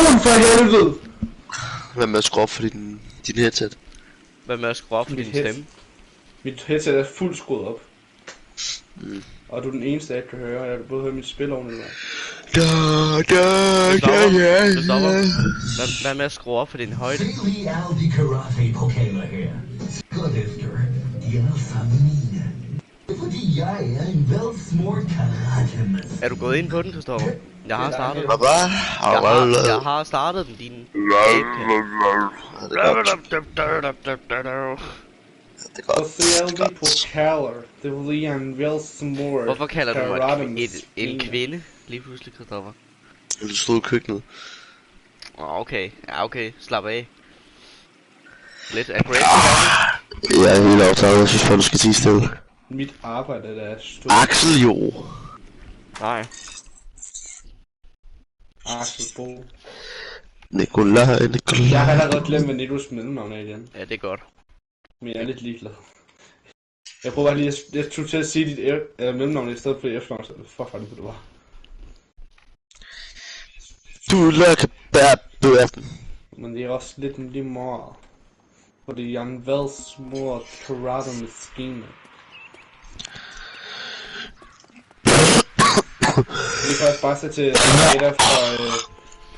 mikrofon for helvede! Hvad med at skrue op for din headset? Hvad med at skrue op for din stemme? Mit headset er fuldt skruet op. Og du er den eneste, jeg kan høre. Jeg kan både høre mit spil ordentligt. Du stopper. Hvad med at skrue op for din højde? Er du gået ind på den, Christoffer? Jeg har startet den. Jeg har startet den, din Hvorfor kalder du mig en kvinde lige pludselig, Christoffer? Du stod i køkkenet. Okay, ja okay, slap af. Lidt aggressive. Jeg er helt aftaget, jeg synes bare du skal sige stille. Mit arbejde der er stort. Axel jo. Nej. Axel Bo. Nikolaj. Jeg har allerede glemt, hvad Nitos mellemnavn er igen. Ja, det er godt. Men jeg er lidt ligeglad. Jeg prøver bare lige at... Jeg tog til at sige dit mellemnavn i stedet for dit efternavn, så det for fanden på det var. Du lækker bærten. Men det er også lidt lige meget. Fordi jeg er en velsmurt karate-maskine. Vi kan også bare sætte til data fra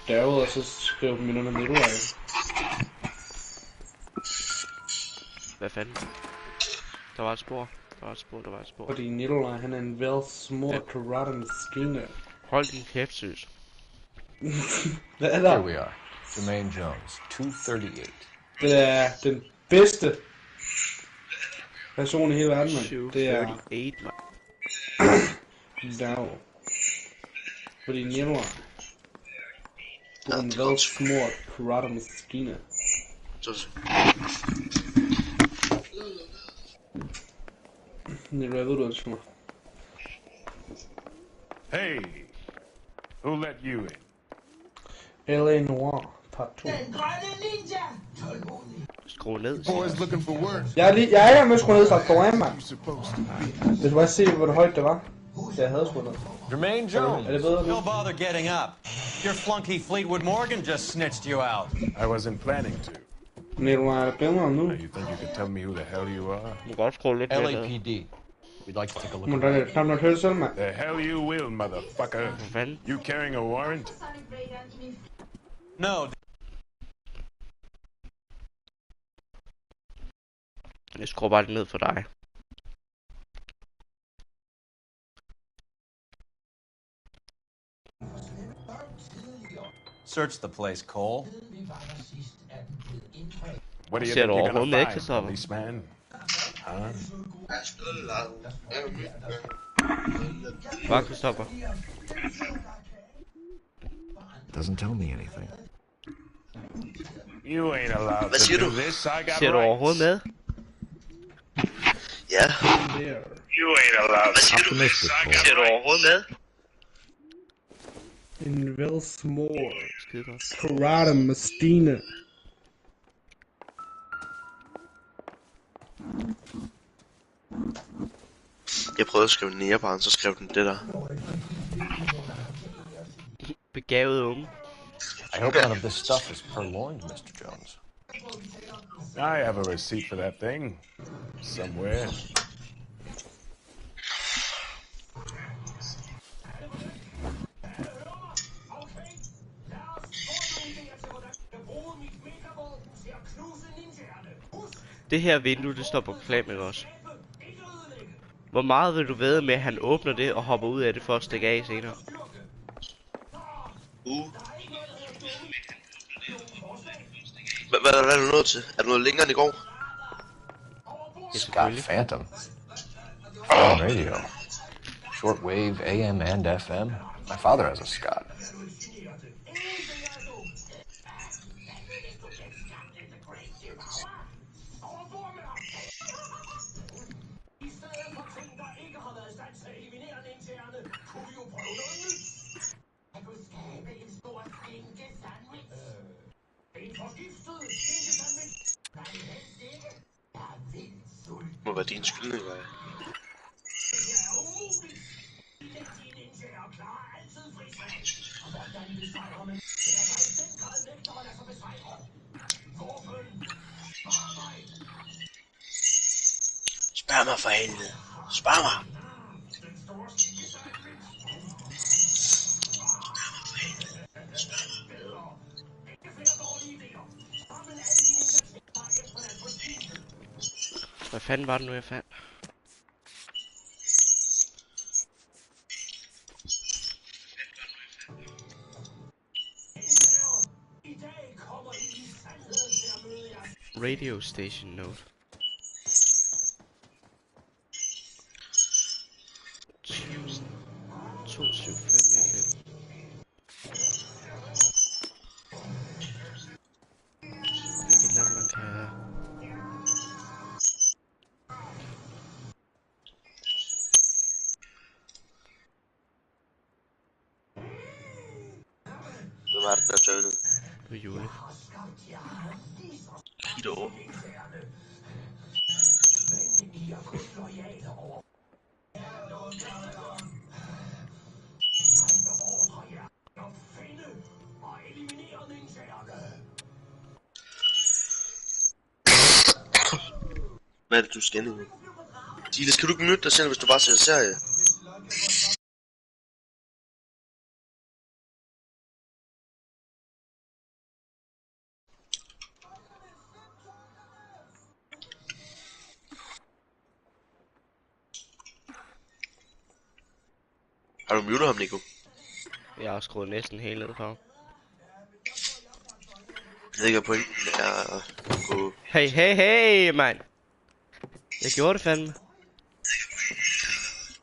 Daryl, og så skrive dem under Nikolaj. Hvad fanden? Der var et spor. Fordi Nikolaj, han er en velsmurt karate-maskine. Hold din kæft, søs. Hvad er der? Here we are. Jermaine Jones, 238. Det er den bedste person i hele verden, mand. Det er... 238, mand. Daryl. Fordi Nikolaj, du er en velsmurt karate-maskine. Nikolaj, ved du det, mig? Hey, who let you in? L.A Noire, part 2. Skru ned. Boys looking for work. Jeg er i gang med at skrue ned fra foran, mand. Hvis du bare se, hvor højt det var. Så jeg havde skruet ned. Jermaine Jones, Er det bedre nu? Don't bother getting up. Your flunky Fleetwood Morgan just snitched you out. I wasn't planning to. Nikolaj, er det bedre nu? You think you can tell me who the hell you are? Du kan godt skrue lidt ned. LAPD. We'd like to take a look Men at der er knap nok hørt selv, mand. The hell you will, motherfucker. Hvad fanden? You carrying a warrant? No, Jeg skruer bare lidt ned for dig. search the place, Cole. What do you Ser think du you're overhovedet gonna med, find, Christoffer? policeman? Huh? Bare Christoffer. Doesn't tell me anything. You ain't allowed Hvad to siger do du? this. I got Ser du overhovedet rights. med? Ja. You ain't allowed Hvad to siger du? Optimistic, Cole. Ser du overhovedet med? En velsmurt Skide godt. karate-maskine. Jeg prøvede at skrive nærebarn, så skrev den det der. Begavet unge. I hope none of this stuff is purloined, Mr. Jones. I have a receipt for that thing. Somewhere. Det her vindue, det står på Flemming også. Hvor meget vil du vædde med, at han åbner det og hopper ud af det for at stikke af senere? Hvad er du nået til? Er du noget længere end i går? Scott Phantom. On radio. Shortwave, AM and FM. My father has a Scott. Må være din skyld, Nikolaj. Spær mig for helvede. Spær mig. Hvad fanden var det nu, jeg fandt? Radio station note. 275 FM. Ikke et eller andet, man kan... Hvem var det, der tørnede? På jule. Kig over. Hvad er det, du skal nu? Diles, kan du ikke møde dig selv, hvis du bare ser serie? Har du muted ham, Nico? Jeg har skruet næsten helt ned for. Jeg ved ikke, hvad pointen er at gå... Hey, mand! Jeg gjorde det fandme.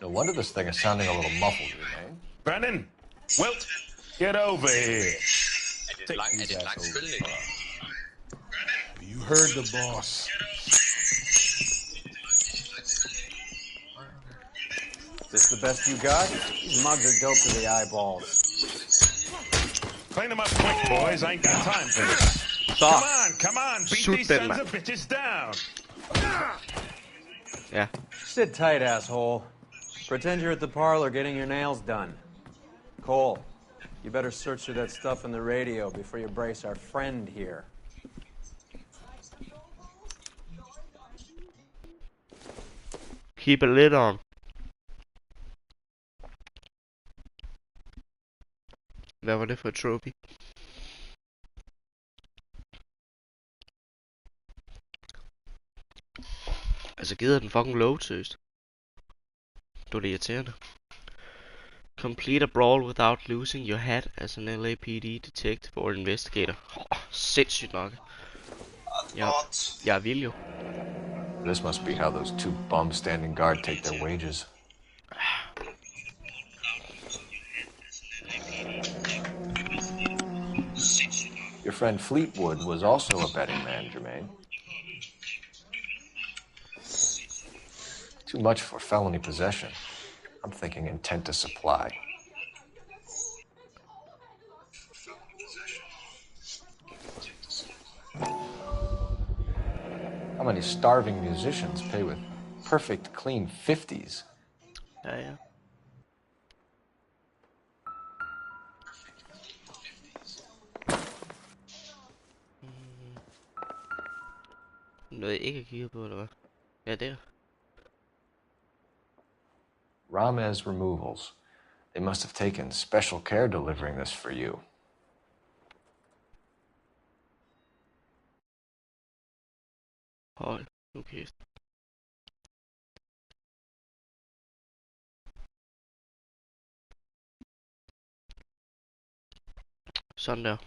No wonder this thing is sounding a little muffled, Jermaine. Brennan! Wilt! Get over here! You heard the boss. This the best you got? These mugs are dope to the eyeballs. Clean them up quick, boys. I ain't got time for this. Så. Come on! Beat Shoot these them, sons man. of bitches down! Ja. Sit tight, asshole. Pretend you're at the parlor getting your nails done. Cole, you better search through that stuff in the radio before you brace our friend here. Keep a lid on. Hvad var det for et trophy? Altså gider den fucking load, seriøst. Det var det irriterende. Complete a brawl without losing your hat as an LAPD detective or investigator. Sindssygt nok. Jeg er vild jo. This must be how those two bums standing guard take their wages. Your friend Fleetwood was also a betting man, Jermaine. Too much for felony possession. I'm thinking intent to supply. How many starving musicians pay with perfect, clean 50s? Ja. Noget jeg ikke har kigget på, eller hvad? Ja, der. Ramez removals. They must have taken special care delivering this for you. Hold nu kæft. Sådan der.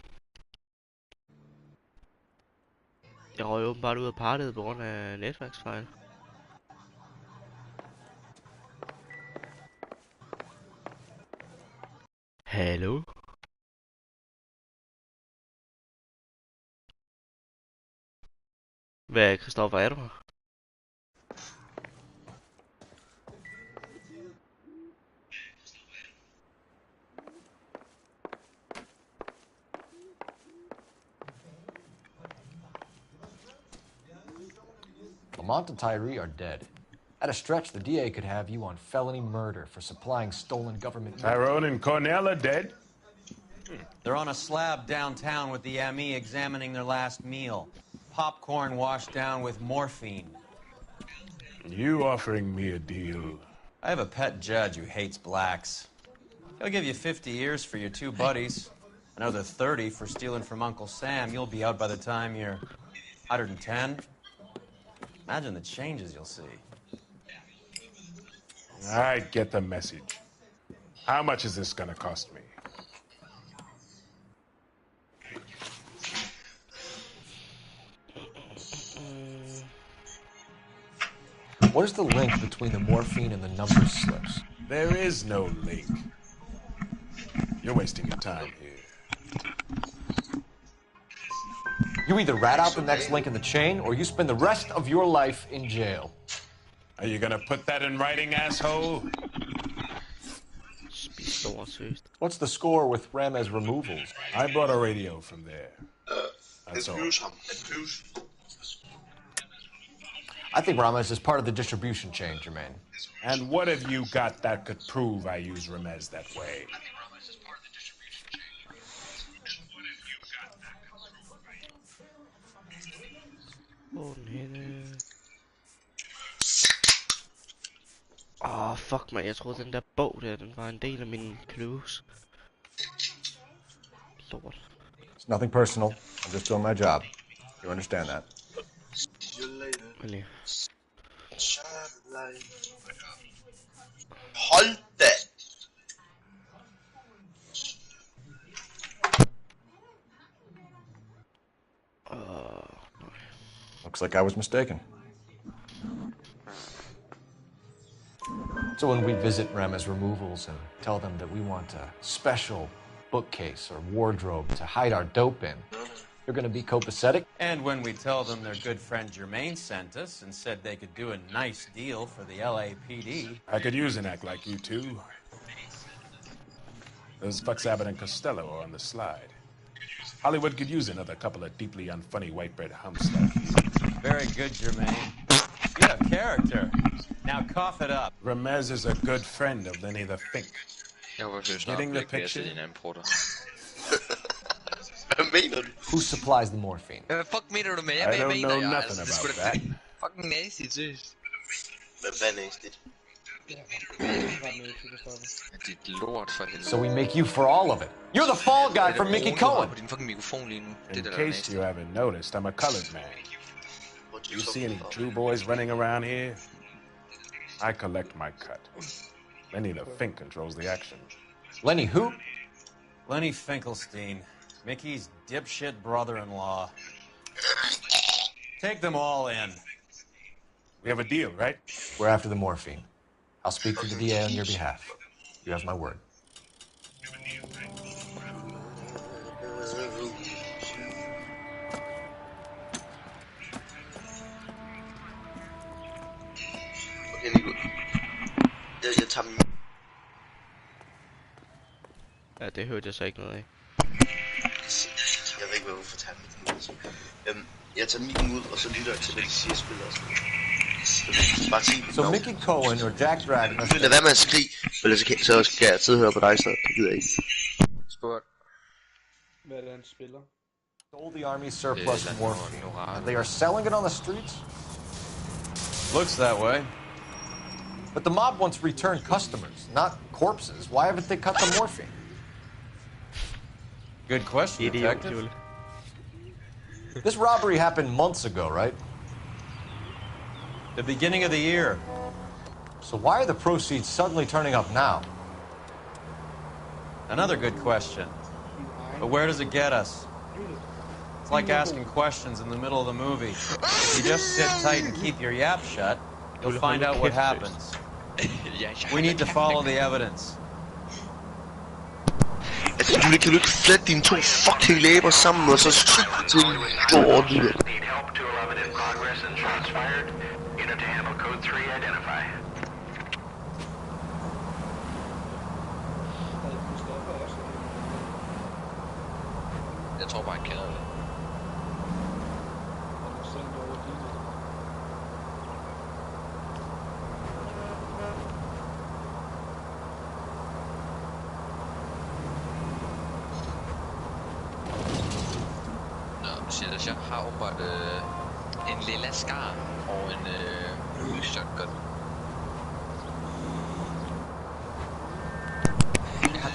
Jeg røg åbenbart ud af partiet på grund af netværksfejl. Hallo? Hvad, Christoffer, er du her? Lamont and Tyree are dead. At a stretch, the DA could have you on felony murder for supplying stolen government... Tyrone and Cornell are dead. They're on a slab downtown with the ME examining their last meal. Popcorn washed down with morphine. You offering me a deal? I have a pet judge who hates blacks. He'll give you 50 years for your two buddies. Another 30 for stealing from Uncle Sam. You'll be out by the time you're 110. Imagine the changes you'll see. I get the message. How much is this gonna cost me? What is the link between the morphine and the number slips? There is no link. You're wasting your time here. You either rat out the next link in the chain, or you spend the rest of your life in jail. Are you gonna put that in writing, asshole? What's the score with Ramez removals? I bought a radio from there. That's all. I think Ramez is part of the distribution chain, Jermaine. And what have you got that could prove I use Ramez that way? Fuck mig, jeg troede den der bog der, den var en del af mine clues. Lort. It's nothing personal. I'm just doing my job. You understand that? Really? Hold da! Looks like I was mistaken. So when we visit Ramez Removals and tell them that we want a special bookcase or wardrobe to hide our dope in, you're gonna be copacetic? And when we tell them their good friend Jermaine sent us and said they could do a nice deal for the LAPD. I could use an act like you two. Those fucks Abbott and Costello are on the slide. Hollywood could use another couple of deeply unfunny white bread humps like you. Very good, Jermaine. You have character. Now cough it up. Ramez is a good friend of Lenny the Fink. Getting the picture? Hvad mener du? Who supplies the morphine? Hvad fuck mener du med? I Jeg don't mener know jeg, nothing altså, det about skulle that. da fucking nasty, seriøst. Hvad næstigt? Dit lort for helvede. So we make you for all of it. You're the fall guy from Mickey Cohen. På din fucking mikrofon lige nu. In Det er case nasty. you haven't noticed, I'm a colored man. You see any Jew boys running around here? I collect my cut. Lenny the Fink controls the action. Lenny who? Lenny Finkelstein, Mickey's dipshit brother-in-law. Take them all in. We have a deal, right? We're after the morphine. I'll speak to the DA on your behalf. You have my word. Okay, Nico. Jeg tager min... Ja, det hørte jeg så ikke noget af. Jeg ved ikke, hvorfor tager min ud. Jeg tager min ud, og så lytter jeg til, hvad de siger, spiller og sådan noget. Bare sig So Mickey Cohen or Jack Dragon are... Lad være med at skrige, for ellers så skal jeg sidde og høre på dig i stedet. Det gider jeg ikke. Spurgt. Hvad er det, han spiller? Stole the army's surplus morphine. They are selling it on the streets? Looks that way. But the mob wants return customers, not corpses. Why haven't they cut the morphine? Good question, detective. This robbery happened months ago, right? The beginning of the year. So why are the proceeds suddenly turning up now? Another good question. But where does it get us? It's like asking questions in the middle of the movie. If you just sit tight and keep your yap shut, you'll find out what happens. We need to follow the evidence. Altså, Julie, kan du ikke flette dine to fucking læber sammen, og så til lort, lille? Jeg tror bare, jeg kender det. Silas, jeg har åbenbart en lilla skar og en shotgun.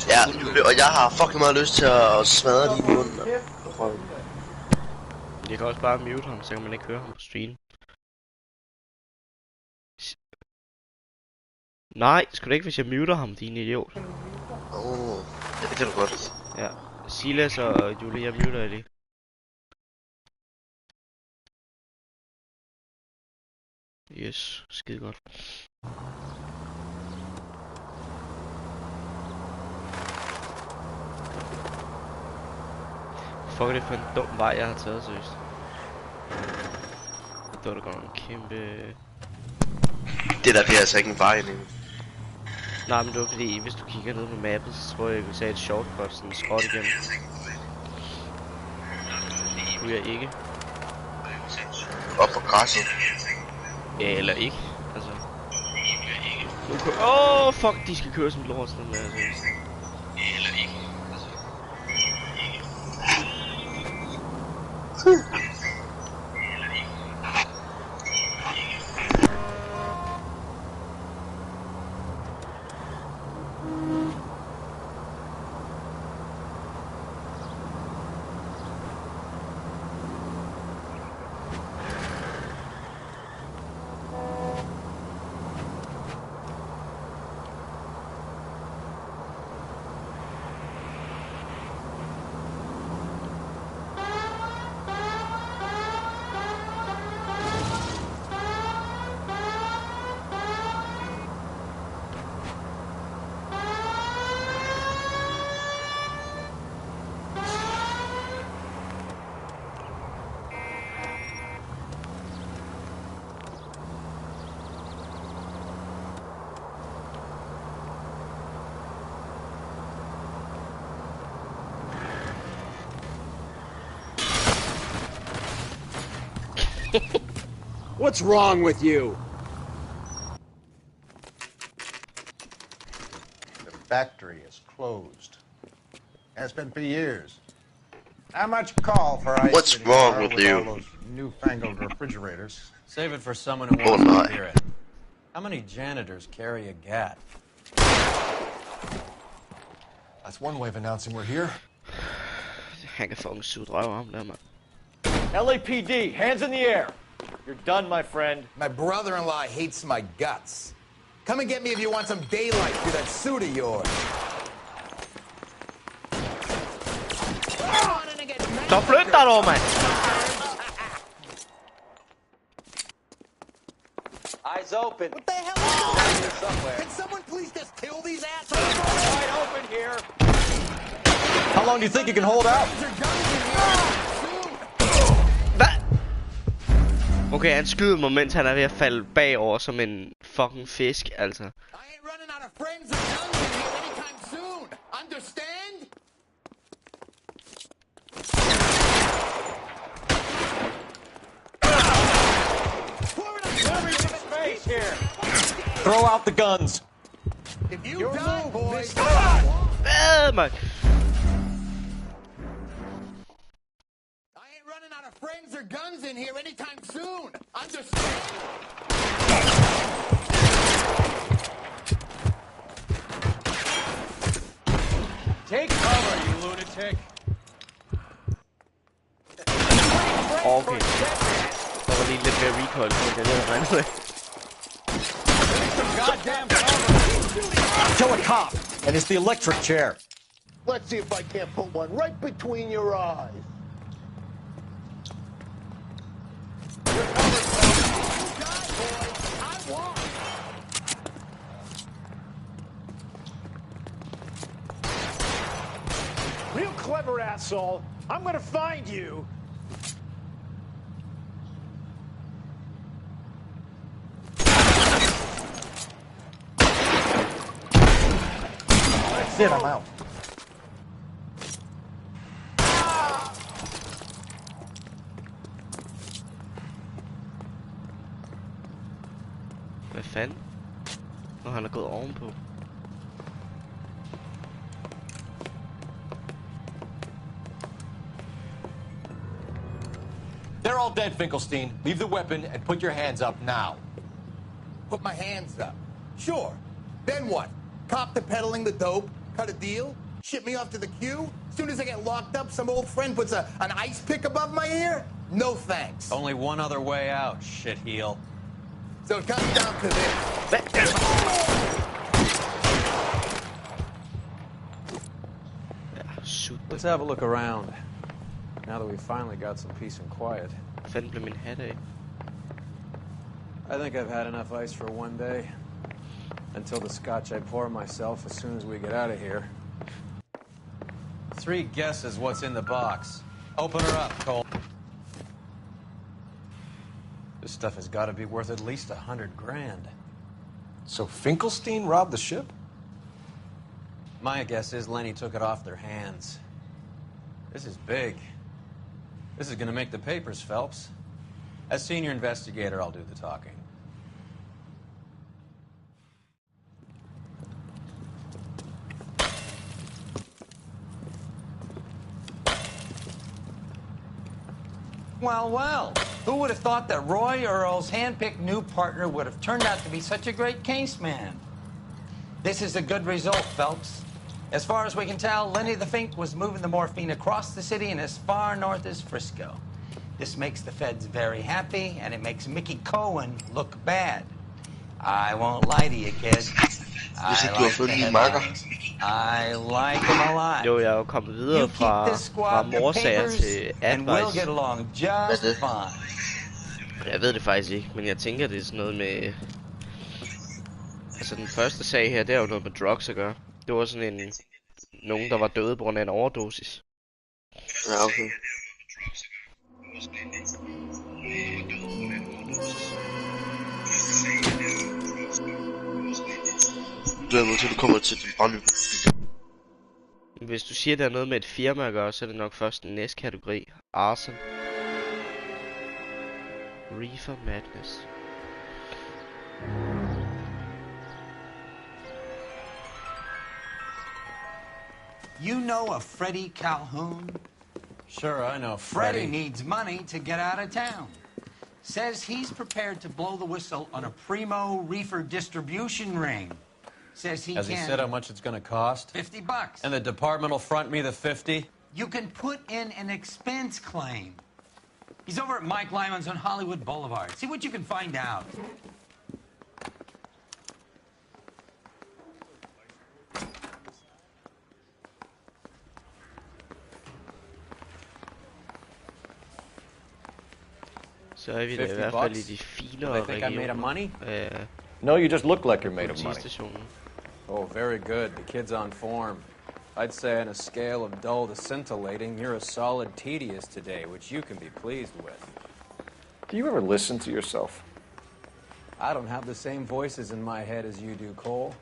Ja, og jeg har fucking meget lyst til at smadre din mund. Jeg kan også bare mute ham, så kan man ikke høre ham på stream. Nej, sgu da ikke, hvis jeg muter ham, din idiot. Ja, det kan du godt. Ja, Silas og Julie, jeg muter jer lige. Yes, skide godt. Fuck, er det for en dum vej, jeg har taget, seriøst. Det var da godt en kæmpe... Det der, det er altså ikke en vej nu. Nej, men det var fordi, hvis du kigger ned på mappet, så tror jeg kunne tage et shortcut, sådan skråt igen. Det kunne jeg ikke. Op på græsset. Ja, eller ikke, altså. Åh, fuck, de skal køre som lort, sådan der, seriøst. Eller ikke. What's wrong with you? The factory is closed. Has been for years. How much call for ice? What's wrong with you? All those newfangled refrigerators. Save it for someone who wants to hear it. How many janitors carry a gat? That's one way of announcing we're here. Han kan fucking suge røv ham der, mand. LAPD, hands in the air. You're done, my friend. My brother-in-law hates my guts. Come and get me if you want some daylight through that suit of yours. Så flyt dig dog, mand! Eyes open. What the hell is going on here somewhere? Can someone please just kill these assholes? Wide open here. How long do you think you can hold out? Hvad? Okay, han skyder mig, mens han er ved at falde bagover som en fucking fisk, altså. I ain't running out of friends or guns in here anytime soon. Understand? Space here. Throw out the guns. If you die, boys. Mand. I ain't running out of friends or guns in here anytime soon. Understand? Take cover, you lunatic. Okay. Der var lige lidt mere recoil på det, jeg regnede med. Some goddamn cover. Kill a cop, and it's the electric chair. Let's see if I can't put one right between your eyes. Real clever, asshole. I'm gonna find you. That's it, I'm out. Hvad fanden? Når han er gået ovenpå. They're all dead, Finkelstein. Leave the weapon and put your hands up now. Put my hands up. Sure. Then what? Cop to peddling the dope? Cut a deal? Ship me off to the queue? Soon as I get locked up, some old friend puts an ice pick above my ear? No thanks. Only one other way out, shitheel. So it comes down to this. Let's have a look around. Now that we've finally got some peace and quiet. Fandme min hat af. I think I've had enough ice for one day. Until the scotch I pour myself as soon as we get out of here. 3 guesses what's in the box. Open her up, Cole. This stuff has got to be worth at least $100 grand. So Finkelstein robbed the ship? My guess is Lenny took it off their hands. This is big. This is going to make the papers, Phelps. As senior investigator, I'll do the talking. Well, well, who would have thought that Roy Earle's hand-picked new partner would have turned out to be such a great case man? This is a good result, Phelps. As far as we can tell, Lenny the Fink was moving the morphine across the city and as far north as Frisco. This makes the feds very happy, and it makes Mickey Cohen look bad. I won't lie to you, kid. I like him a lot. Jo, jeg er jo kommet videre fra morsager til advice. Jeg ved det faktisk ikke, men jeg tænker, det er sådan noget med... Altså, den første sag her, det er jo noget med drugs at gøre. Det var sådan en... Nogen, der var døde på grund af en overdosis. Ja, okay. Du er nødt til, at du kommer til den brandøb. Hvis du siger, der er noget med et firma at gøre, så er det nok først den næste kategori. Arson. Reefer Madness. You know a Freddie Calhoun? Sure, I know Freddie needs money to get out of town. Says he's prepared to blow the whistle on a primo reefer distribution ring. Says he Has he said how much it's going to cost? $50. And the department will front me the 50? You can put in an expense claim. He's over at Mike Lyman's on Hollywood Boulevard. See what you can find out. Så er vi da i hvert fald i de finere regioner. No, you just look like you're made of money. Oh, very good. The kid's on form. I'd say on a scale of dull to scintillating, you're a solid tedious today, which you can be pleased with. Do you ever listen to yourself? I don't have the same voices in my head as you do, Cole.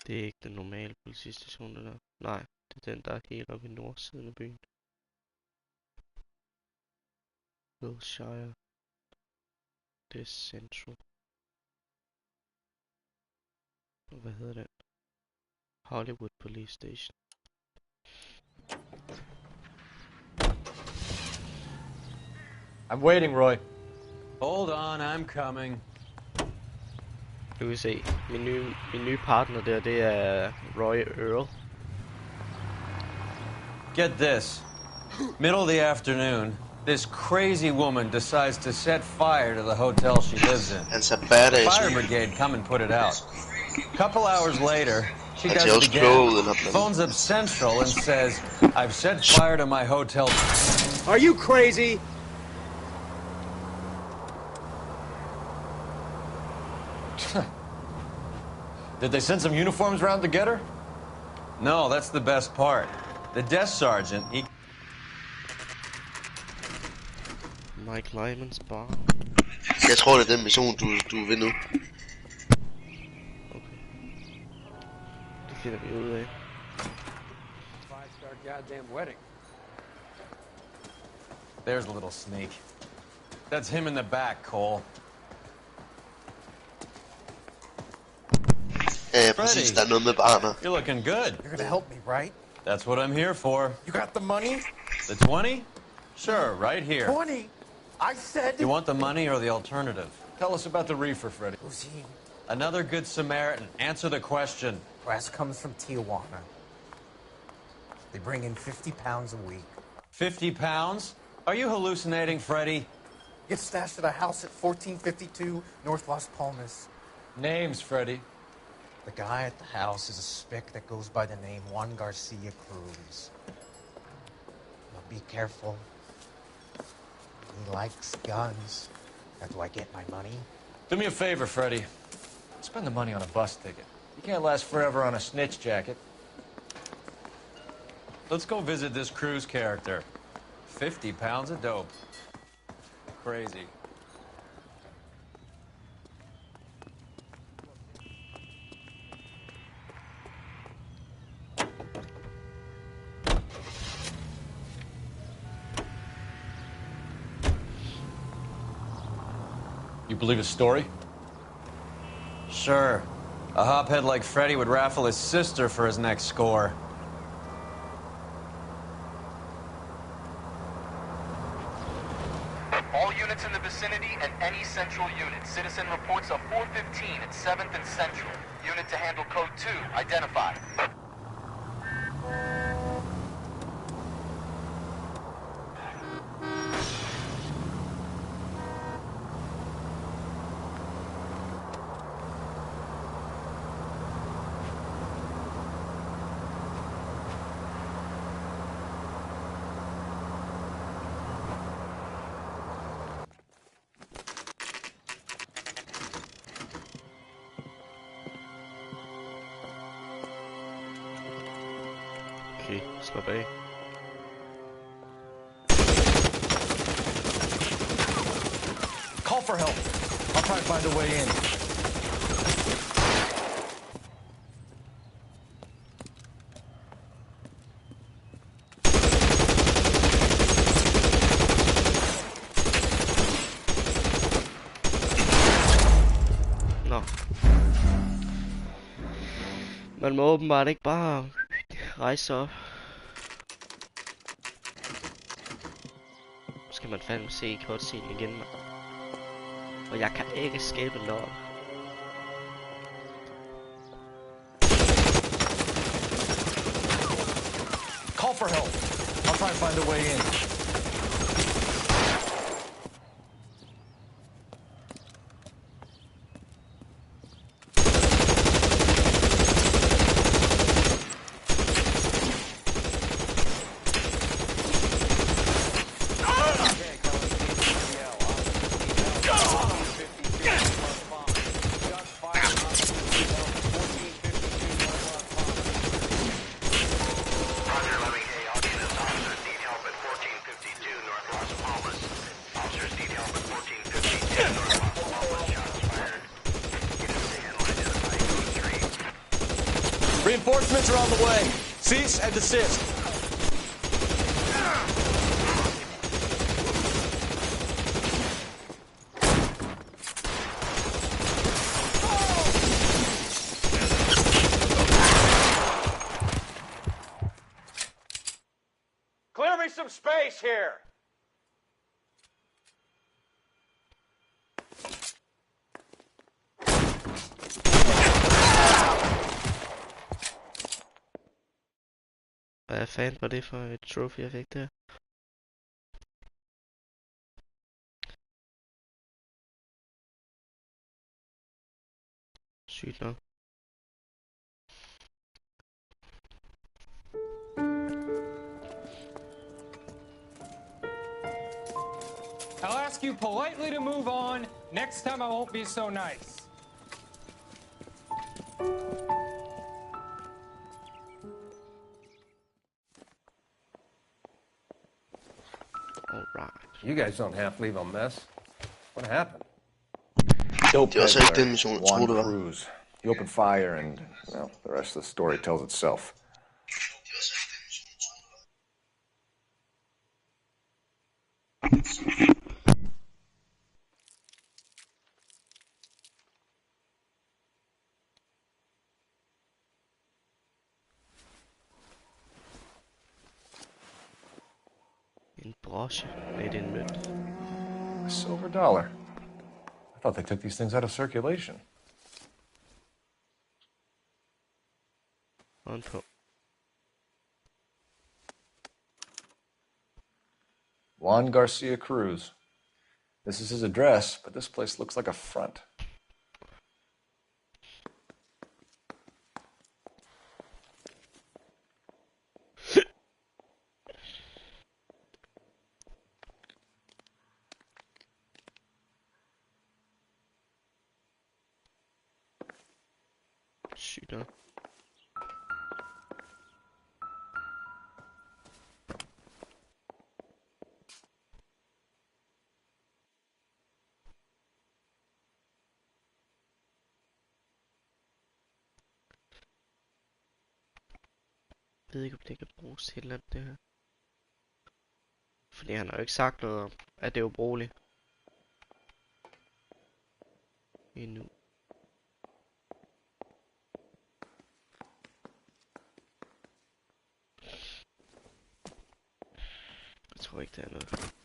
Det er ikke den normale politistation, det der. Nej, det er den, der er helt oppe i nordsiden af byen. Wilshire. Det er Central. Og hvad hedder den? Hollywood Police Station. I'm waiting, Roy. Hold on, I'm coming. Du kan se, min nye partner der, det er Roy Earle. Get this. Middle of the afternoon, this crazy woman decides to set fire to the hotel she lives in. That's a badass. Fire brigade come and put it out. Couple hours later, she does it again. Phones up Central and says, "I've set fire to my hotel." Are you crazy? Did they send some uniforms around to get her? No, that's the best part. The desk sergeant, he... Mike Lyman's bar. Jeg tror, det er den mission, du vil nu. Det finder vi ud af. 5-star goddamn wedding. There's a little snake. That's him in the back, Cole. Præcis, der er noget med barner. You're looking good. You're gonna help me, right? That's what I'm here for. You got the money? The 20? Sure, right here. 20? I said... You want the money or the alternative? Tell us about the reefer, Freddy. Who's he? Another good Samaritan. Answer the question. Brass comes from Tijuana. They bring in 50 pounds a week. 50 pounds? Are you hallucinating, Freddy? Gets stashed at a house at 1452 North Las Palmas. Names, Freddy. The guy at the house is a spick that goes by the name Juan Garcia Cruz. Now be careful. He likes guns. How do I get my money? Do me a favor, Freddy. Spend the money on a bus ticket. You can't last forever on a snitch jacket. Let's go visit this Cruz character. 50 pounds of dope. Crazy. You believe his story? Sure. A hophead like Freddy would raffle his sister for his next score. All units in the vicinity and any central unit. Citizen reports of 415 at 7th and Central. Unit to handle code 2. Identified. Okay, slap af. Call for help. I'll try to find a way in. Nå. Man må åbenbart ikke bare rejse op. Så skal man fandme se cutscene igen, man. Og jeg kan ikke skabe lort. Call for help. I'll try to find a way in. Reinforcements are on the way. Cease and desist. Clear me some space here. Hvad fanden var det for et trophy, jeg fik der? Sygt nok. I'll ask you politely to move on. Next time I won't be so nice. Alright. You guys don't have to leave a mess. What happened? dope Det er også ikke peddler, den mission, jeg Juan troede, det var. Cruz. He opened fire and, well, the rest of the story tells itself. En broche med en mønt. A silver dollar. I thought they took these things out of circulation. Og en på. Juan Garcia Cruz. This is his address, but this place looks like a front. Sygt nok. Jeg ved ikke, om det kan bruges til et eller andet, det her. Fordi han har jo ikke sagt noget om, at det er ubrugeligt. Endnu. Jeg tror ikke, det er noget.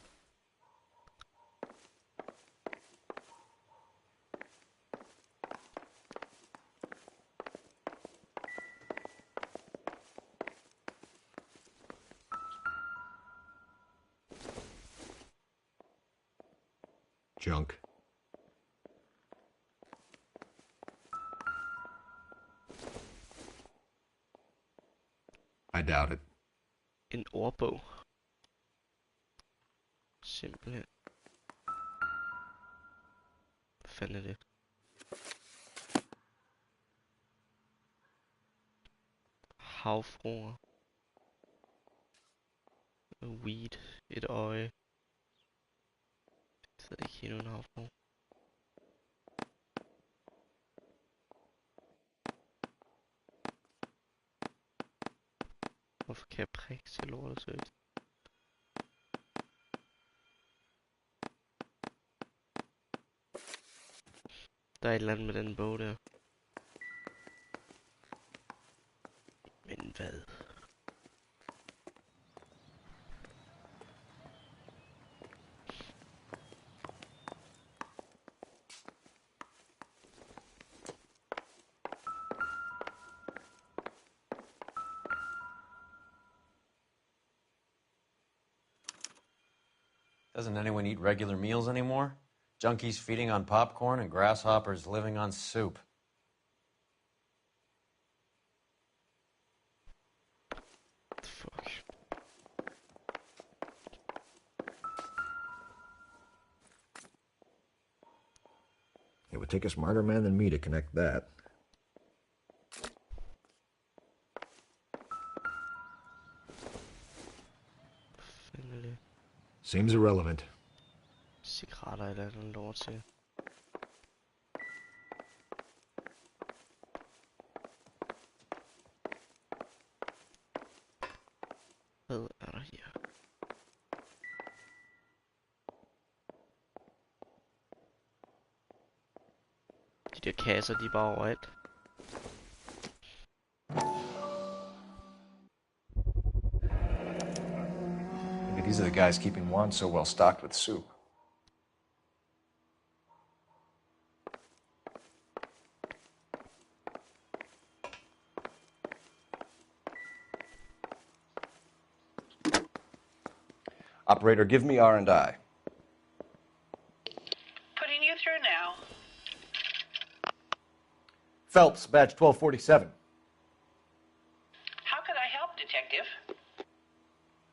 Junk. I doubt it. En ordbog. Simpelthen. Hvad fanden er det? Havfruer. Weed. Et øje. Jeg ved ikke endnu en havfru. Hvorfor kan jeg prikke til lortet søgt? Der er et eller andet med den bog der. Men hvad? Doesn't anyone eat regular meals anymore? Junkies feeding on popcorn and grasshoppers living on soup. Fuck. It would take a smarter man than me to connect that. Seems irrelevant. Cigaretter eller andet lort til. Hvad er der her? De der kasser, de er bare overalt. Maybe these are the guys keeping Juan so well stocked with soup. Operator, give me R&I. Putting you through now. Phelps, badge 1247. How could I help, Detective?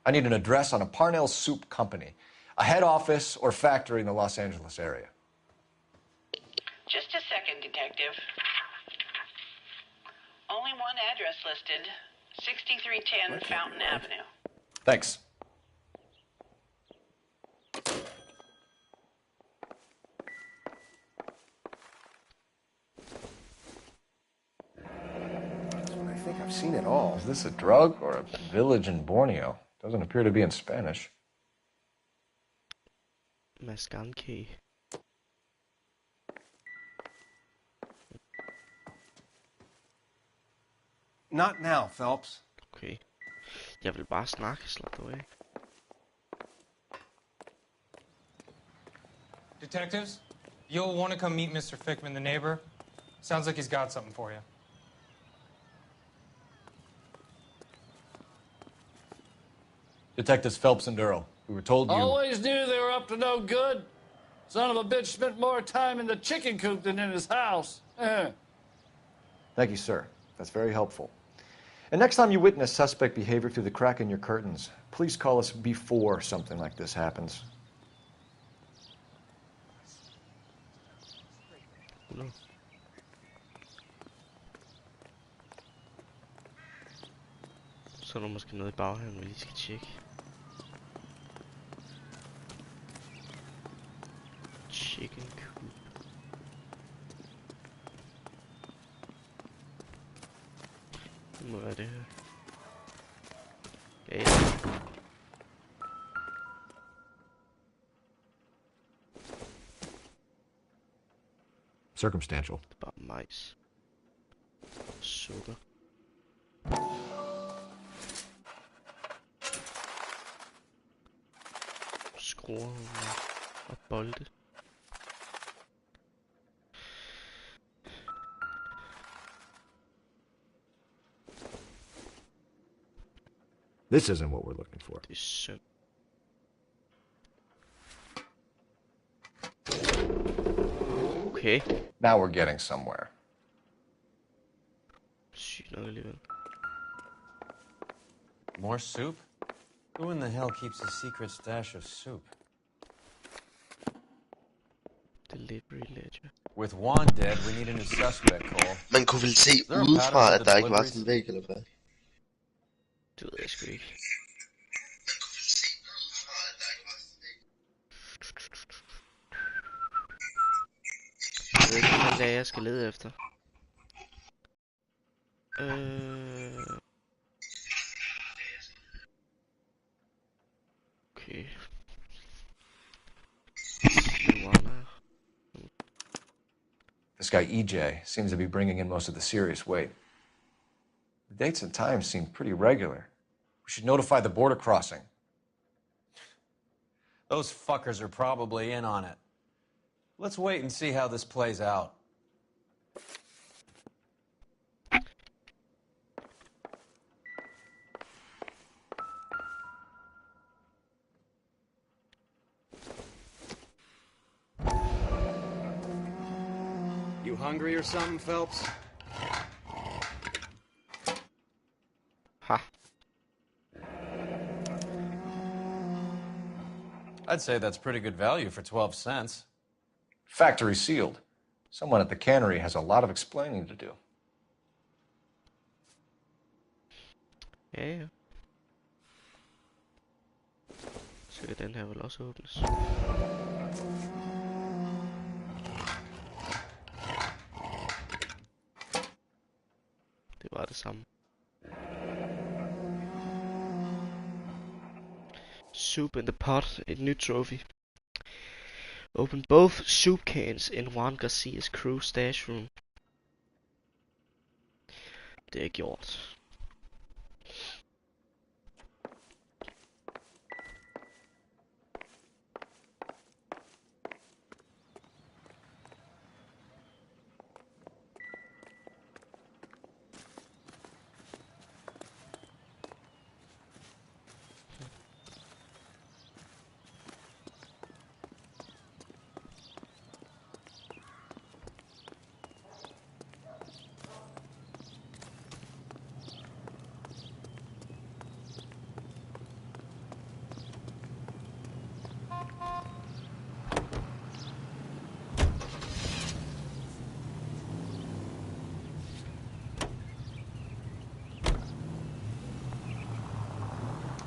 I need an address on a Parnell Soup Company, a head office or factory in the Los Angeles area. Just a second, Detective. Only one address listed. 6310 Fountain Avenue. Thanks. I've seen it all. Is this a drug or a village in Borneo? Doesn't appear to be in Spanish. Maskanke. Not now, Phelps. Okay. Jeg vil bare snakke, slap dig af. Detectives, you'll want to come meet Mr. Fickman, the neighbor. Sounds like he's got something for you. Detectives Phelps and Durrell. We were told you... Always knew they were up to no good. Son of a bitch spent more time in the chicken coop than in his house. Thank you, sir. That's very helpful. And next time you witness suspect behavior through the crack in your curtains, please call us before something like this happens. No. Så er der måske noget i baghaven, vi lige skal tjekke. Chicken coop. Det må være det her. Ja, ja. Circumstantial. Det er bare majs. Sukker. Skruer og bolde. This isn't what we're looking for. Det er synd. Okay. Now we're getting somewhere. Sygt nok alligevel. More soup? Who in the hell keeps a secret stash of soup? Delivery ledger. With Juan dead, we need a new suspect, Cole. Man kunne vel se udefra, at der ikke var sådan en væg, eller hvad? Det ved jeg sgu ikke. Jeg ved ikke, hvad jeg skal lede efter. Okay. This guy EJ seems to be bringing in most of the serious weight. The dates and times seem pretty regular. We should notify the border crossing. Those fuckers are probably in on it. Let's wait and see how this plays out. You hungry or something, Phelps? Ha. I'd say that's pretty good value for 12 cents. Factory sealed. Someone at the cannery has a lot of explaining to do. Ja, ja. Så kan den her vel også åbnes. Det var det samme. Soup in the pot, et nyt trophy. Open both soup cans in Juan Garcia's crew stash room. Det er gjort.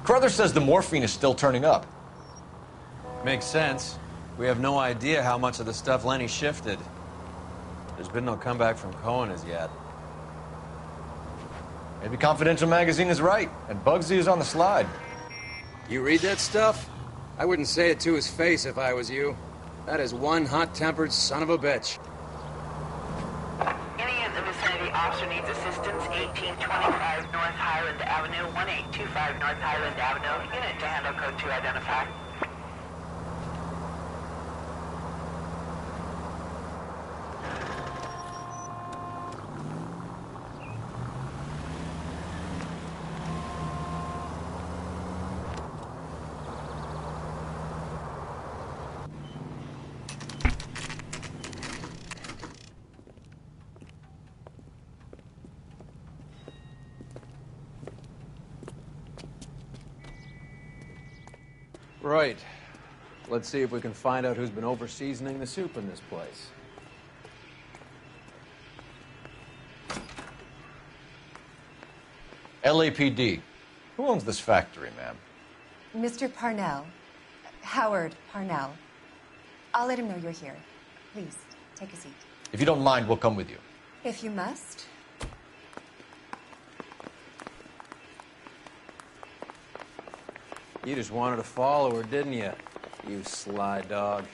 Carruthers says the morphine is still turning up. Makes sense. We have no idea how much of the stuff Lenny shifted. There's been no comeback from Cohen as yet. Maybe Confidential magazine is right, and Bugsy is on the slide. You read that stuff? I wouldn't say it to his face if I was you. That is one hot-tempered son of a bitch. Any in the vicinity officer needs assistance, 1825 North Highland Avenue, 1825 North Highland Avenue. Unit to handle code 2 identified. Right. Let's see if we can find out who's been over-seasoning the soup in this place. LAPD. Who owns this factory, ma'am? Mr. Parnell. Howard Parnell. I'll let him know you're here. Please, take a seat. If you don't mind, we'll come with you. If you must. You just wanted to follow her, didn't you? You sly dog.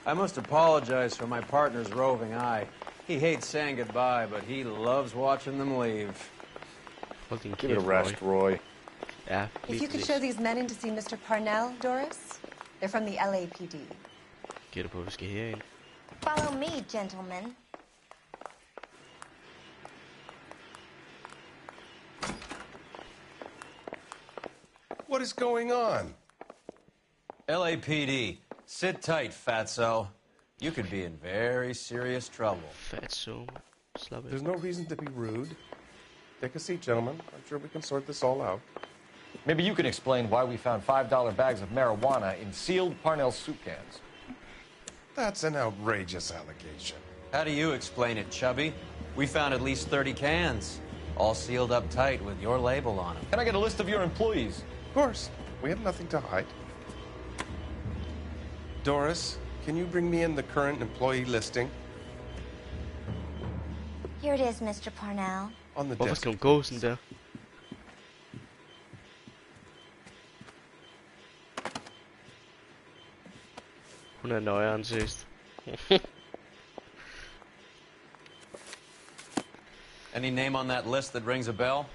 I must apologize for my partner's roving eye. He hates saying goodbye, but he loves watching them leave. Give it a rest, Roy. Yeah. If you could show these men in to see Mr. Parnell, Doris. They're from the LAPD. Gætter på, vi skal herind. Follow me, gentlemen. What is going on? LAPD, sit tight, fatso. You could be in very serious trouble. Fatso. There's no reason to be rude. Take a seat, gentlemen. I'm sure we can sort this all out. Maybe you can explain why we found $5 bags of marijuana in sealed Parnell soup cans. That's an outrageous allegation. How do you explain it, Chubby? We found at least 30 cans, all sealed up tight with your label on them. Can I get a list of your employees? Of course. We have nothing to hide. Doris, can you bring me in the current employee listing? Here it is, Mr. Parnell. On the Hvorfor desk. skal hun gå sådan der? Hun er nøjeren sidst. Any name on that list that rings a bell?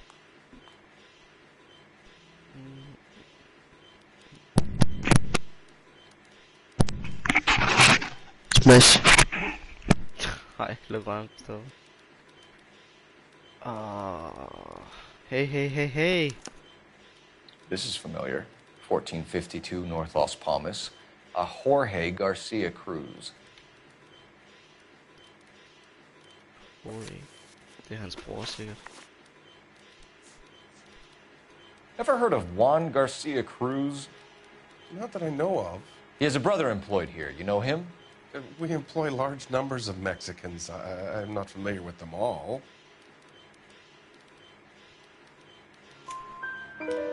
Smash. Hej, LeBron står. Hey. This is familiar. 1452 North Las Palmas. A Jorge Garcia Cruz. Jorge. Det er hans bror sikkert. Ever heard of Juan Garcia Cruz? Not that I know of. He has a brother employed here. You know him? We employ large numbers of Mexicans. I'm not familiar with them all.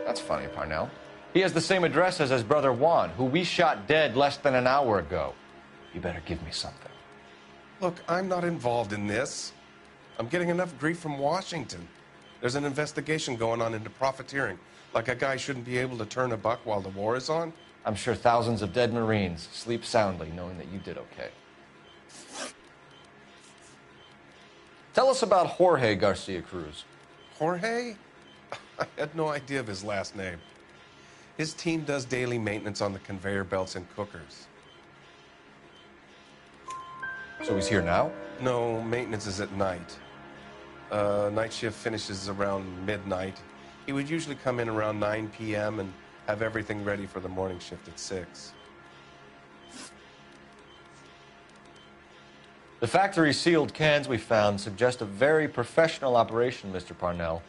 That's funny, Parnell. He has the same address as his brother Juan, who we shot dead less than an hour ago. You better give me something. Look, I'm not involved in this. I'm getting enough grief from Washington. There's an investigation going on into profiteering. Like a guy shouldn't be able to turn a buck while the war is on. I'm sure thousands of dead Marines sleep soundly knowing that you did okay. Tell us about Jorge Garcia Cruz. Jorge? I had no idea of his last name. His team does daily maintenance on the conveyor belts and cookers. So he's here now? No, maintenance is at night. Night shift finishes around midnight. He would usually come in around 9 p.m. and have everything ready for the morning shift at 6. The factory sealed cans we found suggest a very professional operation, Mr. Parnell.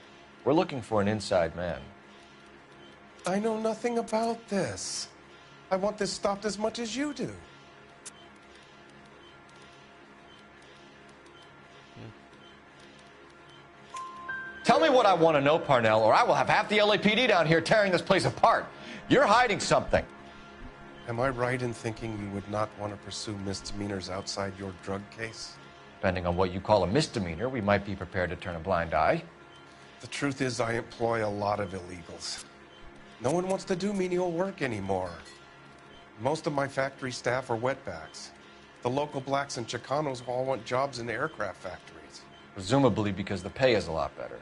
We're looking for an inside man. I know nothing about this. I want this stopped as much as you do. Tell me what I want to know, Parnell, or I will have half the LAPD down here tearing this place apart. You're hiding something. Am I right in thinking you would not want to pursue misdemeanors outside your drug case? Depending on what you call a misdemeanor, we might be prepared to turn a blind eye. The truth is, I employ a lot of illegals. No one wants to do menial work anymore. Most of my factory staff are wetbacks. The local blacks and Chicanos all want jobs in aircraft factories. Presumably because the pay is a lot better.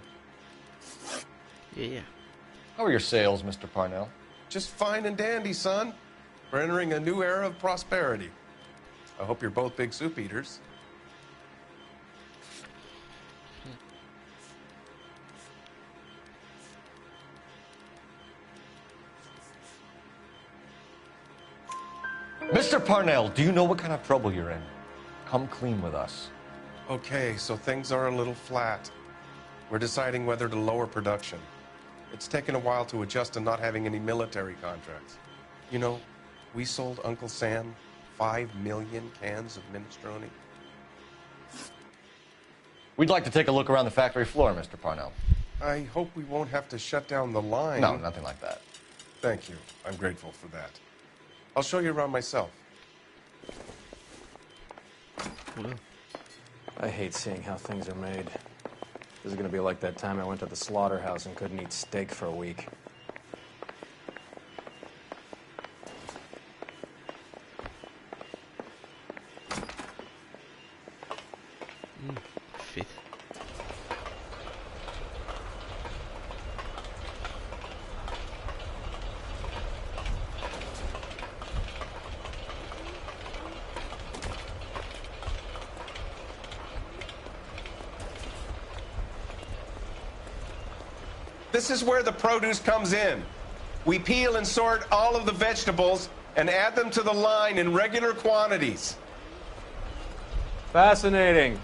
Yeah. How are your sales, Mr. Parnell? Just fine and dandy, son. We're entering a new era of prosperity. I hope you're both big soup eaters. Mr. Parnell, do you know what kind of trouble you're in? Come clean with us. Okay, so things are a little flat. We're deciding whether to lower production. It's taken a while to adjust to not having any military contracts. You know, we sold Uncle Sam 5 million cans of minestrone. We'd like to take a look around the factory floor, Mr. Parnell. I hope we won't have to shut down the line. No, nothing like that. Thank you. I'm grateful for that. I'll show you around myself. I hate seeing how things are made. This is gonna be like that time I went to the slaughterhouse and couldn't eat steak for a week. Fedt. This is where the produce comes in. We peel and sort all of the vegetables and add them to the line in regular quantities. Fascinating.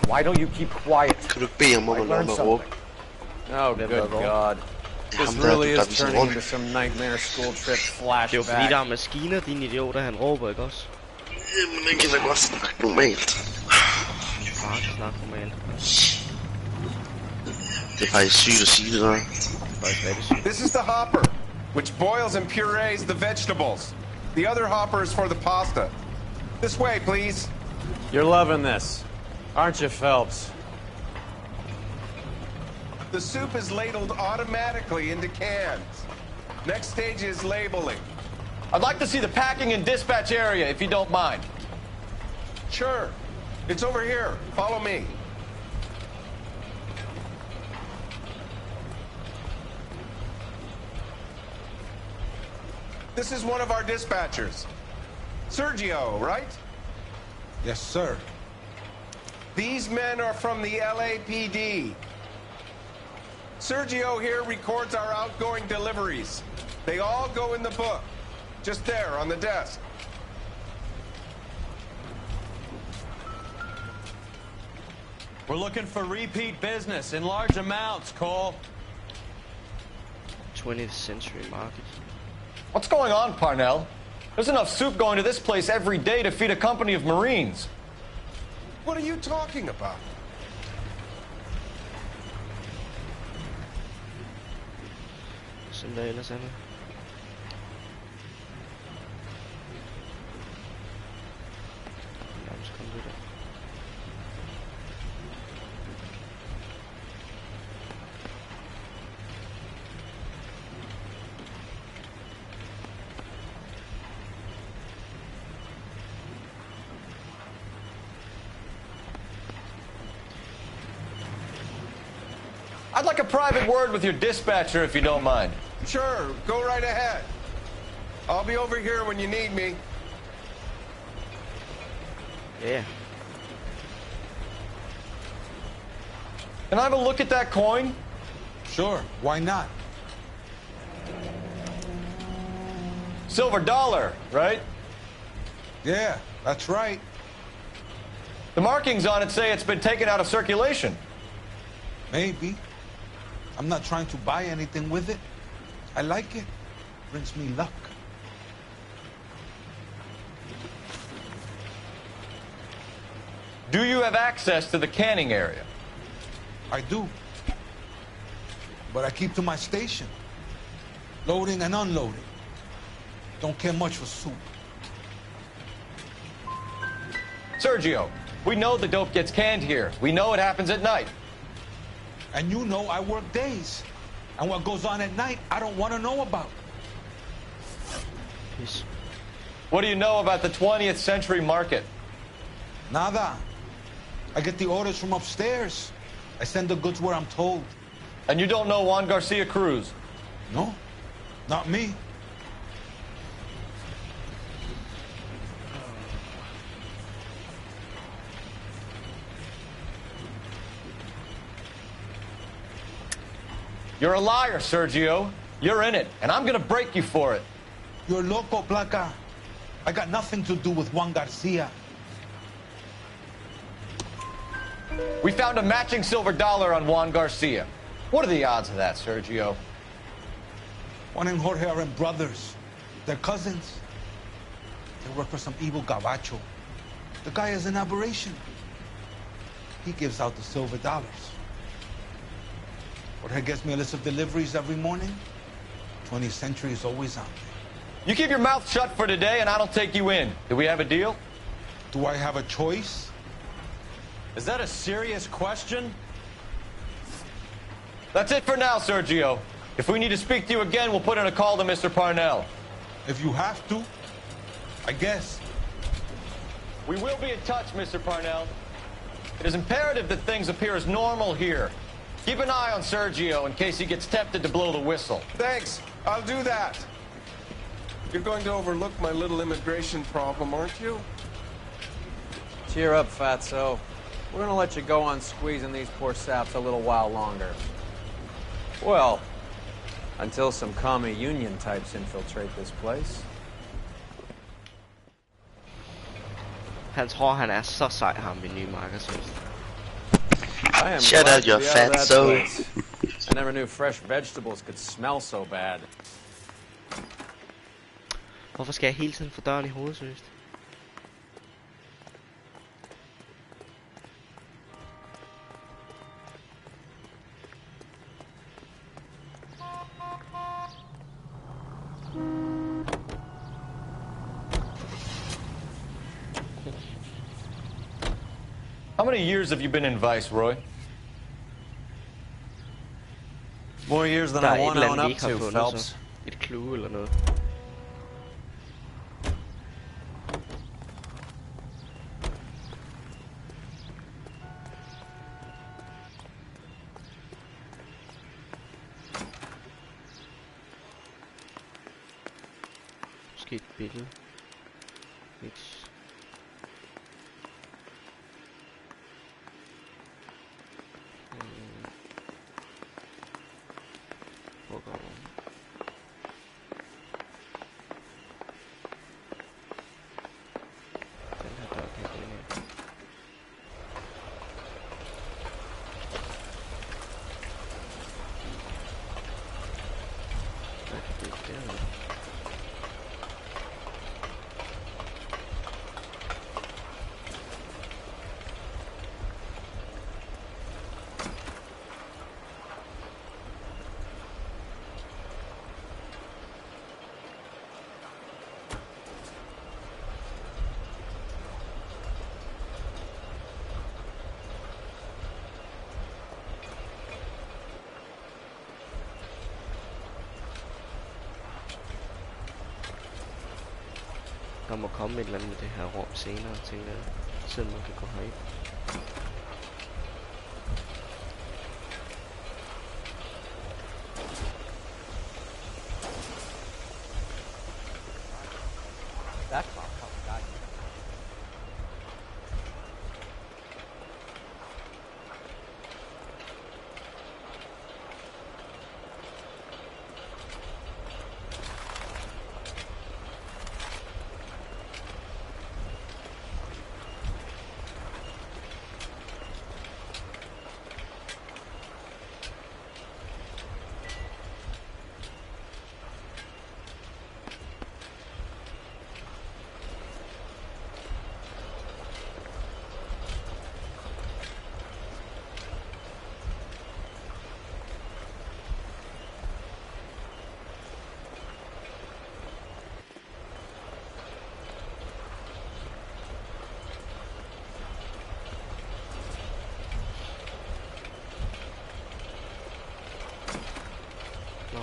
Why don't you keep quiet? Kan du ikke bede ham om at lade mig råbe? Oh, good God. This really is turning into some nightmare school trip flashback. Det er jo fordi, der er maskiner, dine idioter, han råber, ikke også? Jamen, den kan da godt snakke normalt. Bare snakke normalt. Det er faktisk sygt at sige det der. This is the hopper, which boils and purees the vegetables. The other hopper is for the pasta. This way, please. You're loving this, aren't you, Phelps? The soup is ladled automatically into cans. Next stage is labeling. I'd like to see the packing and dispatch area, if you don't mind. Sure. It's over here. Follow me. This is one of our dispatchers. Sergio, right? Yes, sir. These men are from the LAPD. Sergio here records our outgoing deliveries. They all go in the book. Just there, on the desk. We're looking for repeat business in large amounts, Cole. 20th century market. What's going on, Parnell? There's enough soup going to this place every day to feed a company of Marines. What are you talking about? Sandaler, Sandaler. Nærmest kom det der. I'd like a private word with your dispatcher, if you don't mind. Sure, go right ahead. I'll be over here when you need me. Yeah. Can I have a look at that coin? Sure, why not? Silver dollar, right? Yeah, that's right. The markings on it say it's been taken out of circulation. Maybe. I'm not trying to buy anything with it. I like it. Brings me luck. Do you have access to the canning area? I do. But I keep to my station. Loading and unloading. Don't care much for soup. Sergio, we know the dope gets canned here. We know it happens at night. And you know I work days. And what goes on at night, I don't want to know about. Yes. What do you know about the 20th century market? Nada. I get the orders from upstairs. I send the goods where I'm told. And you don't know Juan Garcia Cruz? No, not me. You're a liar, Sergio. You're in it, and I'm gonna break you for it. You're loco, Placa. I got nothing to do with Juan Garcia. We found a matching silver dollar on Juan Garcia. What are the odds of that, Sergio? Juan and Jorge are brothers. They're cousins. They work for some evil gabacho. The guy is an aberration. He gives out the silver dollars. Jorge gets me a list of deliveries every morning. 20th Century is always on there. You keep your mouth shut for today, and I don't take you in. Do we have a deal? Do I have a choice? Is that a serious question? That's it for now, Sergio. If we need to speak to you again, we'll put in a call to Mr. Parnell. If you have to, I guess. We will be in touch, Mr. Parnell. It is imperative that things appear as normal here. Keep an eye on Sergio in case he gets tempted to blow the whistle. Thanks. I'll do that. You're going to overlook my little immigration problem, aren't you? Cheer up, Fatso. We're gonna let you go on squeezing these poor saps a little while longer. Well, until some commie union types infiltrate this place. Han tror, han er så sej, ham i nye markedsførsel. I am Shut glad up, to you be out of that fatso. place. I never knew fresh vegetables could smell so bad. Hvorfor skal jeg hele tiden få døren i hovedet, seriøst? How many years have you been in Vice, Roy? More years than Der I er et want eller to own andet, vi up ikke har to, fundet, Phelps. så. Et clue eller noget. Måske et billede. Niks. Hvor går den? Den her dør kan jeg gå ind i. Hvad kan det derude? Der må komme et eller andet med det her rum senere, tænker jeg. Selvom man kan gå herind. That car probably got you. Nå.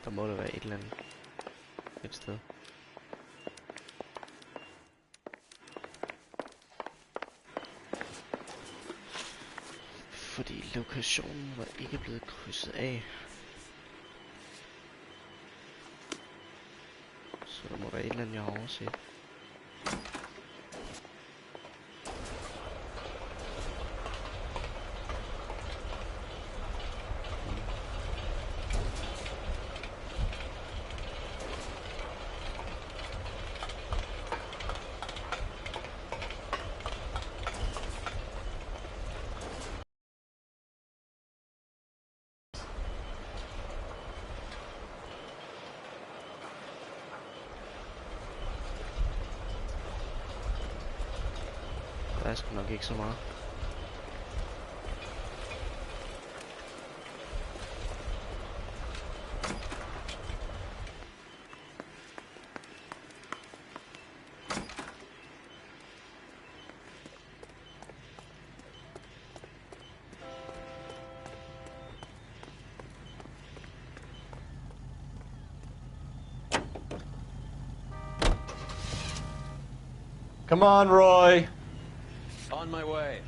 Der må der være et eller andet et sted. Fordi lokationen var ikke blevet krydset af. Så der må være et eller andet, jeg har overset. Der er sgu nok ikke så meget. Come on, Roy. On my way.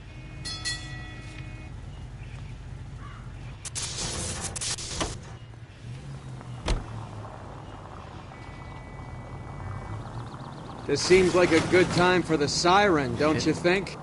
This seems like a good time for the siren, don't you think?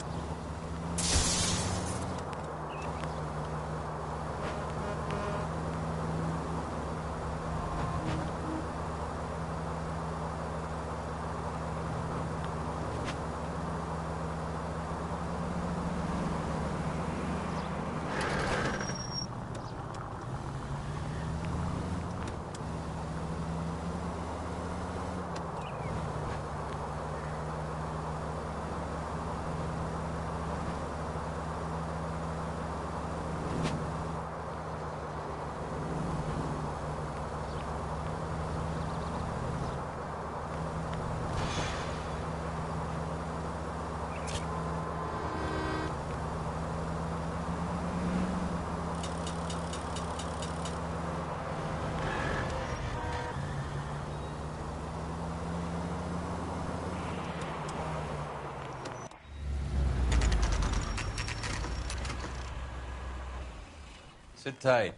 Sit tight.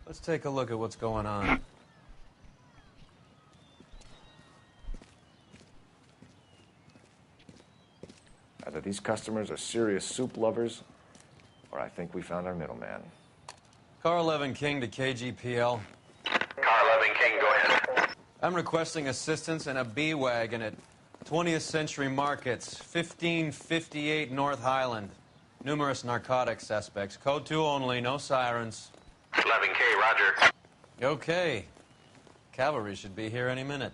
Let's take a look at what's going on. Either these customers are serious soup lovers, or I think we found our middleman. Car 11 King to KGPL. Car 11 King, go ahead. I'm requesting assistance in a B-Wagon at 20th Century Markets, 1558 North Highland. Numerous narcotic suspects. Code 2 only, no sirens. 11K, roger. Okay. Cavalry should be here any minute.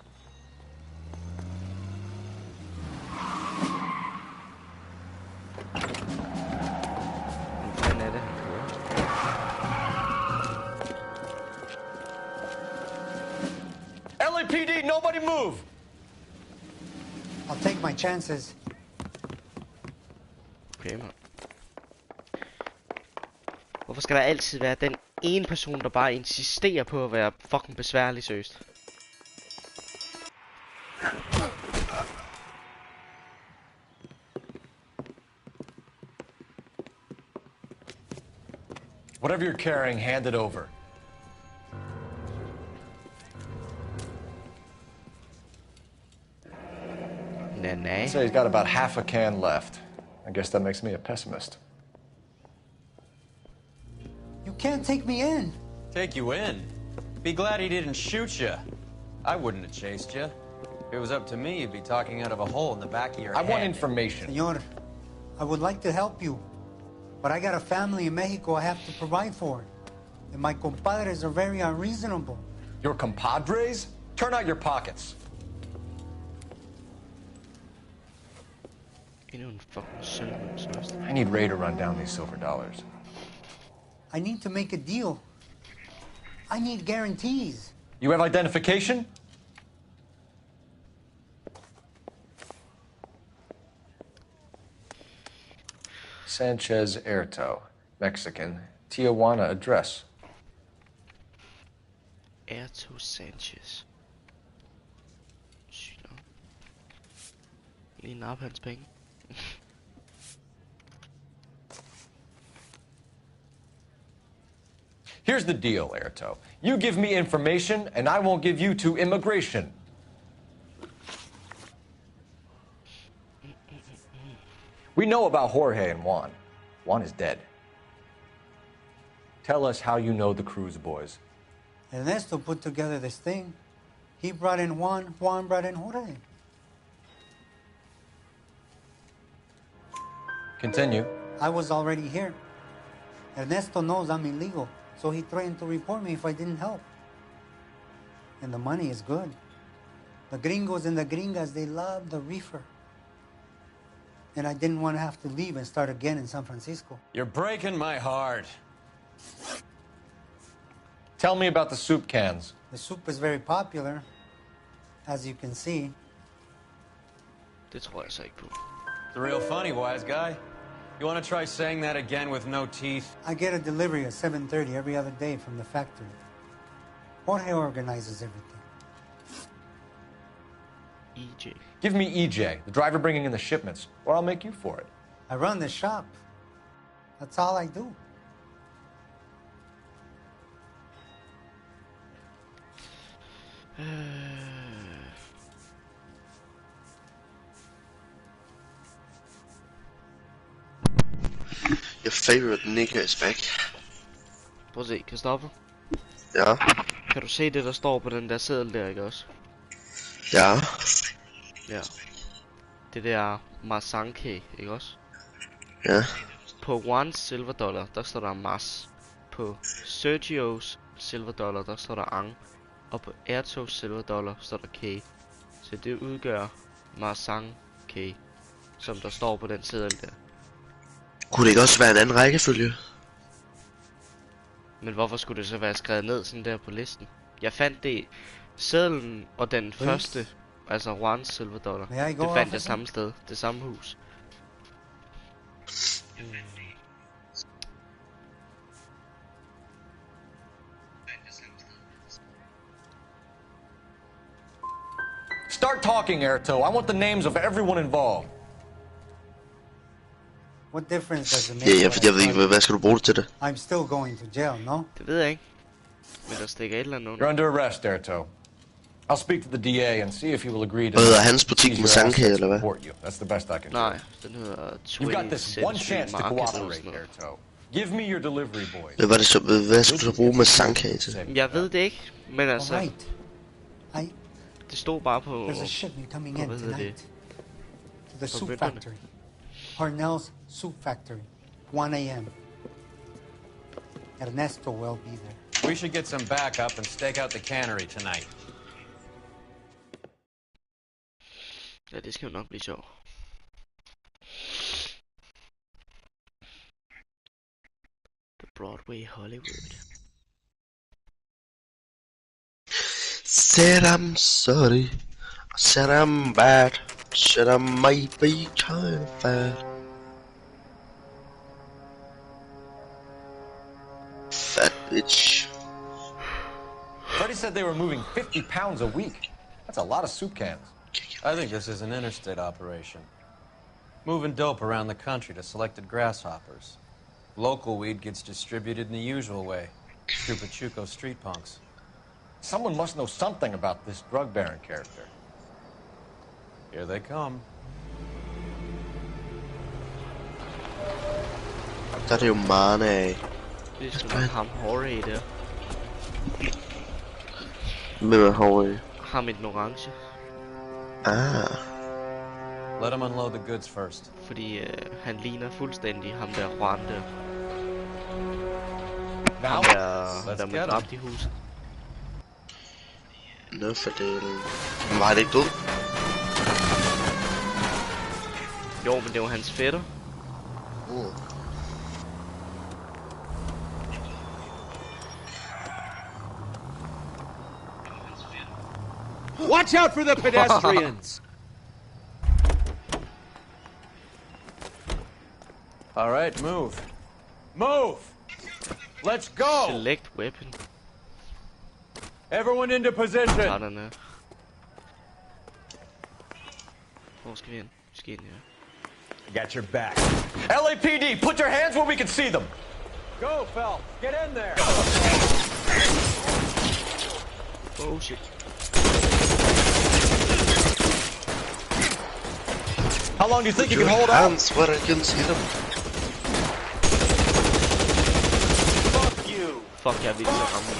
LAPD, nobody move! I'll take my chances. Okay, man. Hvorfor skal der altid være den ene person, der bare insisterer på at være fucking besværlig, seriøst? Whatever you're carrying, hand it over. I'd say he's got about half a can left. I guess that makes me a pessimist. You can't take me in. Take you in? Be glad he didn't shoot you. I wouldn't have chased you. If it was up to me, you'd be talking out of a hole in the back of your head. I want information. Senor, I would like to help you, but I got a family in Mexico I have to provide for. And my compadres are very unreasonable. Your compadres? Turn out your pockets. I need Ray to run down these silver dollars. I need to make a deal. I need guarantees. You have identification? Sanchez Erto, Mexican, Tijuana address. Erto Sanchez. Sygt nok. Lige nappe hans penge. Here's the deal, Erto. You give me information, and I won't give you to immigration. We know about Jorge and Juan. Juan is dead. Tell us how you know the Cruz boys. Ernesto put together this thing. He brought in Juan, Juan brought in Jorge. Continue. I was already here. Ernesto knows I'm illegal, so he threatened to report me if I didn't help. And the money is good. The gringos and the gringas, they love the reefer. And I didn't want to have to leave and start again in San Francisco. You're breaking my heart. Tell me about the soup cans. The soup is very popular, as you can see. Det tror jeg så ikke på. It's real funny, wise guy. You want to try saying that again with no teeth? I get a delivery at 7:30 every other day from the factory. Jorge organizes everything. EJ. Give me EJ, the driver bringing in the shipments, or I'll make you for it. I run the shop. That's all I do. Your favorite nigger is back. Prøv at se, Christoffer. Ja. Kan du se det, der står på den der seddel der, ikke også? Ja. Ja. Det der Masanke, ikke også? Ja. På Juans silver dollar, der står der Mas. På Sergios silver dollar, der står der Ang. Og på Ertos silver dollar står der K. Så det udgør Masanke, som der står på den seddel der. Kunne det ikke også være en anden rækkefølge? Men hvorfor skulle det så være skrevet ned sådan der på listen? Jeg fandt det sedlen og den første, altså Juans silver dollar. Det fandt jeg samme sted, det samme hus. Start talking, Erto. I want the names of everyone involved. What difference does it make? Ja, jeg ved ikke, hvad skal du bruge det til det? I'm still going to jail, no? Det ved jeg ikke. Men der stikker et eller andet under. You're under arrest, Erto. I'll speak to the DA and see if he will agree to... Hvad hedder hans butik med Sanke, eller hvad? That's the best I can do. Nej, den hedder 20 You've got this one chance to cooperate, Erto. Give me your delivery boys. Hvad skal du så bruge med Sanke til? Jeg ved det ikke, men altså... Alright. Det stod bare på... There's a shipment coming in tonight. To the soup factory. Parnell's soup factory. 1 a.m. Ernesto will be there. We should get some backup and stake out the cannery tonight. Ja, det skal jo nok blive sjovt. The Broadway Hollywood. Said I'm sorry. Said I'm bad. Said I might be kind of fat. Fat bitch. Freddie said they were moving 50 pounds a week. That's a lot of soup cans. I think this is an interstate operation. Moving dope around the country to selected grasshoppers. Local weed gets distributed in the usual way. Through Pachuco street punks. Someone must know something about this drug baron character. Here they come. Der er det jo meget af. Det er sgu nok ham Horry der. Hvem er Horry? Ham i den orange. Ah. Let them unload the goods first. Fordi han ligner fuldstændig ham der Juan der. Now, ham der man dræbte i huset. Nå for delen. Men var det ikke død? Jo, men det var hans fætter. Watch out for the pedestrians! All right, move. Move! Let's go! Select weapon. Everyone into position! Sådan her. Hvor skal vi hen? Vi skal ind her. I got your back. LAPD, put your hands where we can see them! Go, Phelps! Get in there! Oh shit. How long do you think you can hold out? Hands where I can see them. Fuck you! Fuck, jeg vil ikke ramme.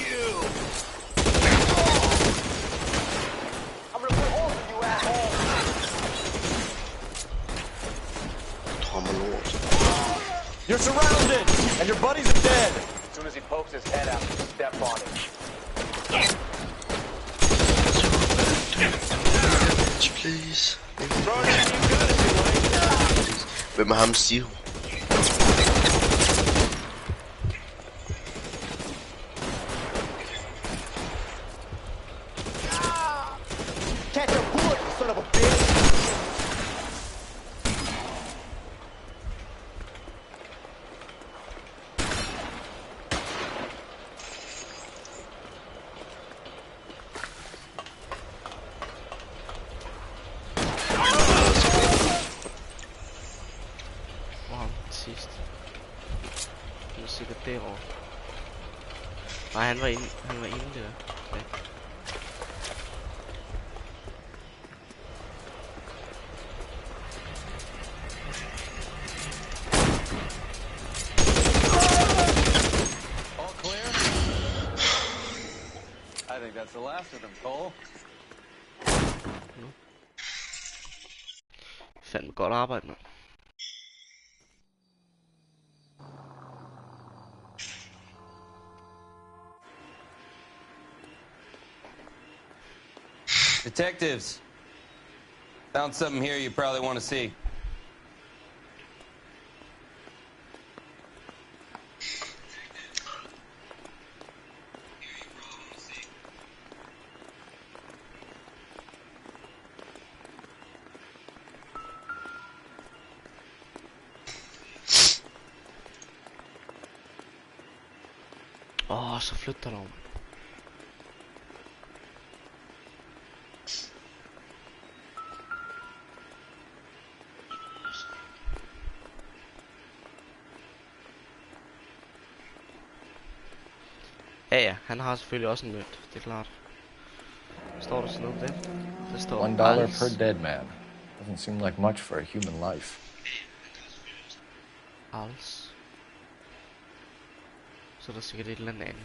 I'm gonna put holes in you, asshole! You're surrounded! And your buddies are dead! As soon as he pokes his head out, step on him. Please. Hvem er ham Siho? Catch your bullet, you son of a bitch! Sikkert derovre. Nej, han var inde der. Okay. All clear? I think that's the last of them, Cole. Fandme godt arbejde, mand. Detectives, found something here you probably want to see. Så flytter der over. Ja, han har selvfølgelig også en mønt, det er klart. Står der sådan noget der? Der står $1 per dead man. Doesn't seem like much for a human life. Als. Så er der sikkert et eller andet.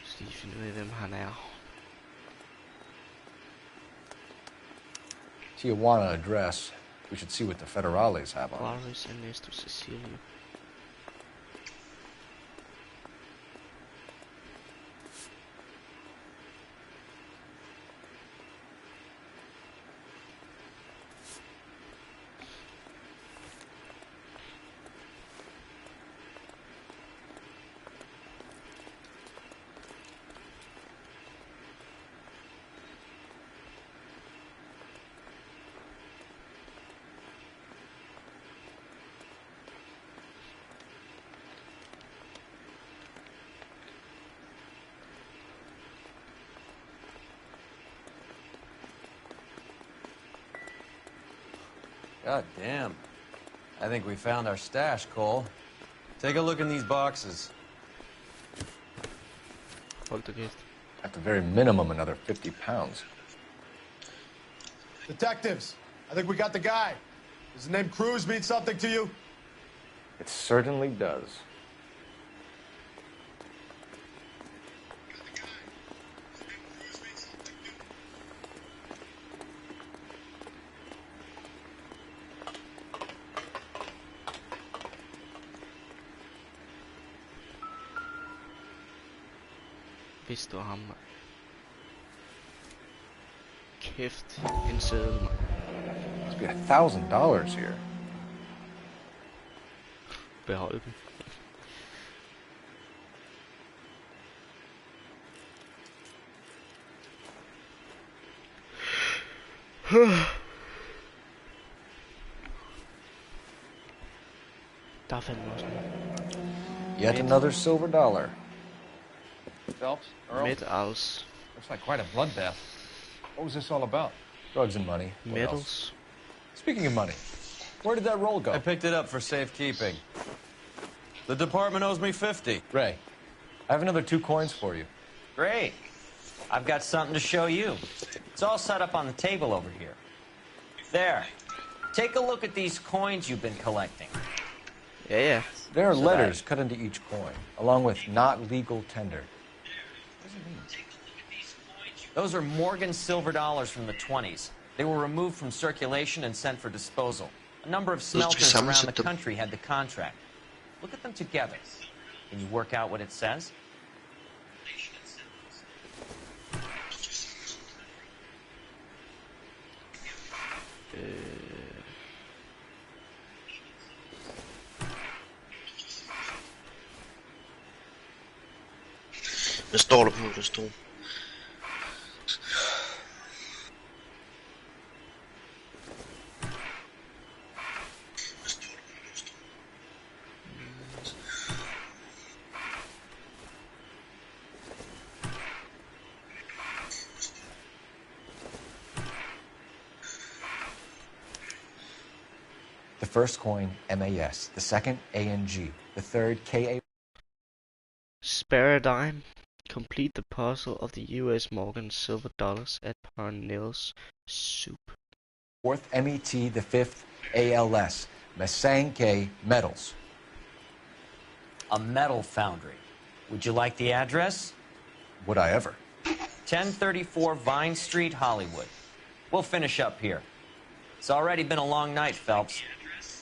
Så lige finde ud af, hvem han er. Tijuana address. We should see what the federales have on it. Juarez Ernesto Cecilio. God damn. I think we found our stash, Cole. Take a look in these boxes. At the very minimum, another 50 pounds. Detectives, I think we got the guy. Does the name Cruz mean something to you? It certainly does. Hvis det var ham, mand. Kæft, en sædel, mand. Must be $1,000 here. Behold dem. Der er fandme også noget. Yet another silver dollar. Phelps, Earl? Medals. Looks like quite a bloodbath. What was this all about? Drugs and money. What Medals. else? Speaking of money, where did that roll go? I picked it up for safekeeping. The department owes me 50. Ray, I have another 2 coins for you. Great. I've got something to show you. It's all set up on the table over here. There. Take a look at these coins you've been collecting. Yeah. There are letters cut into each coin, along with not legal tender. Those are Morgan silver dollars from the 20s. They were removed from circulation and sent for disposal. A number of smelters around the country had the contract. Look at them together. Can you work out what it says? Hvad står der på, der står? The first coin, MAS. The second, ANG. The third, KA. Spare a dime. Complete the puzzle of the U.S. Morgan silver dollars at Parnell's Soup. Fourth, MET. The fifth, ALS. Masanke Metals. A metal foundry. Would you like the address? Would I ever? 1034 Vine Street, Hollywood. We'll finish up here. It's already been a long night, Phelps.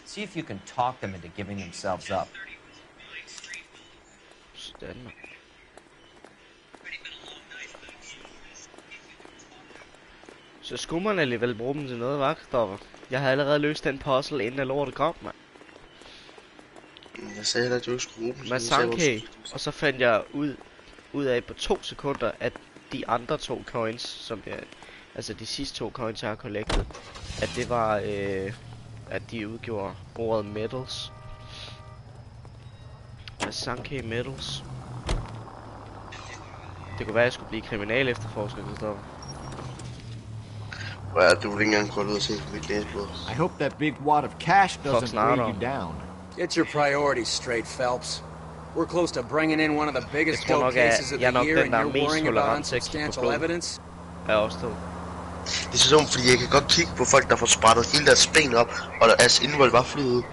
See if you can talk them into giving themselves up. Så skulle man alligevel bruge dem til noget, hva', Kristoffer? Jeg havde allerede løst den puzzle, inden jeg lortet kom, mand. Jeg sagde at du ikke skulle bruge dem. Masanke, og så fandt jeg ud af på 2 sekunder, at de andre 2 coins, som jeg, altså de sidste 2 coins, jeg har collected, at det var, at de udgjorde ordet metals. Masanke metals. Det kunne være, at jeg skulle blive kriminal efterforsker, Kristoffer. Ja, du vil ikke engang gå ud og se på mit læsblad. I hope that big wad of cash doesn't weigh you down. Get your priorities straight, Phelps. We're close to bringing in one of the biggest dope cases of the year, and you're worrying about unsubstantial evidence? Ja, også det. Det er så dumt, fordi jeg kan godt kigge på folk, der får sprættet hele deres ben op, og deres indvold var flyet.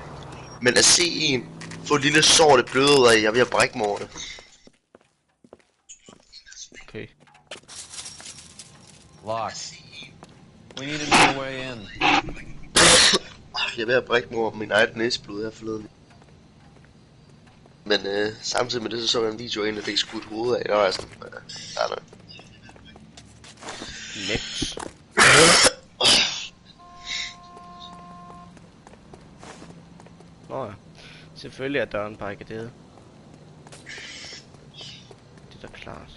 Men at se en få et lille sår, det bløde ud af, jeg er ved at brække mig over det. Okay. Locked. We need another way in. Jeg er ved at brække mig over min eget næseblod her forleden. Men samtidig med det, så jeg en video af en, der fik skudt hovedet af. Der var jeg sådan, nej. Next. Nå ja. Selvfølgelig er døren barrikaderet. Det er da klart.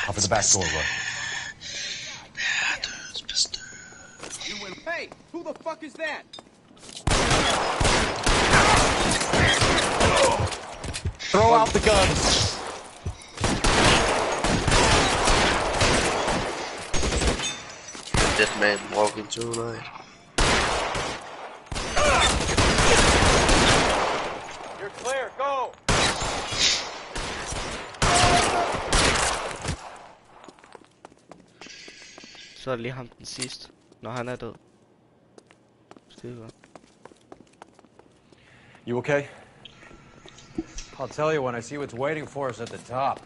Off the back door, Roy. Hey, who the fuck is that? Throw out the guns. Dead man walking tonight. You're clear, go! Så er det lige ham den sidste, når han er død. Skide godt. You okay? I'll tell you when I see what's waiting for us at the top.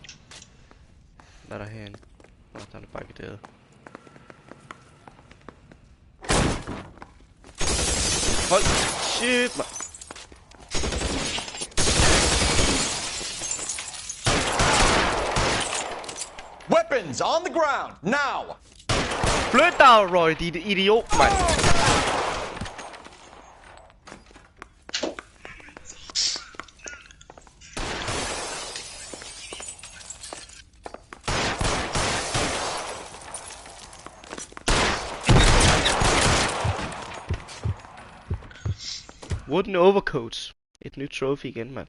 Hvad er der herinde? Nå, der er det barrikaderet. Hold shit, man. Weapons on the ground now. Flyt dig, Roy, dit idiot, mand. Wooden overcoats. Et nyt trophy igen, mand.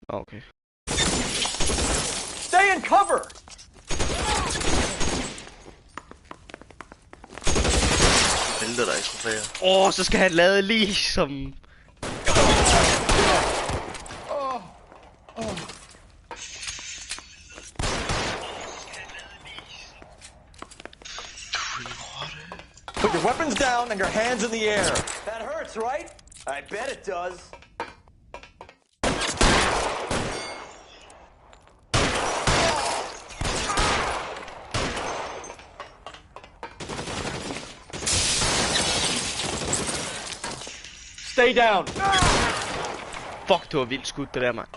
Okay. Stay in cover. Vælter dig, trofæer. Så skal han lade lige som... Put your weapons down and your hands in the air. That hurts, right? I bet it does. Stay down. Fuck, det var vildt skudt, det der, mand.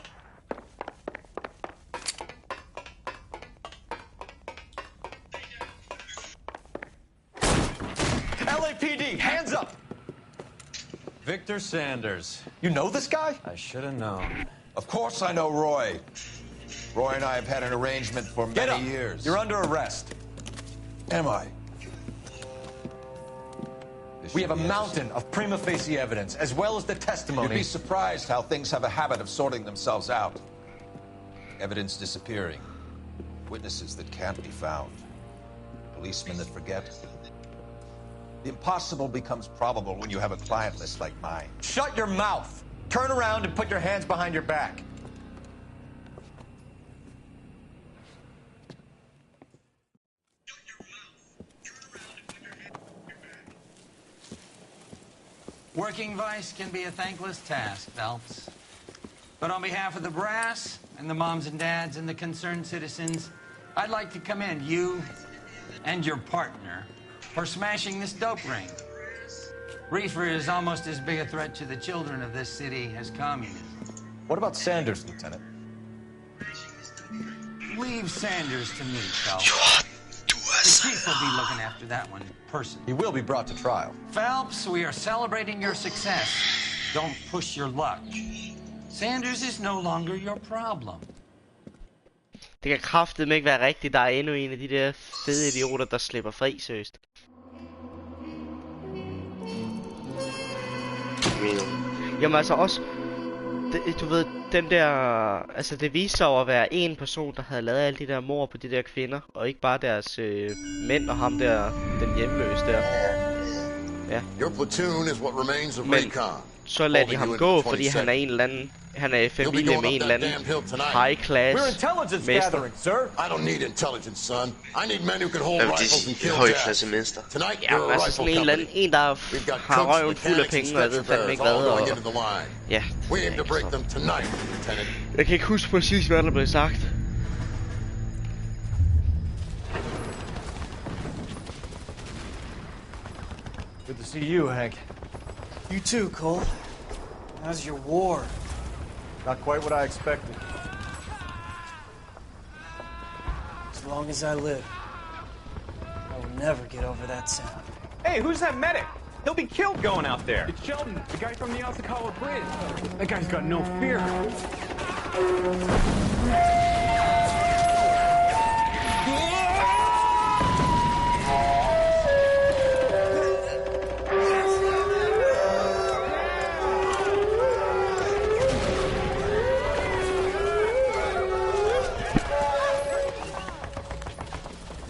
LAPD, hands up! Victor Sanders. You know this guy? I should have known. Of course I know Roy. Roy and I have had an arrangement for many years. You're under arrest. Am I? We have a mountain of prima facie evidence, as well as the testimony. You'd be surprised how things have a habit of sorting themselves out. Evidence disappearing. Witnesses that can't be found. Policemen that forget. The impossible becomes probable when you have a client list like mine. Shut your mouth! Turn around and put your hands behind your back. Working vice can be a thankless task, Phelps. But on behalf of the brass and the moms and dads and the concerned citizens, I'd like to commend you and your partner for smashing this dope ring. Reefer is almost as big a threat to the children of this city as communism. What about Sanders, Lieutenant? Leave Sanders to me, Phelps. The chief will be looking after that one personally. He will be brought to trial. Phelps, we are celebrating your success. Don't push your luck. Sanders is no longer your problem. Det kan kraftedeme ikke være rigtigt. Der er endnu en af de der fede idioter, der slipper fri, seriøst. Jamen altså også... Du ved, den der... Altså det viste sig at være en person, der havde lavet alle de der mord på de der kvinder. Og ikke bare deres mænd og ham der, den hjemløse der. Ja. Men så lader de ham gå, fordi han er en eller anden... Han er i familie med en eller anden high class mester. I don't need intelligence, son. I need men who can hold rifles and kill højklasse mester. Ja, altså sådan en eller anden, en der har røven fuld af penge, og jeg ved fandme ikke hvad, og... Ja. Jeg kan ikke huske præcis, hvad der blev sagt. Good to see you, Hank. You too, Cole. How's your war? Not quite what I expected. As long as I live, I will never get over that sound. Hey, who's that medic? He'll be killed going out there. It's Sheldon, the guy from the Osakawa Bridge. That guy's got no fear.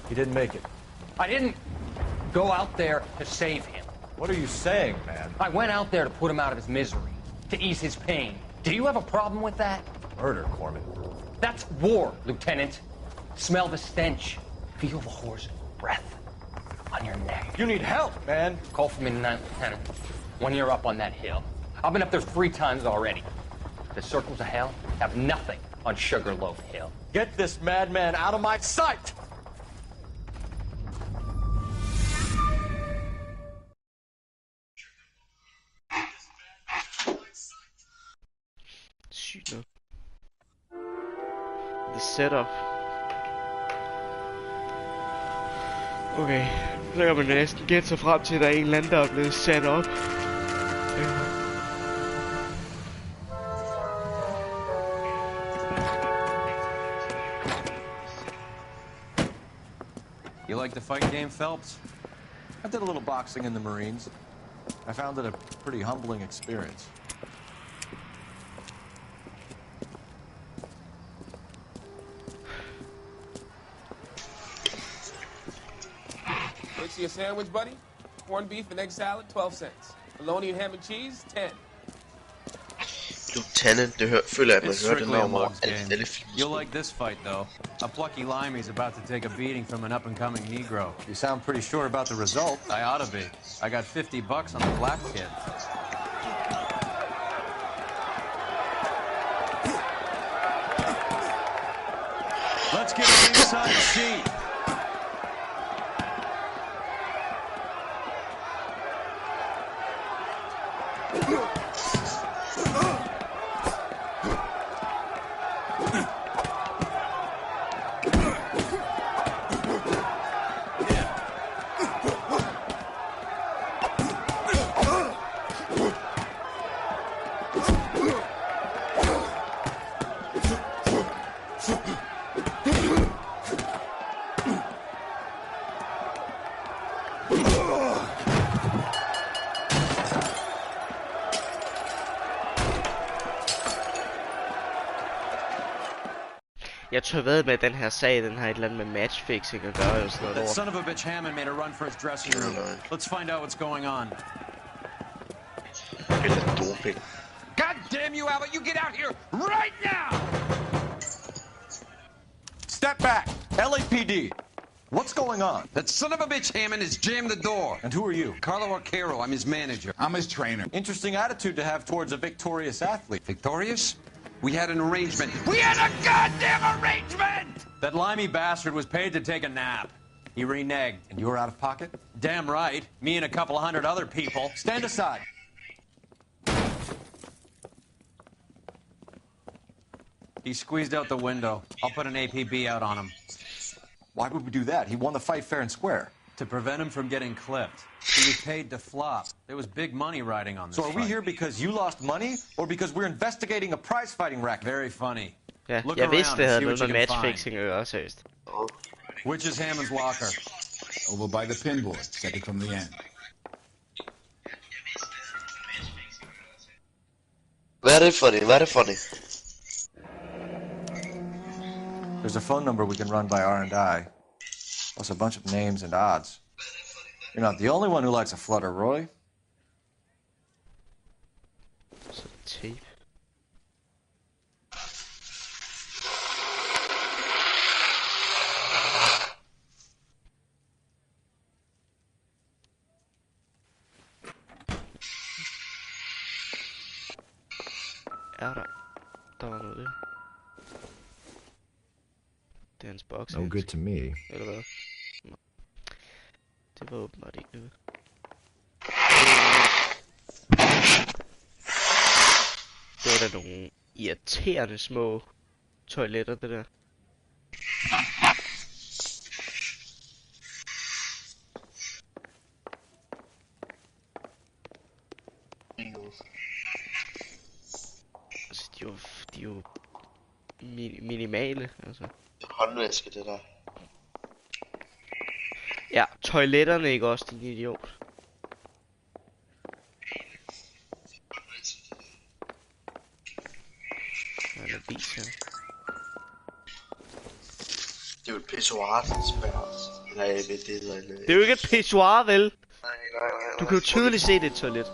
He didn't make it. I didn't go out there to save him. What are you saying, man? I went out there to put him out of his misery, to ease his pain. Do you have a problem with that? Murder, Corman. That's war, Lieutenant. Smell the stench. Feel the horse breath on your neck. You need help, man. Call for me tonight, Lieutenant. When you're up on that hill. I've been up there 3 times already. The circles of hell have nothing on Sugarloaf Hill. Get this madman out of my sight! Sygt nok. The setup. Okay, så kan man næsten gætte sig frem til, at der er en eller anden, der er blevet sat op. You like the fight game, Phelps? I did a little boxing in the Marines. I found it a pretty humbling experience. What's your sandwich, buddy? Corned beef and egg salad, 12 cents. Bologna and ham and cheese, 10. Lieutenant, føler jeg, at man It's hører det strictly a navn over mug's game. alle film. You'll like this fight, though. A plucky limey's about to take a beating from an up-and-coming Negro. You sound pretty sure about the result. I ought to be. I got $50 on the black kid. Let's get an inside seat. Jeg tror ved med den her sag, den har et eller andet med matchfixing at gøre, eller sådan noget. That son of a bitch Hammond made a run for his dressing room. Let's find out what's going on. God damn you, Albert! You get out here right now! Step back! LAPD! What's going on? That son of a bitch Hammond has jammed the door. And who are you? Carlo Arcaro. I'm his manager. I'm his trainer. Interesting attitude to have towards a victorious athlete. Victorious? We had an arrangement. We had a goddamn arrangement! That limey bastard was paid to take a nap. He reneged. And you were out of pocket? Damn right. Me and a couple 100 other people. Stand aside. He squeezed out the window. I'll put an APB out on him. Why would we do that? He won the fight fair and square. To prevent him from getting clipped. He was paid to flop. There was big money riding on this So are we fight. here because you lost money, or because we're investigating a prize-fighting racket? Very funny. Ja, Look jeg vidste, around det and havde see noget what med you can matchfixing at gøre, seriøst. Which is Hammond's locker? Over by the pinboard, second from the end. Hvad er det for det? Hvad er det for det? There's a phone number we can run by R&I, plus a bunch of names and odds. You're not the only one who likes a flutter, Roy. Så tape. Der var noget der. Det er hans boks. No good to me. Eller hvad? Nå. Det var åbenbart ikke noget. Det var da nogle irriterende små toiletter, det der. Altså, de er jo minimale, altså. Håndvaske, det der. Ja, toiletterne ikke også, din idiot. Der er en avis her. Det er jo et pissoir, nej, jeg ved det eller andet. Det er jo ikke et pissoir, vel? Du kan jo tydeligt se det et toilet.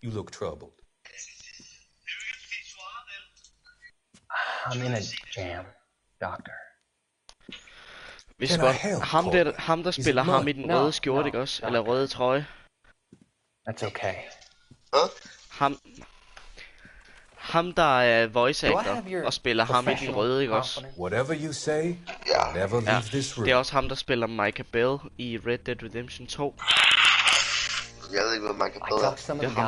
You look troubled. I'm in a jam, Doctor. Hvis ham der spiller ham i den røde skjorte, ikke også? Eller røde trøje. That's okay. Ham der er voice actor og spiller ham i den røde, ikke også? Whatever you say, never leave this room. Det er også ham der spiller Michael Bell i Red Dead Redemption 2. Jeg ved ikke, hvad Michael Bell er.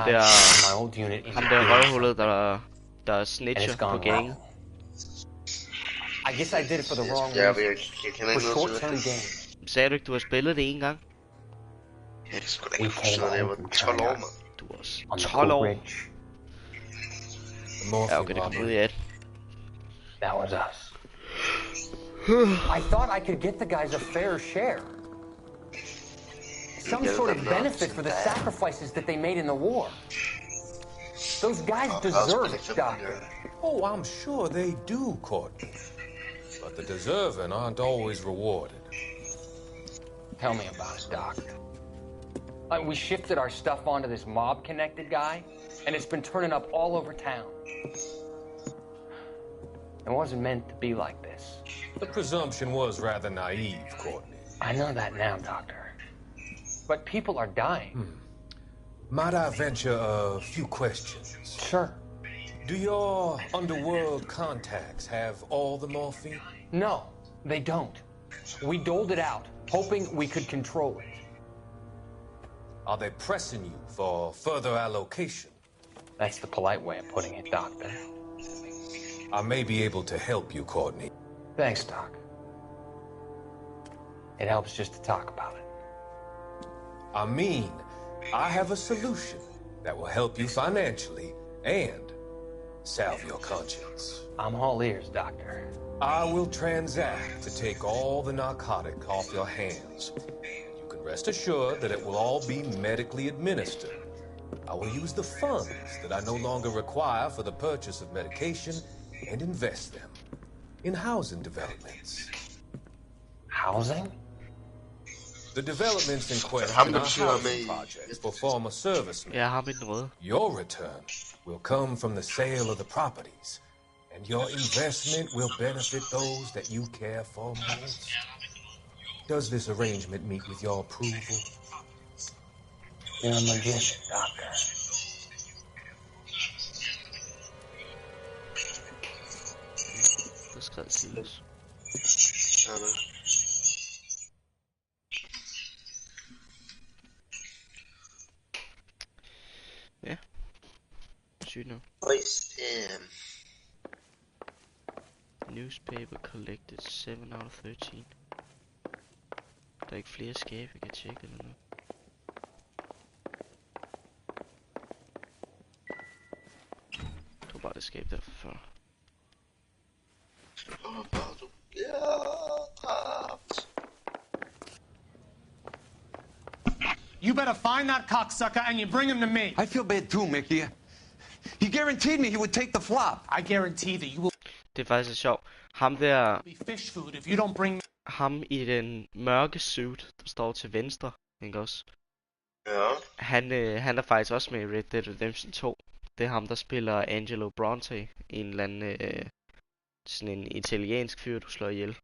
Det er ham der røvhullet, der snitcher på gangen. I guess I did it for the wrong reason. For short-term gain. Sagde du ikke, du har spillet det en gang? Ja, det skulle da ikke huske noget, jeg var 12 år, mand. Du var også 12 år. Ja, okay, det kom ud i 18. That was us. I thought I could get the guys a fair share. Some sort of benefit for the sacrifices that they made in the war. Those guys deserve it, Doctor. Oh, I'm sure they do, Courtney. But the deserving aren't always rewarded. Tell me about it, Doc. We shifted our stuff onto this mob-connected guy, and it's been turning up all over town. It wasn't meant to be like this. The presumption was rather naive, Courtney. I know that now, Doctor. But people are dying. Might I venture a few questions? Sure. Do your underworld contacts have all the morphine? No, they don't. We doled it out, hoping we could control it. Are they pressing you for further allocation? That's the polite way of putting it, Doctor. I may be able to help you, Courtney. Thanks, Doc. It helps just to talk about it. I mean, I have a solution that will help you financially and salve your conscience. I'm all ears, Doctor. I will transact to take all the narcotic off your hands. You can rest assured that it will all be medically administered. I will use the funds that I no longer require for the purchase of medication and invest them in housing developments. Housing? The developments in question are housing projects for former servicemen. Your return will come from the sale of the properties, and your investment will benefit those that you care for most. Does this arrangement meet with your approval? You're a magician, Doctor. Det skal siges. Ja. Sygt nu. Newspaper collected 7 out of 13. Der er ikke flere skabe, jeg kan tjekke eller noget. Jeg tror bare det skab der for før. You better find that cocksucker and you bring him to me. I feel bad too, Mickey. He guaranteed me he would take the flop. I guarantee that you will Det er faktisk sjovt. Ham der... be fish food if you don't bring me. Ham i den mørke suit, der står til venstre, ikke også? Ja. Han er faktisk også med i Red Dead Redemption 2. Det er ham, der spiller Angelo Bronte. En eller anden... sådan en italiensk fyr, du slår ihjel.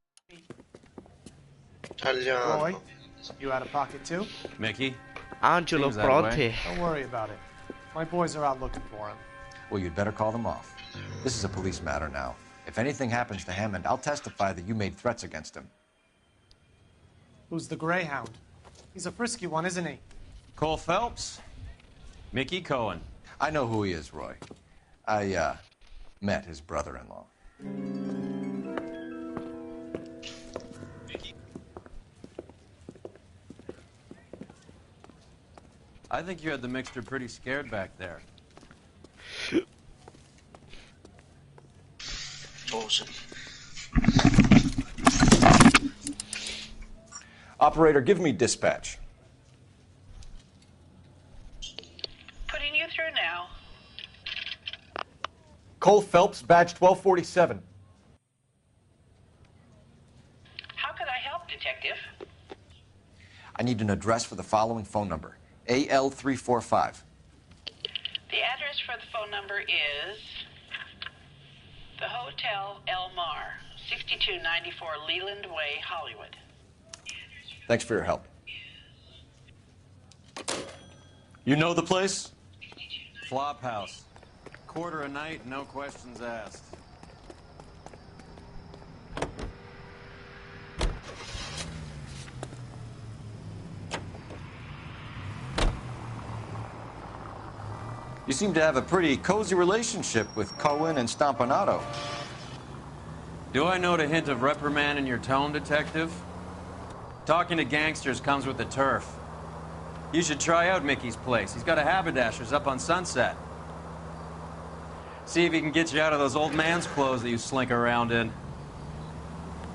Roy, you out of pocket too? Mickey? Angelo Bronte. Don't worry about it. My boys are out looking for him. Well, you'd better call them off. This is a police matter now. If anything happens to Hammond, I'll testify that you made threats against him. Who's the Greyhound? He's a frisky one, isn't he? Cole Phelps? Mickey Cohen. I know who he is, Roy. I, met his brother-in-law. I think you had the mixture pretty scared back there. Awesome. Operator, give me dispatch. Putting you through now. Cole Phelps, badge 1247. How could I help, Detective? I need an address for the following phone number. AL345. The address for the phone number is the Hotel L.A Noire, 6294 Leland Way, Hollywood. Thanks for your help. You know the place? Flop house. Quarter a night, no questions asked. You seem to have a pretty cozy relationship with Cohen and Stompanato. Do I note a hint of reprimand in your tone, Detective? Talking to gangsters comes with the turf. You should try out Mickey's place. He's got a haberdasher's up on Sunset. See if he can get you out of those old man's clothes that you slink around in.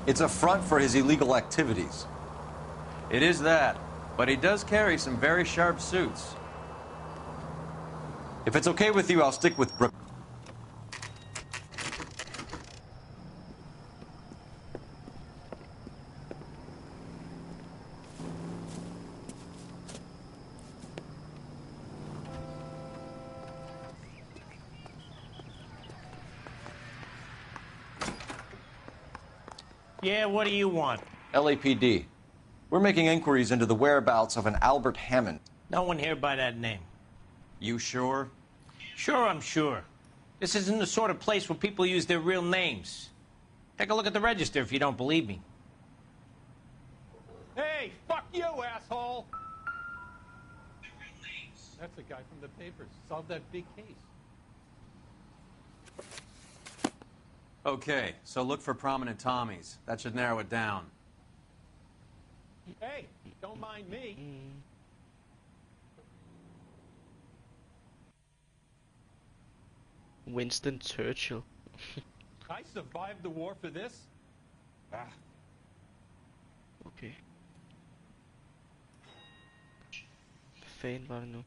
It's a front for his illegal activities. It is that, but he does carry some very sharp suits. If it's okay with you, I'll stick with Brooke. Yeah, what do you want? LAPD. We're making inquiries into the whereabouts of an Albert Hammond. No one here by that name. You sure? Sure, I'm sure. This isn't the sort of place where people use their real names. Take a look at the register if you don't believe me. Hey, fuck you, asshole! That's the guy from the papers. Solved that big case. Okay, so look for prominent Tommies. That should narrow it down. Hey, don't mind me. Winston Churchill. I survived the war for this? Ah. Okay. Hvad fanden var det nu?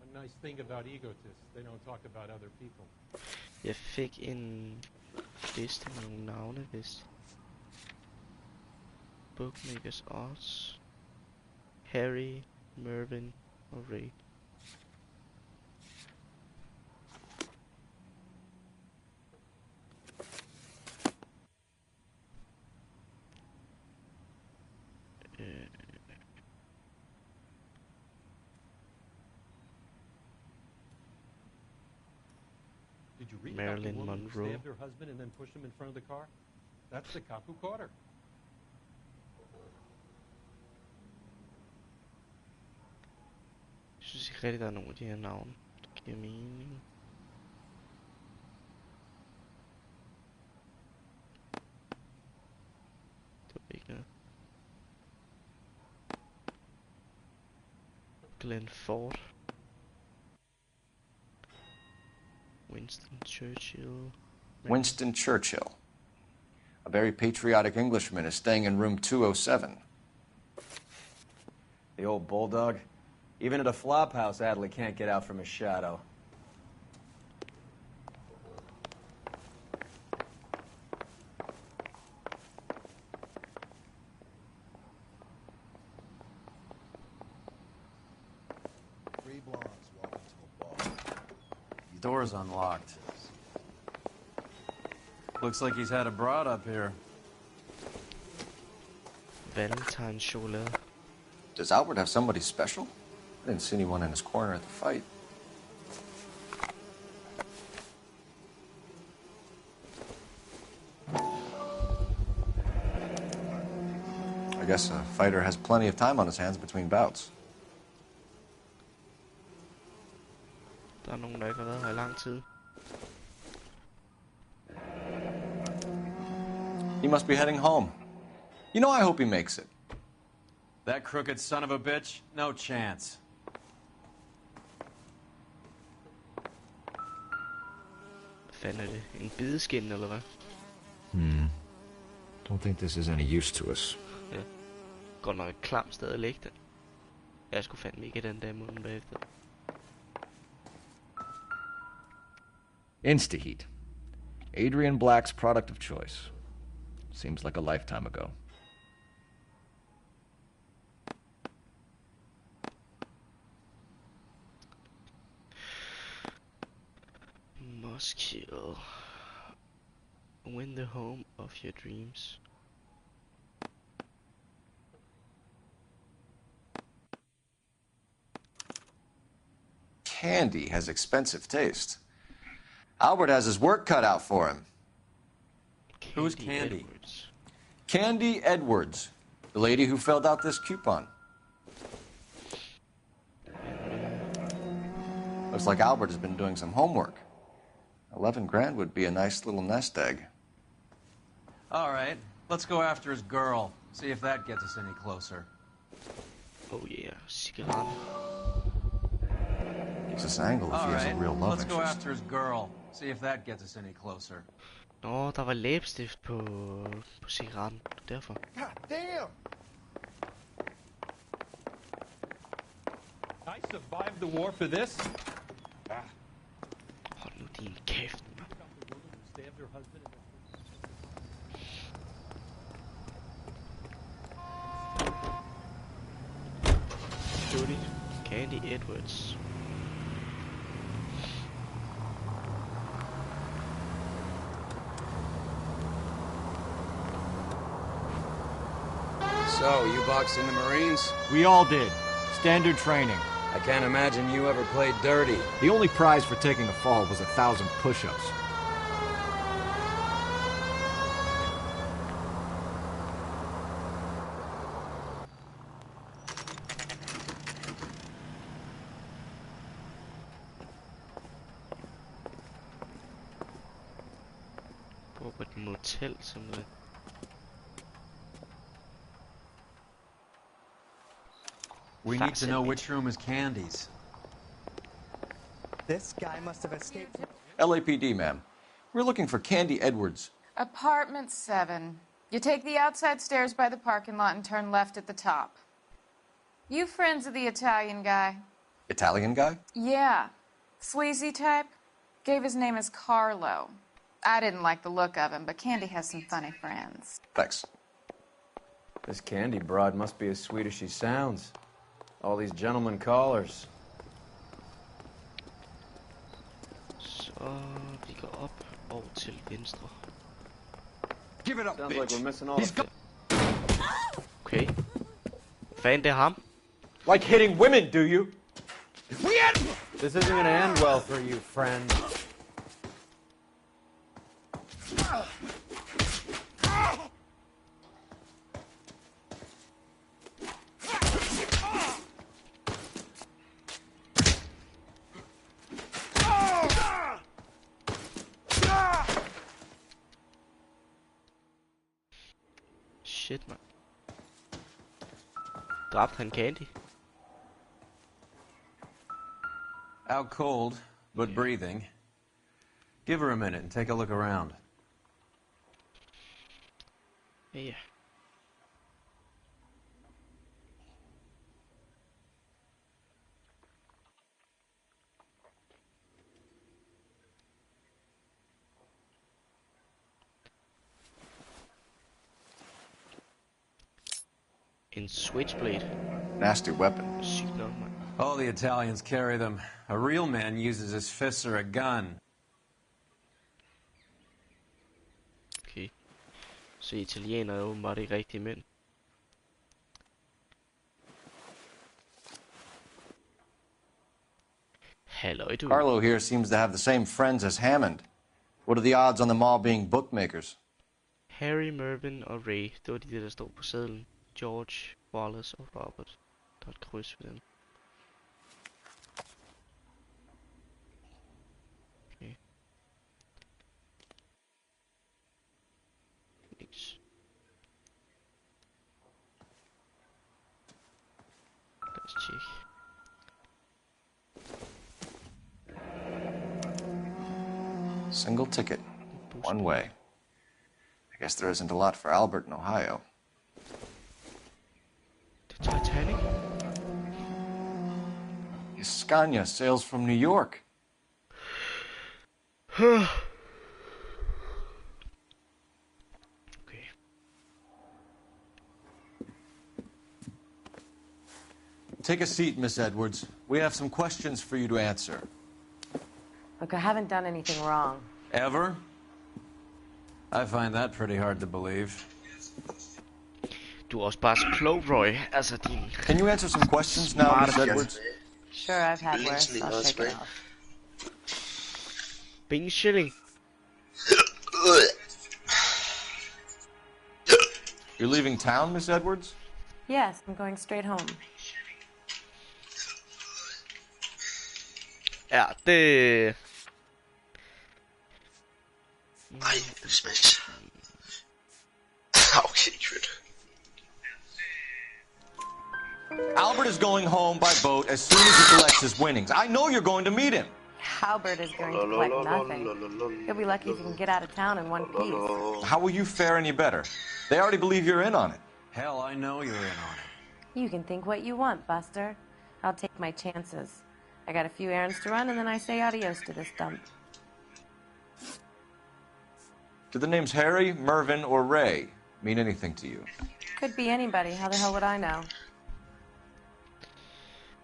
A nice thing about egotists, they don't talk about other people. Jeg fik en liste med nogle navne, vist. Bookmakers Odds. Harry, Mervyn og Ray. Did you read Marilyn about the woman who Monroe. stabbed her husband and then pushed him in front of the car? That's the cop who caught her. Jeg synes ikke rigtig, der er nogen af de her navne, der giver mening. Det var ikke noget. Glenn Ford. Winston Churchill. Winston Churchill. A very patriotic Englishman is staying in room 207. The old bulldog. Even at a flop house, Adley can't get out from his shadow. Three blondes walk into a bar. Door's unlocked. Looks like he's had a broad up here. Valentine's chocolate. Does Albert have somebody special? I didn't see anyone in his corner at the fight. I guess a fighter has plenty of time on his hands between bouts. Der er nogen, der ikke har været her i lang tid. He must be heading home. You know, I hope he makes it. That crooked son of a bitch? No chance. Hvad fanden er det? En bideskin, eller hvad? Don't think this is any use to us. Ja. Godt nok et klam sted at lægge den. Jeg skulle fandme ikke den der munden bagefter. Instaheat. Adrian Black's product of choice. Seems like a lifetime ago. Must kill. When the home of your dreams. Candy has expensive taste. Albert has his work cut out for him. Who's Candy? Edwards. Candy Edwards, the lady who filled out this coupon. Looks like Albert has been doing some homework. 11 grand would be a nice little nest egg. All right, let's go after his girl. See if that gets us any closer. Oh yeah, cigaret. Gives us an angle if he has a real love let's interest. go after his girl. See if that gets us any closer. Nå, der var læbestift på cigaretten. Derfor. God damn! I survived the war for this. Hold nu din kæft, mand. Judy, Candy Edwards. So, you boxed in the Marines? We all did. Standard training. I can't imagine you ever played dirty. The only prize for taking a fall was 1,000 push-ups. Bor på et motel, simpelthen. We need to know which room is Candy's. This guy must have escaped. LAPD, ma'am. We're looking for Candy Edwards. Apartment 7. You take the outside stairs by the parking lot and turn left at the top. You friends of the Italian guy? Italian guy? Yeah. Sleazy type? Gave his name as Carlo. I didn't like the look of him, but Candy has some funny friends. Thanks. This Candy broad must be as sweet as she sounds. All these gentlemen callers. Så vi går op og til venstre. Give it up, sounds like we're missing all the Okay. Fan, det er ham. Like hitting women, do you? This isn't gonna end well for you, friend. Shit, man. Dræbte han Candy? Out cold, but breathing. Give her a minute and take a look around. Ja. In switchblade. Nasty weapon. Sygt nok, mand. All the Italians carry them. A real man uses his fists or a gun. Okay. Så italienere er åbenbart ikke rigtige mænd. Halløj, du. Carlo here seems to have the same friends as Hammond. What are the odds on them all being bookmakers? Harry, Mervyn og Ray. Det var de der står på sedlen. George, Wallace og Robert. Der er et kryds for dem. Okay. Niks. Lad os tjekke. Single ticket. One way. I guess there isn't a lot for Albert in Ohio. Titanic? Scania sails from New York. Okay. Take a seat, Miss Edwards. We have some questions for you to answer. Look, I haven't done anything wrong. Ever? I find that pretty hard to believe. Du er også bare så klog, Roy. Altså din... Can you answer some questions now, Miss Edwards? Sure, I've had worse. I'll shake it off. Bing shilling. You're leaving town, Miss Edwards? Yes, I'm going straight home. Ja, det... Ej, det smager. Okay, good. Albert is going home by boat as soon as he collects his winnings. I know you're going to meet him. Albert is going to collect nothing. He'll be lucky if he can get out of town in one piece. How will you fare any better? They already believe you're in on it. Hell, I know you're in on it. You can think what you want, Buster. I'll take my chances. I got a few errands to run, and then I say adios to this dump. Do the names Harry, Mervyn, or Ray mean anything to you? Could be anybody. How the hell would I know?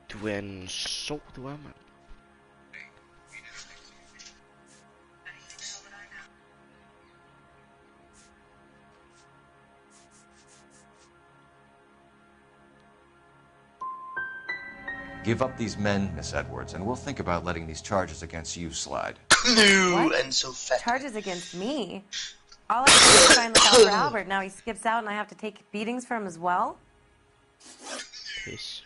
Du er en så, du er, mand. Give up these men, Miss Edwards, and we'll think about letting these charges against you slide. No, and so fat. Charges against me? All I have to do is try and look out for Albert. Now he skips out and I have to take beatings for him as well? Piss.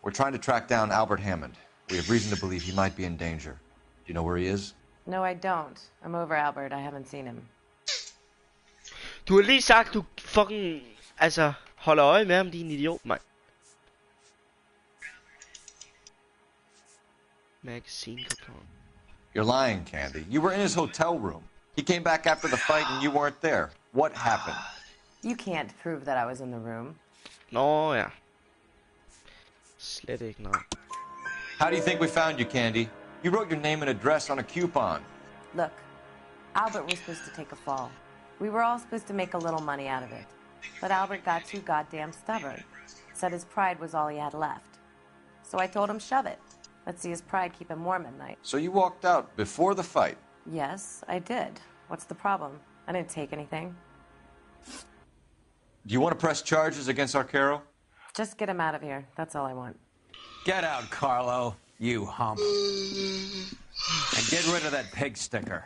We're trying to track down Albert Hammond. We have reason to believe he might be in danger. Do you know where he is? No, I don't. I'm over Albert. I haven't seen him. Du har lige sagt, du fucking... Altså, holder øje med ham, din idiot, mand. Magazine coupon. You're lying, Candy. You were in his hotel room. He came back after the fight and you weren't there. What happened? You can't prove that I was in the room. Nå, ja. Slet ikke, nej. How do you think we found you, Candy? You wrote your name and address on a coupon. Look, Albert was supposed to take a fall. We were all supposed to make a little money out of it. But Albert got too goddamn stubborn. Said his pride was all he had left. So I told him shove it. Let's see his pride keep him warm at night. So you walked out before the fight? Yes, I did. What's the problem? I didn't take anything. Do you want to press charges against Arcaro? Just get him out of here. That's all I want. Get out, Carlo, you hump. And get rid of that pig sticker.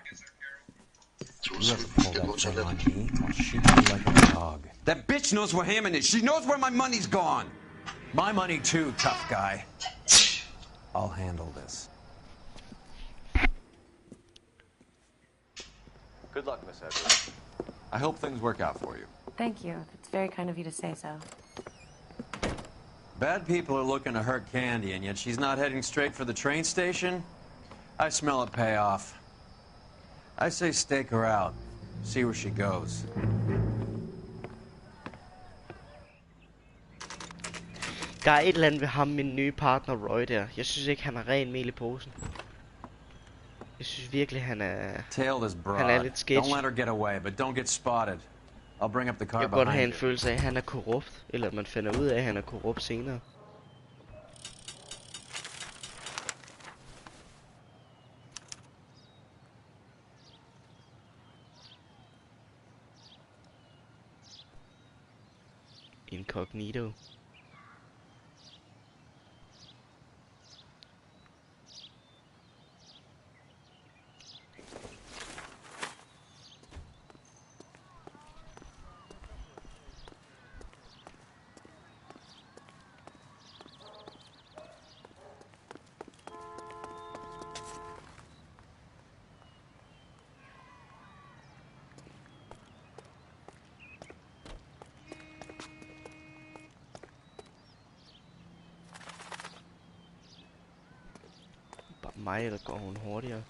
You ever pull that thing on me, I'll shoot you like a dog. That bitch knows where Hammond is. She knows where my money's gone. My money too, tough guy. I'll handle this. Good luck, Miss Edwards. I hope things work out for you. Thank you. It's very kind of you to say so. Bad people are looking to hurt Candy, and yet she's not heading straight for the train station? I smell a payoff. I say stake her out. See where she goes. Der er et eller andet ved ham, min nye partner Roy der. Jeg synes ikke, han har ren mel i posen. Jeg synes virkelig, han er... Han er lidt sketchy. Don't let her get away, but don't get spotted. I'll bring up the car jeg kan godt have behind en følelse af, at han er korrupt. Eller at man finder ud af, at han er korrupt senere. Incognito. Mig, eller går hun hurtigere?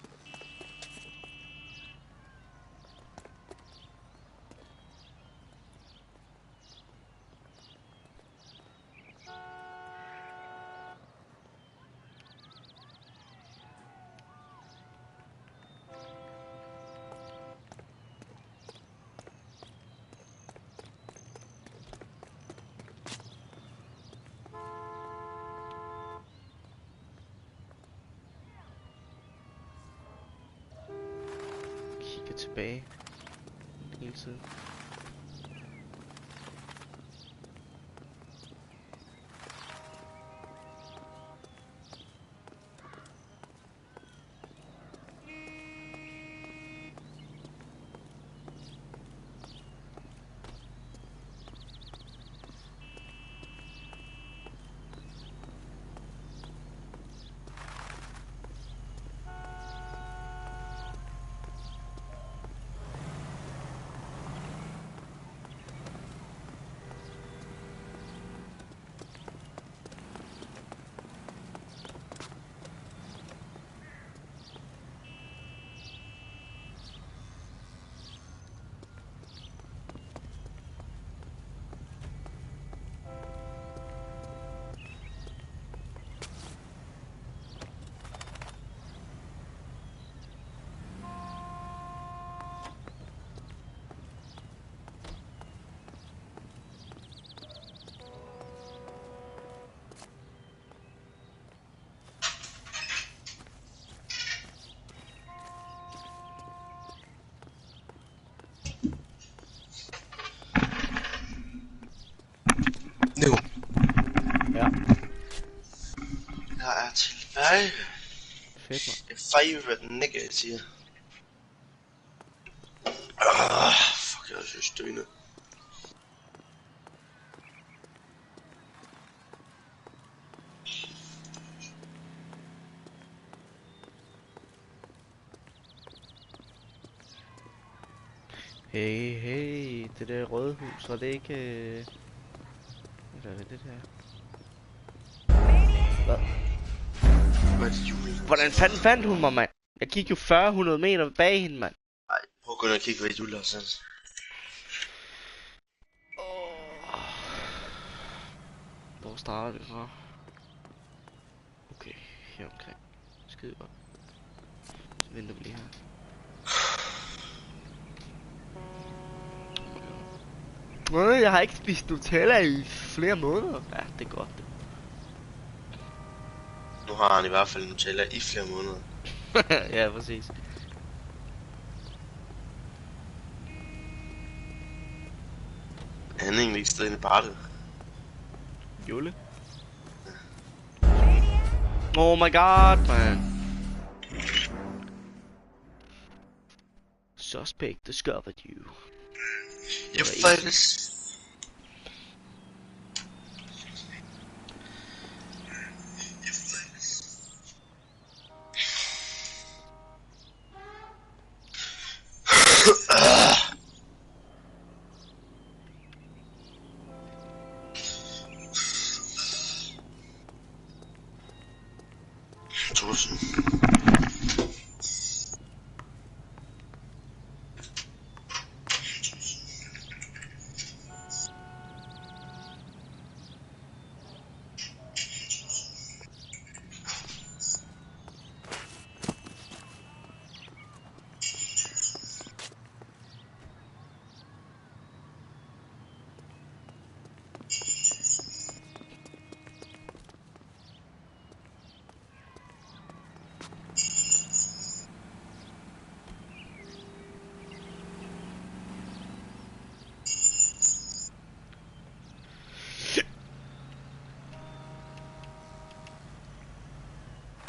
Tilbage. hele tiden. Nu. Ja. Jeg er tilbage. Fedt, man. Jeg fejrer den negative. Fuck, jeg er så stønnet. Hey, hey, det der røde hus, var det ikke... Hvad er det der? Hvad? Hvad er det, Julie? Hvordan fanden fandt hun mig, mand? Jeg gik jo 40-100 meter bag hende, mand. Ej, prøv at gå ind og kigge, hvad Julie har sendt. Hvor starter det fra? Okay, her omkring. Skide godt. Så venter vi lige her. Jeg har ikke spist Nutella i flere måneder. Ja, det er godt. Nu har han i hvert fald Nutella i flere måneder. Ja, præcis. Han er egentlig ikke stadig inde i partet. Jule? Oh my god, man. Suspect discovered you. You famous.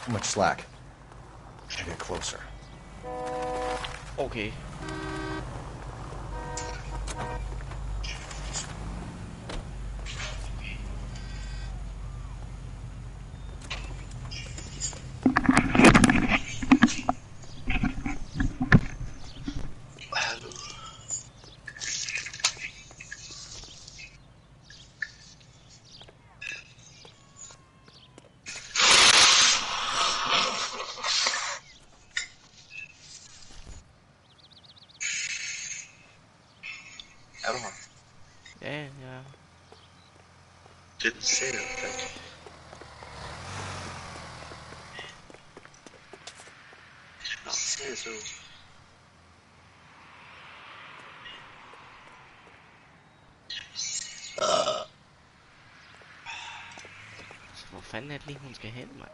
Too much slack. Gotta get closer. Okay. Er du her? Ja, ja. Det ser jeg ikke. Det ser så. Hvor fanden er det lige, hun skal hen, mand?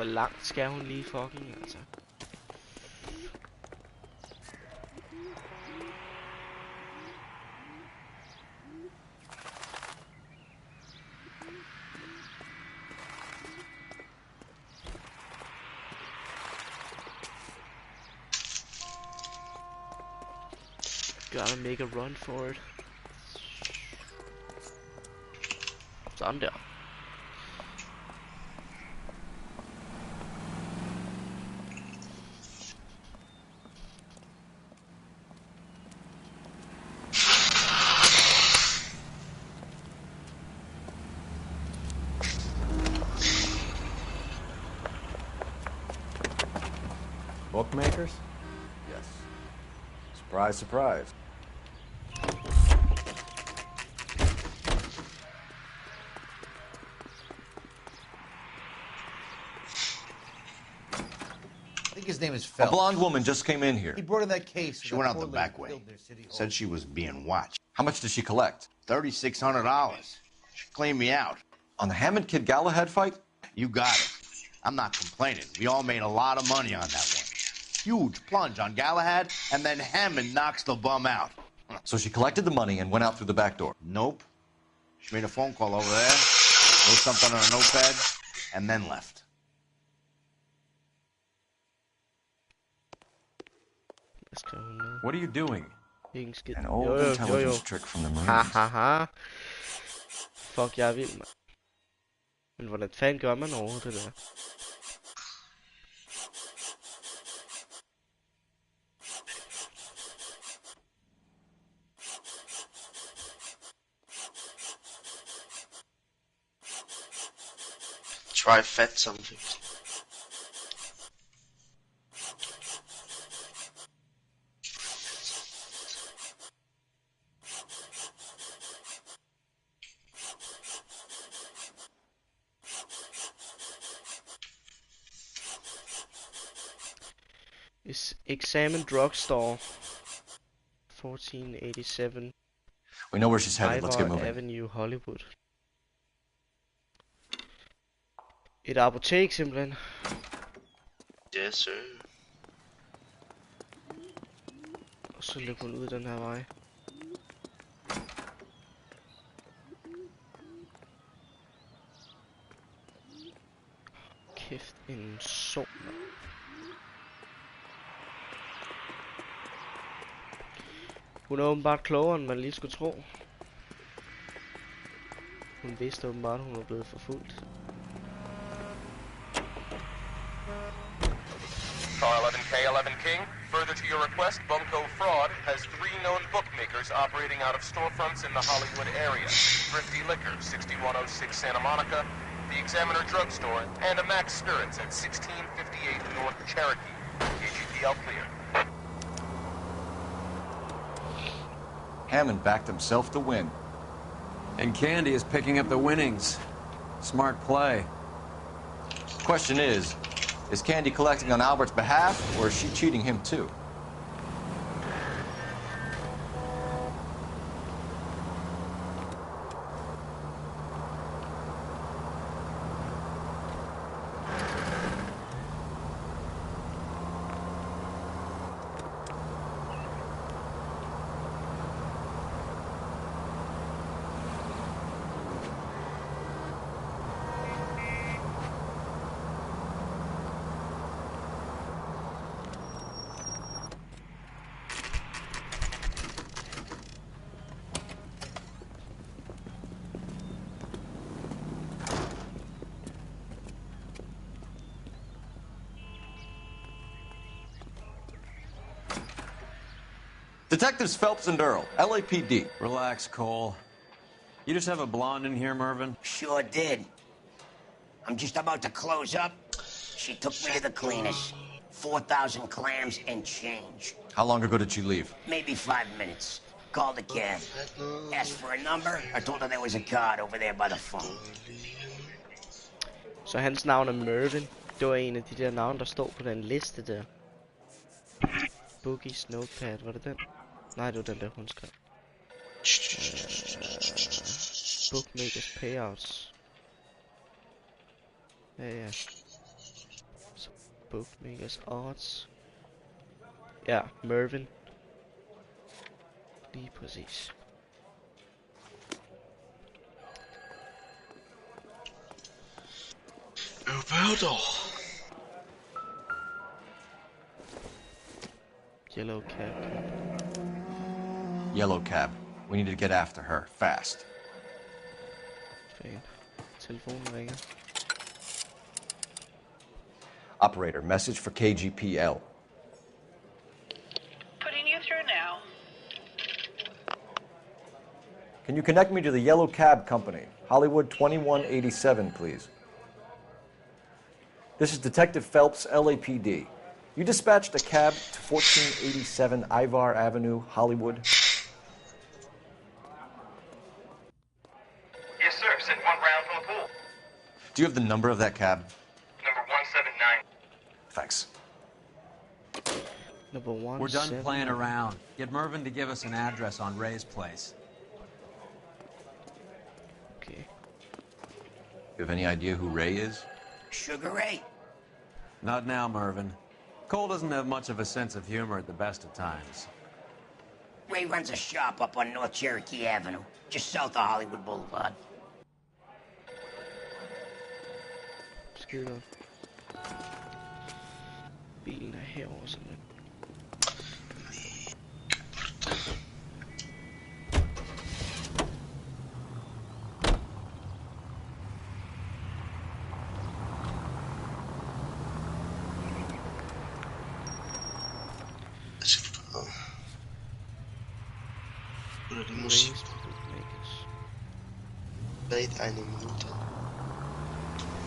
Hvor langt skal hun lige fucking, altså? Gotta make a run for it. Sådan der. Bookmakers? Yes. Surprise, surprise. I think his name is Phelps. A blonde woman just came in here. He brought in that case. She went out the back way. Said she was being watched. How much did she collect? $3,600. She cleaned me out. On the Hammond Kid Galahad fight? You got it. I'm not complaining. We all made a lot of money on that one. Huge plunge on Galahad, and then Hammond knocks the bum out. So she collected the money and went out through the back door? Nope. She made a phone call over there, wrote something on a notepad, and then left. What are you doing? An old intelligence trick from the Marines. Hahaha. Fuck, jeg er vild, mand. Men hvordan fanden gør man overhovedet det der? Try fat something. Examine drugstore. 1487. We know where she's headed. Let's get moving. Avenue, Hollywood. Et apotek simpelthen. Yes, sir. Og så løber hun ud den her vej. Kæft, en sol. Hun er åbenbart klogere, end man lige skulle tro. Hun vidste åbenbart, at hun var blevet forfulgt. Car 11K, 11 King. Further to your request, Bunko Fraud has 3 known bookmakers operating out of storefronts in the Hollywood area. Thrifty Liquor, 6106 Santa Monica, the Examiner Drugstore, and a Max Spirits at 1658 North Cherokee. KGPL clear. Hammond backed himself to win. And Candy is picking up the winnings. Smart play. Question is Candy collecting on Albert's behalf, or is she cheating him too? Detectives Phelps and Earl, LAPD. Relax, Cole. You just have a blonde in here, Mervyn? Sure did. I'm just about to close up. She took me to the cleaners. 4,000 clams and change. How long ago did she leave? Maybe 5 minutes. Called a cab. Asked for a number. I told her there was a card over there by the phone. Så hans navn er Mervyn. Det var en af de der navne, der stod på den liste der. Boogie's Notepad, var det den? Nej, det var den der, hun skrev. Bookmakers Payouts. Ja, ja. Bookmakers odds. Ja, Mervyn. Lige præcis. Roberto. Yellow Cab Company. Yellow Cab. We need to get after her, fast. Fan. Telefonen ringer. Operator, message for KGPL. Putting you through now. Can you connect me to the Yellow Cab Company? Hollywood 2187, please. This is Detective Phelps, LAPD. You dispatched a cab to 1487 Ivar Avenue, Hollywood. Yes, sir. Sent one round from the pool. Do you have the number of that cab? Number 179. Thanks. Number 1. We're done playing around. Get Mervyn to give us an address on Ray's place. Okay. You have any idea who Ray is? Sugar Ray? Not now, Mervyn. Cole doesn't have much of a sense of humor at the best of times. Ray runs a shop up on North Cherokee Avenue, just south of Hollywood Boulevard. Skide godt. Bilen er herovre simpelthen. Oder die Musik. Wait eine Minute.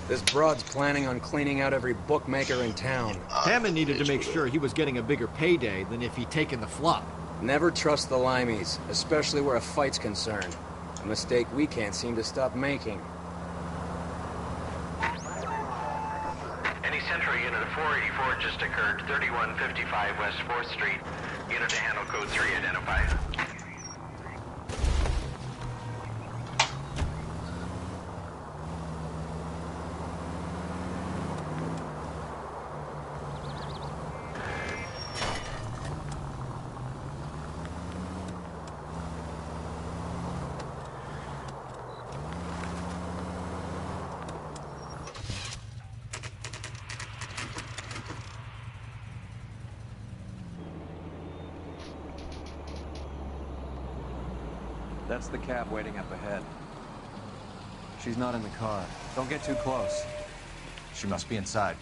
This broad's planning on cleaning out every bookmaker in town. Hammond needed to make sure he was getting a bigger payday than if he'd taken the flop. Never trust the limeys, especially where a fight's concerned. A mistake we can't seem to stop making. Any Central Unit of 484 just occurred, 3155 West 4th Street. Unit to handle code 3 identified. That's the cab waiting up ahead. She's not in the car. Don't get too close. She must be inside.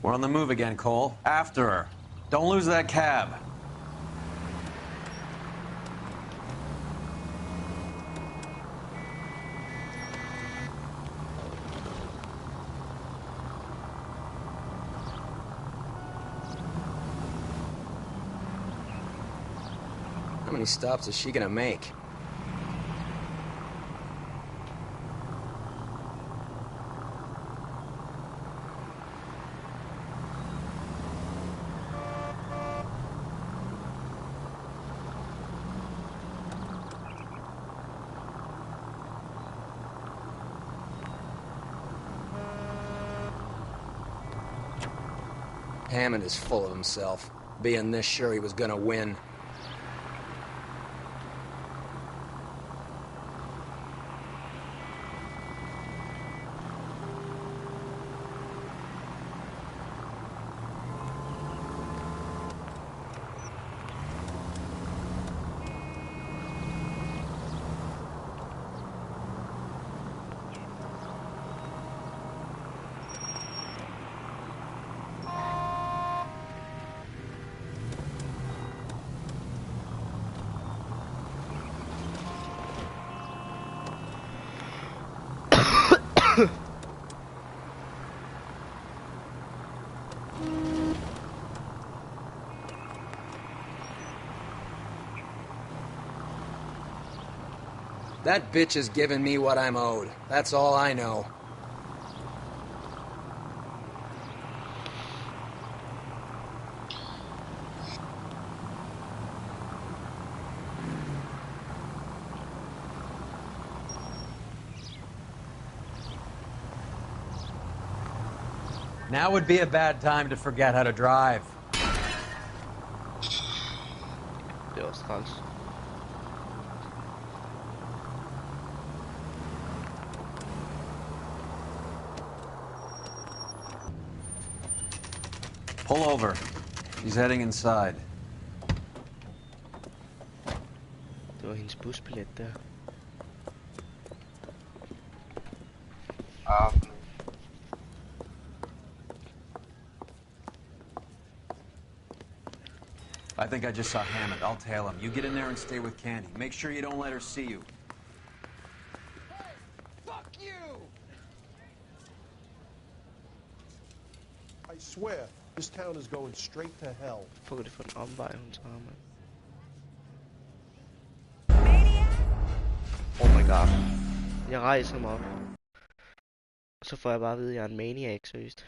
We're on the move again, Cole. After her. Don't lose that cab. How many stops is she gonna make? Hammond is full of himself, being this sure he was gonna win. That bitch is giving me what I'm owed. That's all I know. Now would be a bad time to forget how to drive. Det er også træls. Pull over. He's heading inside. Det var hendes busbillet der. I think I just saw Hammond. I'll tail him. You get in there and stay with Candy. Make sure you don't let her see you. Fuck you! I swear, this town is going straight to hell. Fuck, det for en omvej, hun tager, mand. Oh my god. Jeg rejser mig op. Og så får jeg bare at vide, at jeg er en maniac, seriøst.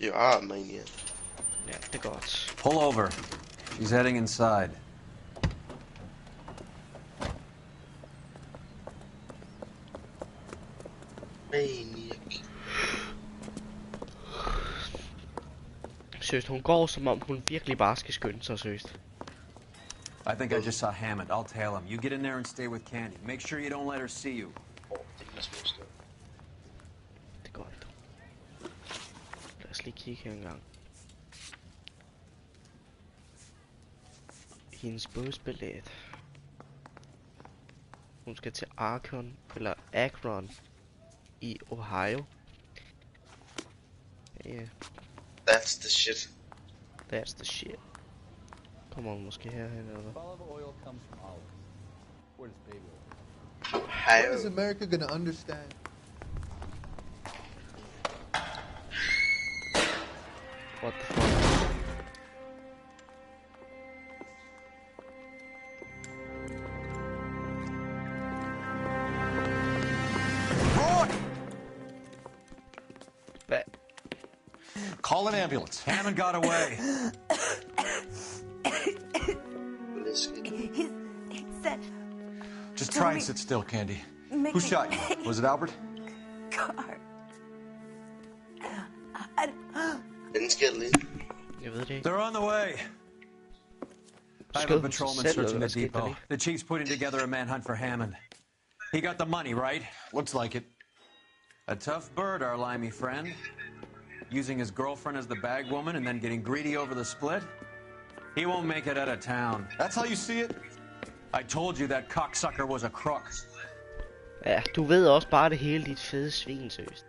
You are a maniac. Ja, det er godt. Pull over. She's heading inside. Maniac. Seriøst, hun går som om hun virkelig bare skal skynde sig, seriøst. I think I just saw Hammond. I'll tail him. You get in there and stay with Candy. Make sure you don't let her see you. Det er godt. Lad os lige kigge her en gang. Hendes busbillet. Hun skal til Akron i Ohio. Yeah. That's the shit. That's the shit. Kommer hun måske herhen eller hvad? Olive oil comes from olives. Where does baby oil? Ohio. When is America gonna understand? What the fuck? Hvad? Call an ambulance. Hammond got away. He said... Just try and sit still, Candy. Who shot you? Was it Albert? Car. Jeg ved det ikke. They're on the way. I have a patrolman searching the depot. The chief's putting together a manhunt for Hammond. He got the money, right? Looks like it. A tough bird, our limey friend. Using his girlfriend as the bag woman and then getting greedy over the split. He won't make it out of town. That's how you see it? I told you that cocksucker was a crook. Ja, du ved også bare det hele, dit fede svin, seriøst.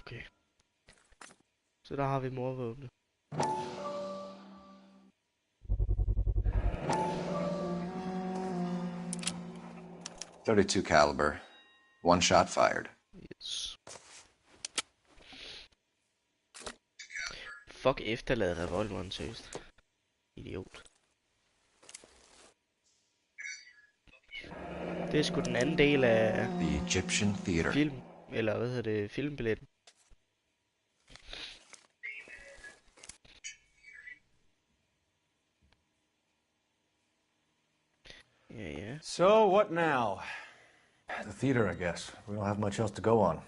Okay. Så der har vi morvåbnet. .32 caliber. One shot fired. Yes. Fuck efterlad revolveren, seriøst. Idiot. Det er sgu den anden del af The Egyptian Theater. Film, eller hvad hedder det, filmbilletten. Yeah. So, what now? The theater, I guess. We don't have much else to go on.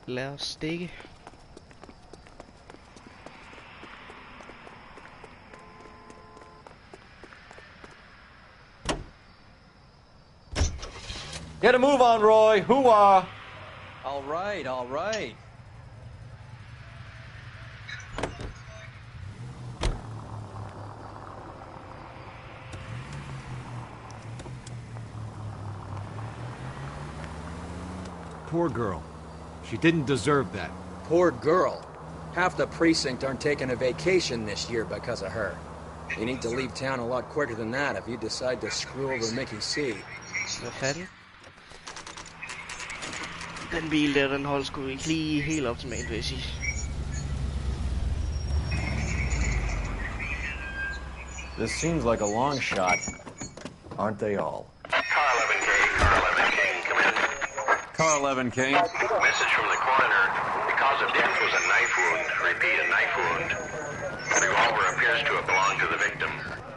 Lad os stikke. Get a move on, Roy. Hoo-ah. All right, all right. Poor girl. She didn't deserve that. Poor girl. Half the precinct aren't taking a vacation this year because of her. You need to leave town a lot quicker than that if you decide to screw over Mickey C. Hvad fanden? Den bil der, den holdt sgu ikke lige helt optimalt, vil jeg sige. This seems like a long shot. Aren't they all? Car 11 King. Message from the coroner. The cause of death was a knife wound. Repeat, a knife wound. The revolver appears to have belonged to the victim.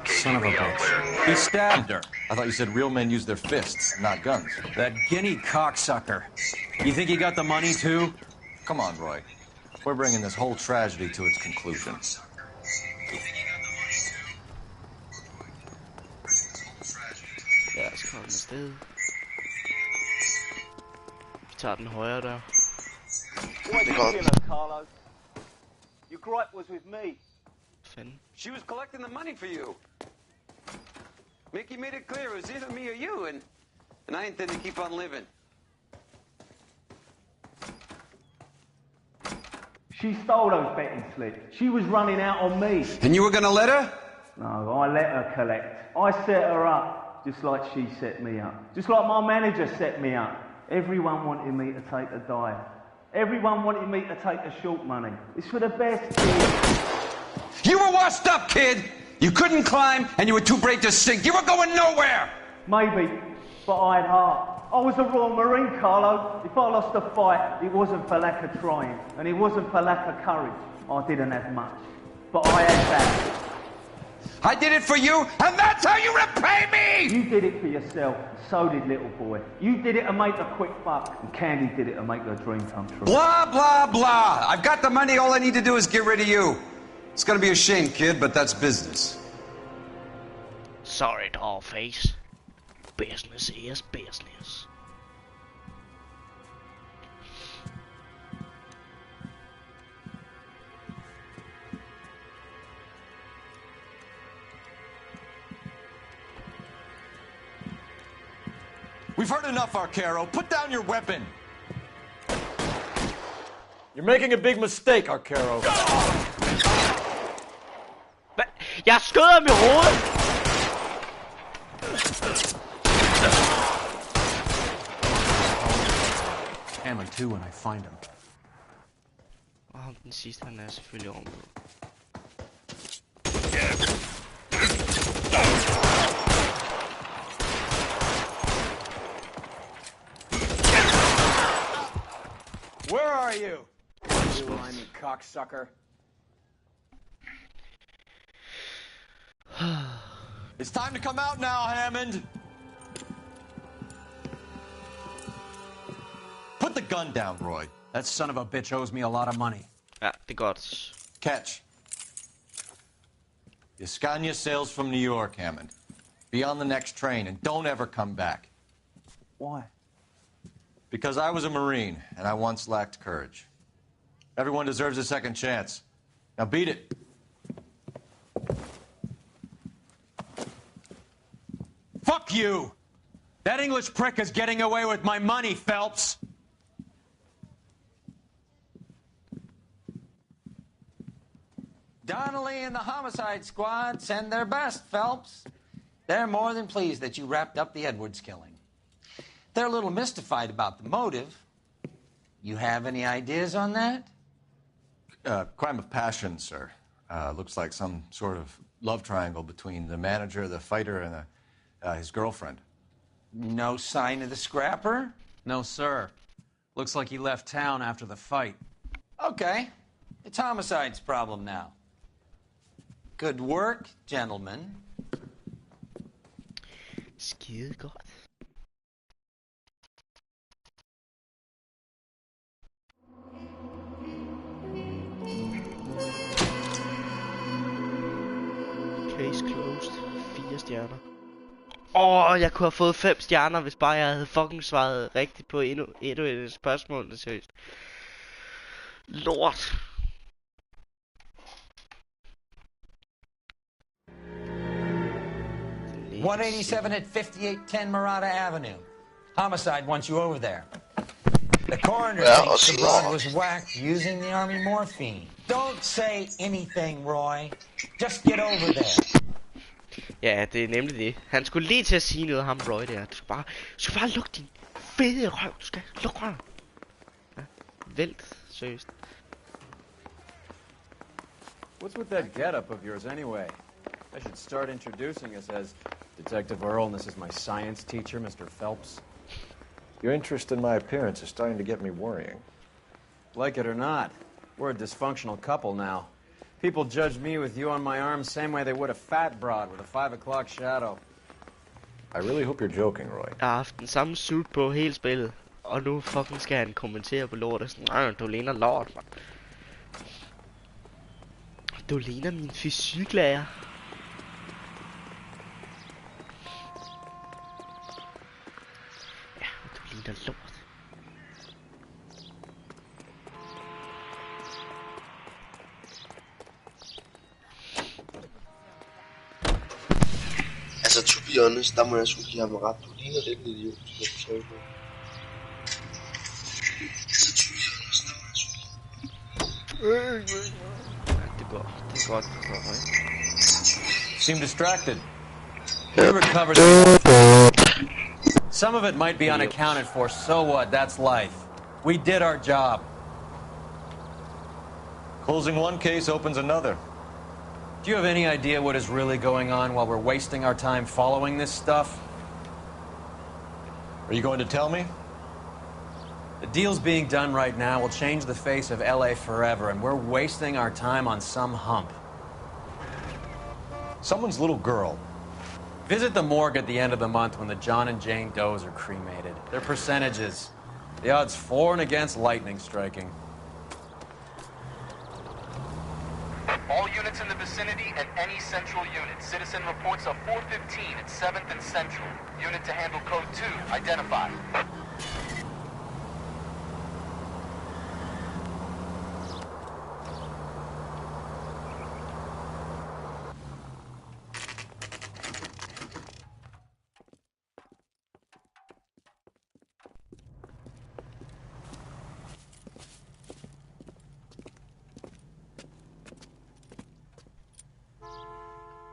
Son of a bitch. He stabbed her. I thought you said real men use their fists, not guns. That guinea cocksucker. You think he got the money too? Come on, Roy. We're bringing this whole tragedy to its conclusion. Lad os komme afsted. Vi tager den højre der. Why did you kill her, Carlo? Your gripe was with me. Fanden. She was collecting the money for you. Mickey made it clear it was either me or you, and I intend to keep on living. She stole those betting slips. She was running out on me. And you were gonna let her? No, I let her collect. I set her up, just like she set me up. Just like my manager set me up. Everyone wanted me to take a dive. Everyone wanted me to take the short money. It's for the best, kid. You were washed up, kid! You couldn't climb, and you were too brave to sink. You were going nowhere! Maybe, but I had heart. I was a Royal Marine, Carlo. If I lost a fight, it wasn't for lack of trying, and it wasn't for lack of courage. I didn't have much, but I had that. I did it for you, and that's how you repay me! You did it for yourself, so did little boy. You did it to make a quick buck, and Candy did it to make her dream come true. Blah, blah, blah. I've got the money. All I need to do is get rid of you. It's gonna be a shame, kid, but that's business. Sorry, dollface. Business is business. We've heard enough, Arcaro. Put down your weapon. You're making a big mistake, Arcaro. Jeg skød ham i hovedet! Hammond too when I find him. Og ham den sidste, han er selvfølgelig ovenpå. Where are you? You limey cocksucker. It's time to come out now, Hammond. Put the gun down, Roy. That son of a bitch owes me a lot of money. Ja, det er godt. Catch. Escania sails from New York, Hammond. Be on the next train and don't ever come back. Why? Because I was a Marine and I once lacked courage. Everyone deserves a second chance. Now beat it. Fuck you! That English prick is getting away with my money, Phelps! Donnelly and the homicide squad send their best, Phelps. They're more than pleased that you wrapped up the Edwards killing. They're a little mystified about the motive. You have any ideas on that? Crime of passion, sir. Looks like some sort of love triangle between the manager, the fighter, and his girlfriend. No sign of the scrapper? No, sir. Looks like he left town after the fight. Okay. It's homicide's problem now. Good work, gentlemen. Skide godt. stjerner. Jeg kunne have fået 5 stjerner, hvis bare jeg havde fucking svaret rigtigt på endnu et spørgsmål. Seriøst. Lort. .187 at 5810 Murata Avenue. Homicide wants you over there. The coroner thinks the broad was whacked using the army morphine. Don't say anything, Roy. Just get over there. Ja, det er nemlig det. Han skulle lige til at sige noget, ham Roy der. Du skal bare lukke din fede røv. Du skal lukke røven. Ja, vælt, seriøst. What's with that getup of yours anyway? I should start introducing us as Detective Earl, and this is my science teacher, Mr. Phelps. Your interest in my appearance is starting to get me worrying. Like it or not, we're a dysfunctional couple now. People judge me with you on my arm same way they would a fat broad with a 5 o'clock shadow. I really hope you're joking, Roy. Jeg har haft den samme suit på hele spillet. Og nu fucking skal han kommentere på lortet. Sådan, du ligner lort, man. Du ligner min fysiklærer. Ja, du ligner lort. Altså, to be honest, der må jeg sgu give ham ret. Du ligner lidt en idiot, skal du trykke på. Altså, to be honest, der må jeg sgu Det går godt, Seem distracted. We recovered some of it might be unaccounted for, so what? That's life. We did our job. Closing one case opens another. Do you have any idea what is really going on while we're wasting our time following this stuff? Are you going to tell me? The deals being done right now will change the face of L.A. forever, and we're wasting our time on some hump. Someone's little girl. Visit the morgue at the end of the month when the John and Jane Does are cremated. Their percentages. The odds for and against lightning striking. All units in the vicinity and any central unit. Citizen reports of 415 at 7th and Central. Unit to handle code 2. Identified.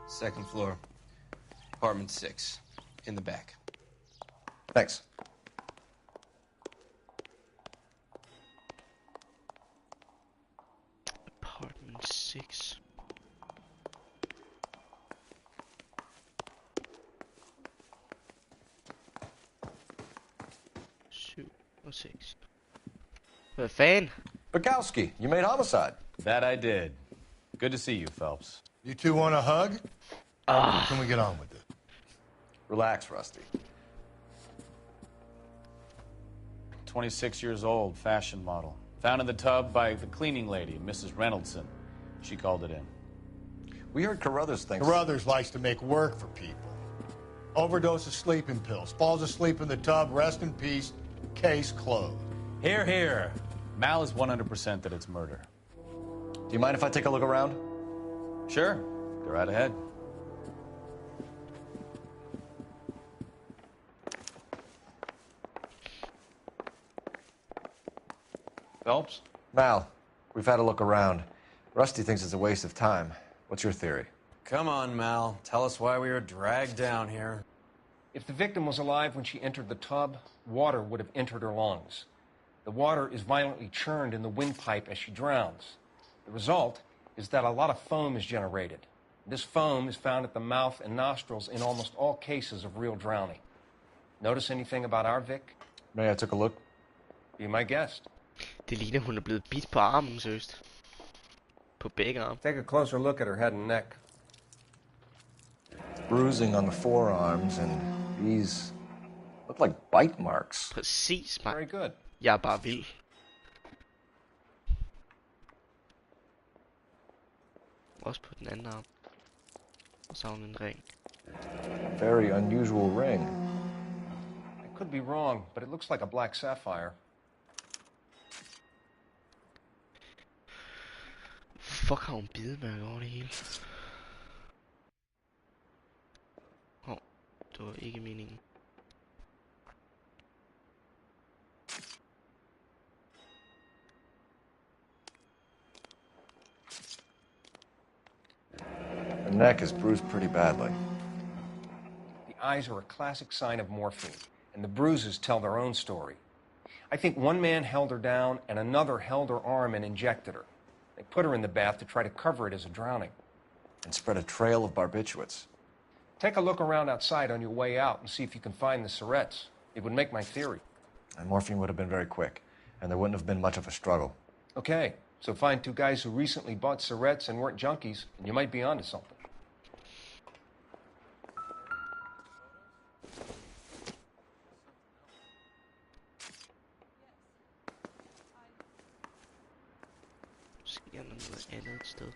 Second floor. Apartment 6. In the back. Thanks. Apartment 6. Or 6. Hvad fanden? Bukowski, you made homicide. That I did. Good to see you, Phelps. You two want a hug? Can we get on with it? Relax, Rusty. 26 years old, fashion model. Found in the tub by the cleaning lady, Mrs. Reynoldson. She called it in. We heard Carruthers thinks... Carruthers likes to make work for people. Overdose of sleeping pills. Falls asleep in the tub. Rest in peace. Case closed. Here, here. Mal is 100% that it's murder. Do you mind if I take a look around? Sure. Go right ahead. Phelps? Mal, we've had a look around. Rusty thinks it's a waste of time. What's your theory? Come on, Mal. Tell us why we were dragged down here. If the victim was alive when she entered the tub, water would have entered her lungs. The water is violently churned in the windpipe as she drowns. The result is that a lot of foam is generated. This foam is found at the mouth and nostrils in almost all cases of real drowning. Notice anything about our Vic? May I took a look? Be my guest. Det ligner, hun er blevet bidt på armen, seriøst. På begge arme. Take a closer look at her head and neck. Bruising on the forearms, and these look like bite marks. Præcis, man. Very good. Jeg er bare vild. Også på den anden arm. Og så har hun en ring. Very unusual ring. I could be wrong, but it looks like a black sapphire. Fuck, har hun bidemærker over det hele. Det var ikke meningen. Her neck is bruised pretty badly. The eyes are a classic sign of morphine, and the bruises tell their own story. I think one man held her down and another held her arm and injected her. They put her in the bath to try to cover it as a drowning. And spread a trail of barbiturates. Take a look around outside on your way out and see if you can find the syrettes. It would make my theory. And morphine would have been very quick, and there wouldn't have been much of a struggle. Okay, so find two guys who recently bought syrettes and weren't junkies, and you might be onto something. Måske er der noget andet et sted.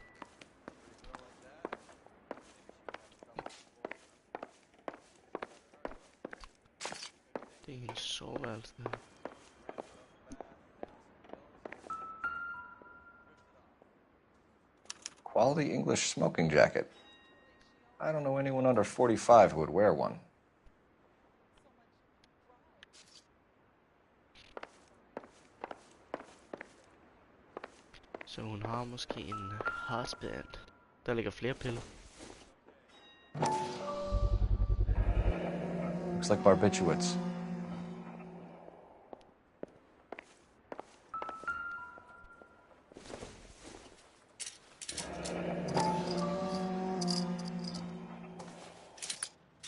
Det er hendes soveværelse. Quality English smoking jacket. I don't know anyone under 45 who would wear one. Så hun har måske en husband. Der ligger flere piller. Looks like barbiturates.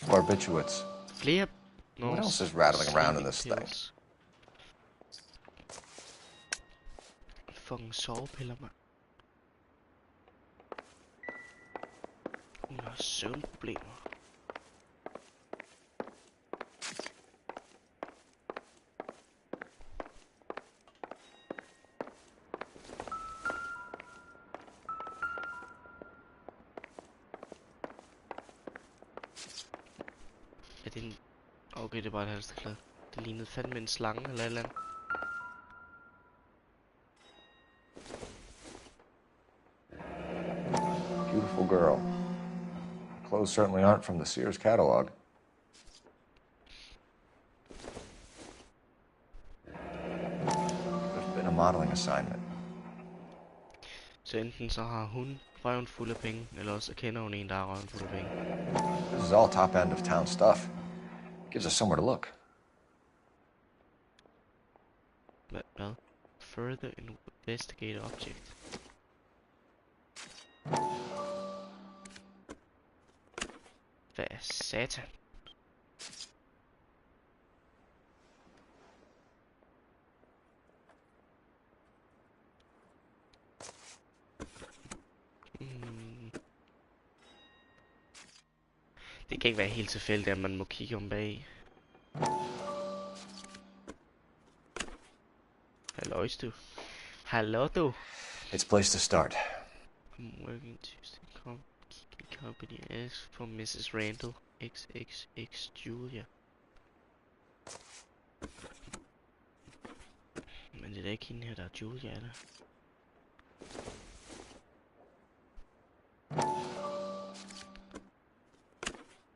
Barbiturates. Flere. What else is rattling around in this thing? Fucking sovepiller, mand. Hun har søvnproblemer. Er det en... Okay, det er bare et halsterklæde. Det lignede fandme en slange eller et eller andet. Beautiful girl. Clothes certainly aren't from the Sears catalog. There's been a modeling assignment. Så enten så har hun røven fuld af penge, eller også kender hun en, der har røven fuld af penge. This is all top end of town stuff. Gives us somewhere to look. Hvad? Further investigate object. Hvad er satan? Det kan ikke være helt tilfældigt, at man må kigge om bag. Hallo, du. Hallo, du. It's a place to start. I'm working Tuesday. Company S for Mrs. Randall. XXX Julia. Men det er da ikke hende her, der er Julia, er det?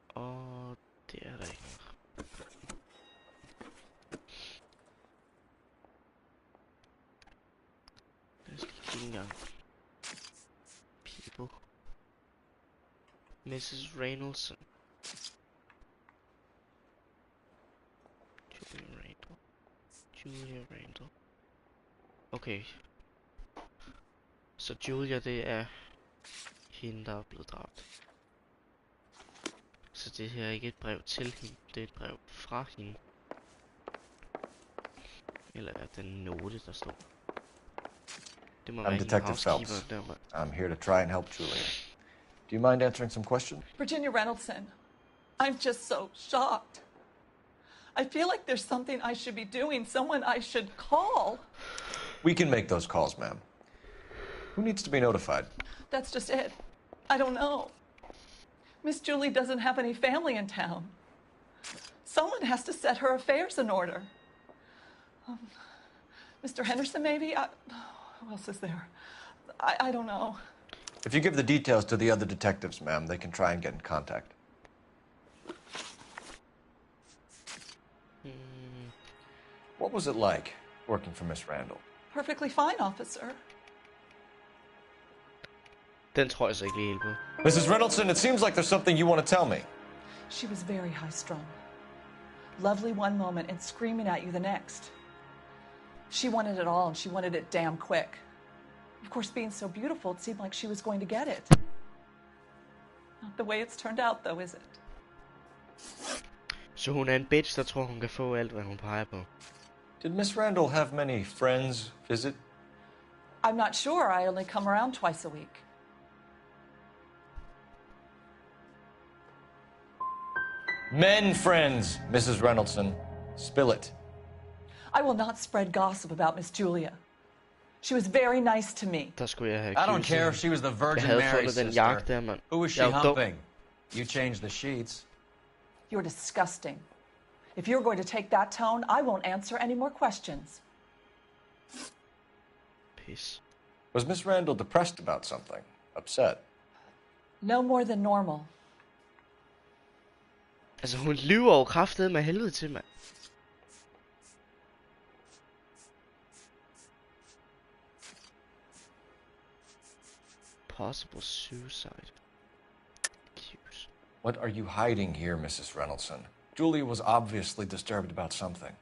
Og det er der ikke. Lad os lige kigge en gang. People. Mrs. Reynolds. Julia Randall. Okay. Så Julia, det er hende, der er blevet dræbt. Så det her er ikke et brev til hende, det er et brev fra hende. Eller er det en note, der står? Det må I'm være Detective Phelps. I'm here to try and help Julia. Do you mind answering some questions? Virginia Reynoldsson, I'm just so shocked. I feel like there's something I should be doing, someone I should call. We can make those calls, ma'am. Who needs to be notified? That's just it. I don't know. Miss Julie doesn't have any family in town. Someone has to set her affairs in order. Mr. Henderson, maybe? Who else is there? I don't know. If you give the details to the other detectives, ma'am, they can try and get in contact. What was it like working for Miss Randall? Perfectly fine, officer. Den tror jeg så ikke lige helt på. Mrs. Reynoldsson, it seems like there's something you want to tell me. She was very high-strung. Lovely one moment and screaming at you the next. She wanted it all, and she wanted it damn quick. Of course, being so beautiful, it seemed like she was going to get it. Not the way it's turned out, though, is it? Så hun er en bitch, der tror, hun kan få alt, hvad hun peger på. Did Miss Randall have many friends visit? I'm not sure. I only come around twice a week. Men friends, Mrs. Reynoldsson. Spill it. I will not spread gossip about Miss Julia. She was very nice to me. Der skulle jeg have I don't care if she was the Virgin Mary sister. Who was she humping? You changed the sheets. You're disgusting. If you're going to take that tone, I won't answer any more questions. Peace. Was Miss Randall depressed about something? Upset? No more than normal. Altså, hun lyver jo kraftedeme med helvede til, mand. Possible suicide. Cute. What are you hiding here, Mrs. Reynoldsson? Julia was obviously disturbed about something.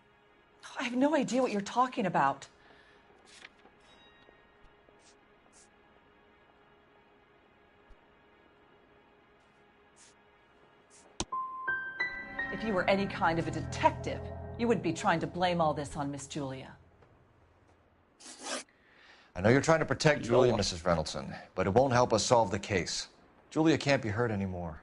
I have no idea what you're talking about. If you were any kind of a detective, you would be trying to blame all this on Miss Julia. I know you're trying to protect Julia, Mrs. Reynoldsson, but it won't help us solve the case. Julia can't be hurt anymore.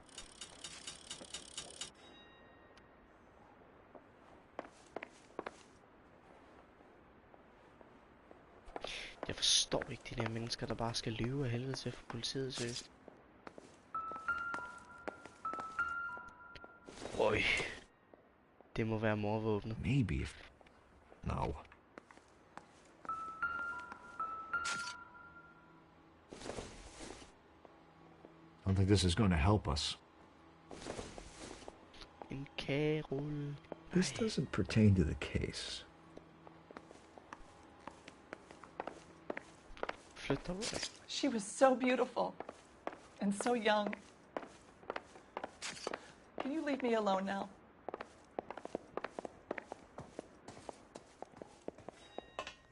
Jeg forstår ikke de der mennesker, der bare skal lyve af helvede til for politiet, seriøst. Øj. Det må være morvåbnet. Maybe. No. I don't think this is going to help us. En kagerulle. This doesn't pertain to the case. Flyt dig ud. She was so beautiful and so young. Can you leave me alone now?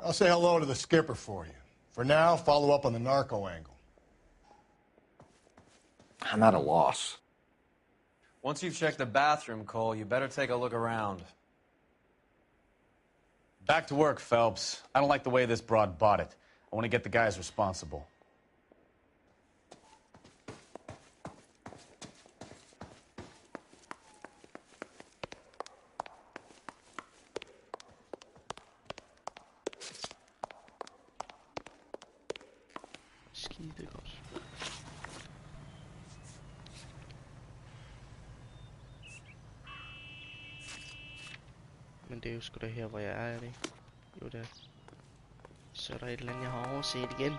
I'll say hello to the skipper for you. For now, follow up on the narco angle. I'm at a loss. Once you've checked the bathroom, Cole, you better take a look around. Back to work, Phelps. I don't like the way this broad bought it. I want to get the guys responsible. Skide godt. Men det er jo sgu da her, hvor jeg er det. Jo, der. Så er der et eller andet, jeg har overset igen.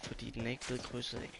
Fordi den er ikke blevet krydset af.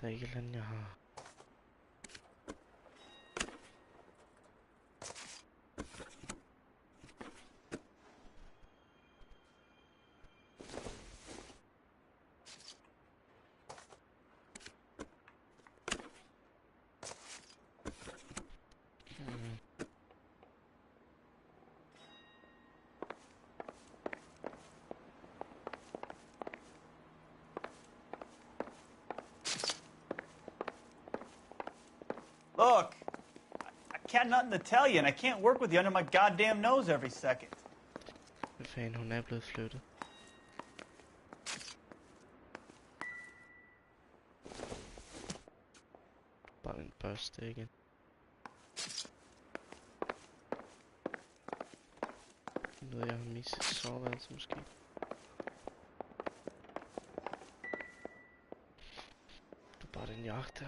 Der er ikke et eller andet, jeg har. Look, I got nothing to tell you, and I can't work with you under my goddamn nose every second. Hvad fanden, hun er blevet flyttet. Bare en børste igen. Noget jeg har misset soveværelse måske. Det er bare den jagt der.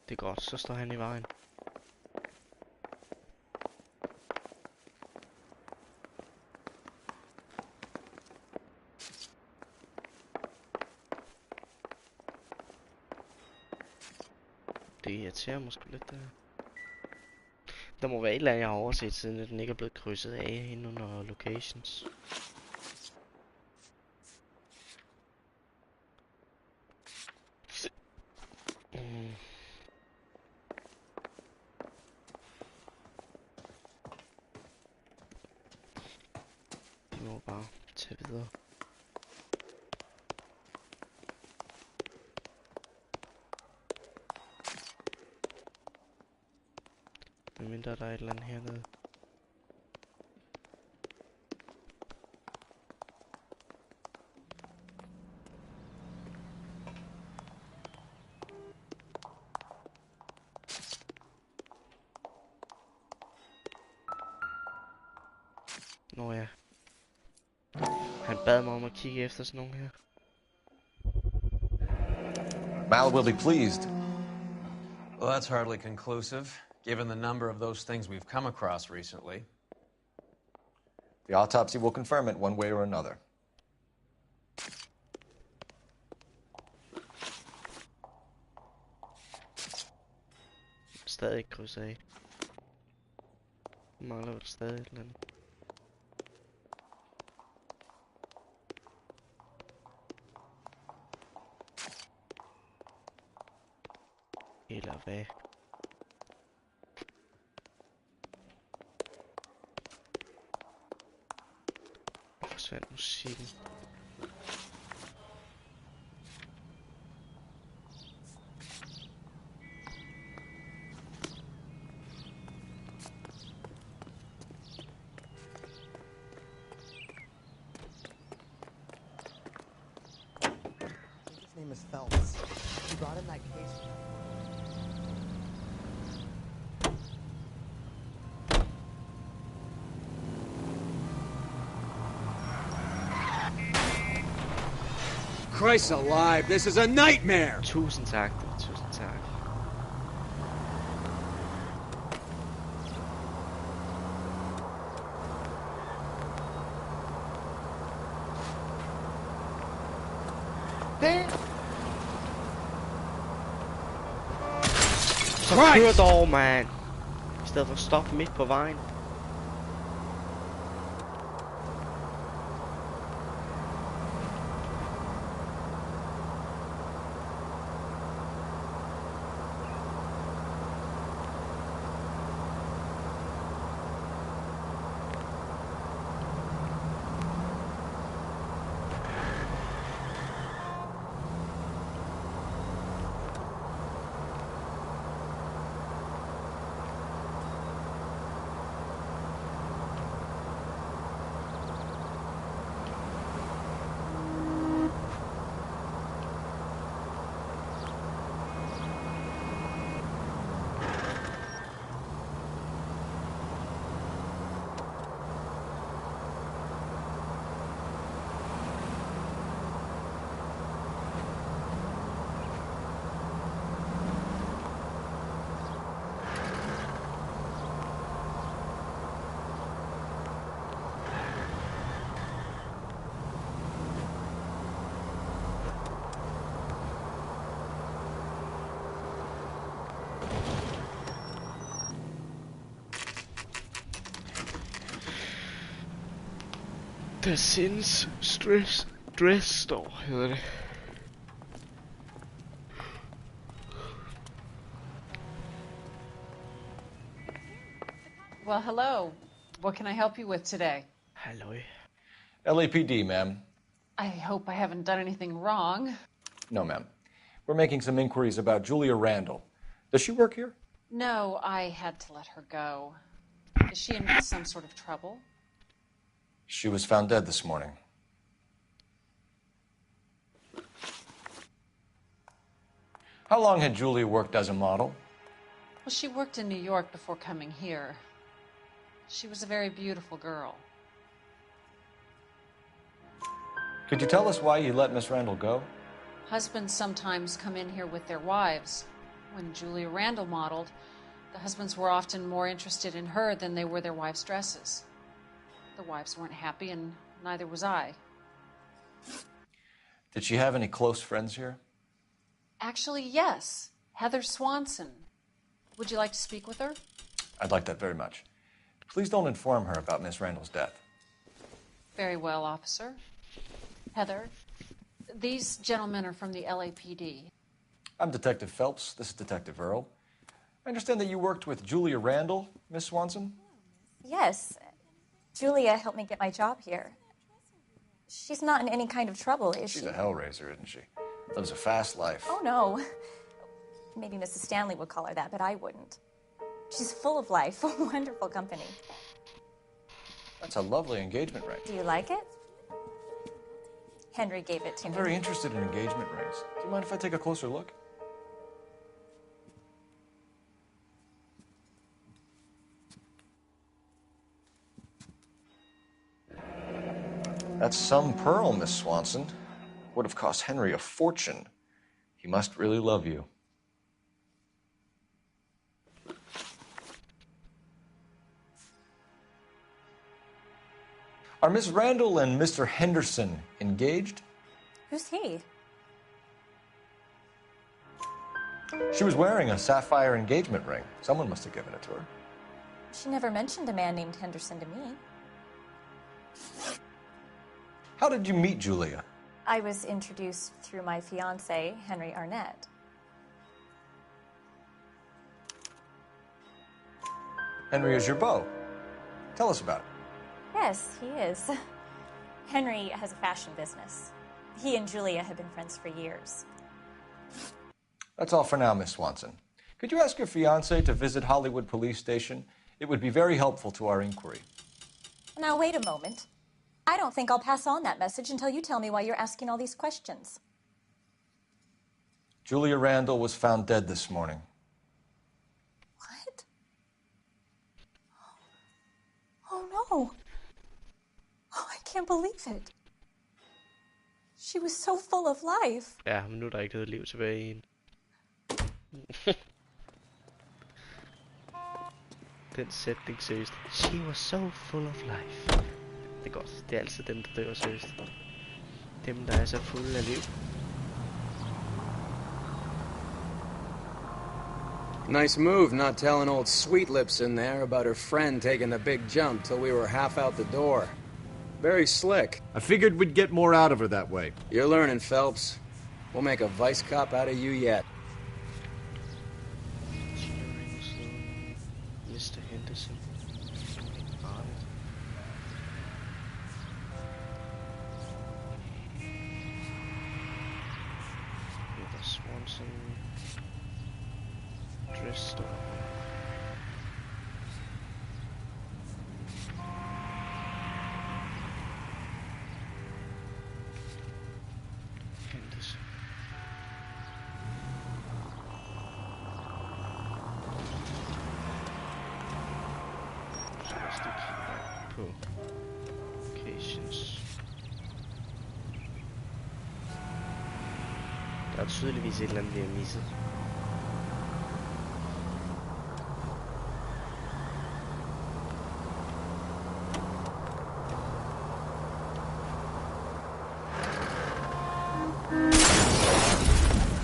Det er godt, så står han i vejen. Det irriterer måske lidt der. Der må være et eller andet jeg har overset, siden at den ikke er blevet krydset af inde under locations. Vi må bare tage videre. Medmindre der er et eller andet hernede. Nå ja. Han bad mig om at kigge efter sådan nogle her. Mal will be pleased. Well, that's hardly conclusive, given the number of those things we've come across recently. The autopsy will confirm it one way or another. Stadig ikke krydset af. Mangler vel stadig et eller andet. Eller hvad? Forsvandt musikken. His name is Phelps. He brought in that case. Christ alive, this is a nightmare! Tusind tak, tusind tak. Så kør dog, man. I stedet for at stoppe midt på vejen. Det er sinds stress. Dress store hedder det. Well, hello. What can I help you with today? Hello. LAPD, ma'am. I hope I haven't done anything wrong. No, ma'am. We're making some inquiries about Julia Randall. Does she work here? No, I had to let her go. Is she in some sort of trouble? She was found dead this morning. How long had Julia worked as a model? Well, she worked in New York before coming here. She was a very beautiful girl. Could you tell us why you let Miss Randall go? Husbands sometimes come in here with their wives. When Julia Randall modeled, the husbands were often more interested in her than they were their wives' dresses. The wives weren't happy, and neither was I. Did she have any close friends here? Actually, yes. Heather Swanson. Would you like to speak with her? I'd like that very much. Please don't inform her about Miss Randall's death. Very well, officer. Heather, these gentlemen are from the LAPD. I'm Detective Phelps. This is Detective Earl. I understand that you worked with Julia Randall, Miss Swanson? Yes. Julia helped me get my job here. She's not in any kind of trouble, is she? She's a hellraiser, isn't she? Lives a fast life. Oh, no. Maybe Mrs. Stanley would call her that, but I wouldn't. She's full of life, a wonderful company. That's a lovely engagement ring. Do you like it? Henry gave it to I'm me. very interested in engagement rings. Do you mind if I take a closer look? That's some pearl, Miss Swanson. Would have cost Henry a fortune. He must really love you. Are Miss Randall and Mr. Henderson engaged? Who's he? She was wearing a sapphire engagement ring. Someone must have given it to her. She never mentioned a man named Henderson to me. How did you meet Julia? I was introduced through my fiancé, Henry Arnett. Henry is your beau. Tell us about it. Yes, he is. Henry has a fashion business. He and Julia have been friends for years. That's all for now, Miss Swanson. Could you ask your fiancé to visit Hollywood Police Station? It would be very helpful to our inquiry. Now, wait a moment. I don't think I'll pass on that message until you tell me why you're asking all these questions. Julia Randall was found dead this morning. What? Oh, no. Oh, I can't believe it. She was so full of life. Ja, men nu er der ikke noget liv tilbage i hende. Den sætning seriøst. She was so full of life. Det er godt. Det er altid dem, der dør seriøst. Dem, der er så fulde af liv. Nice move not telling old Sweet Lips in there about her friend taking the big jump till we were half out the door. Very slick. I figured we'd get more out of her that way. You're learning, Phelps. We'll make a vice cop out of you yet. Mr. Henderson. Heather Swanson. Dress store. Henderson. Så lad os lige kigge på locations. Der er tydeligvis et eller andet, vi har misset.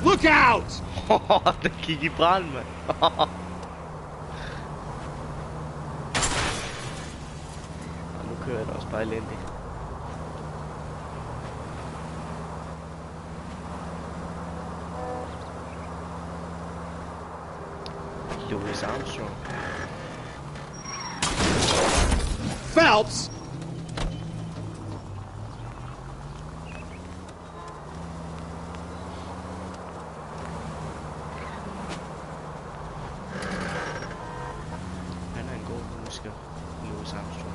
Look out! Den gik i brand, mand. Og nu kører jeg da også bare elendigt. Louis Armstrong. Phelps! Han er en god musiker, Louis Armstrong.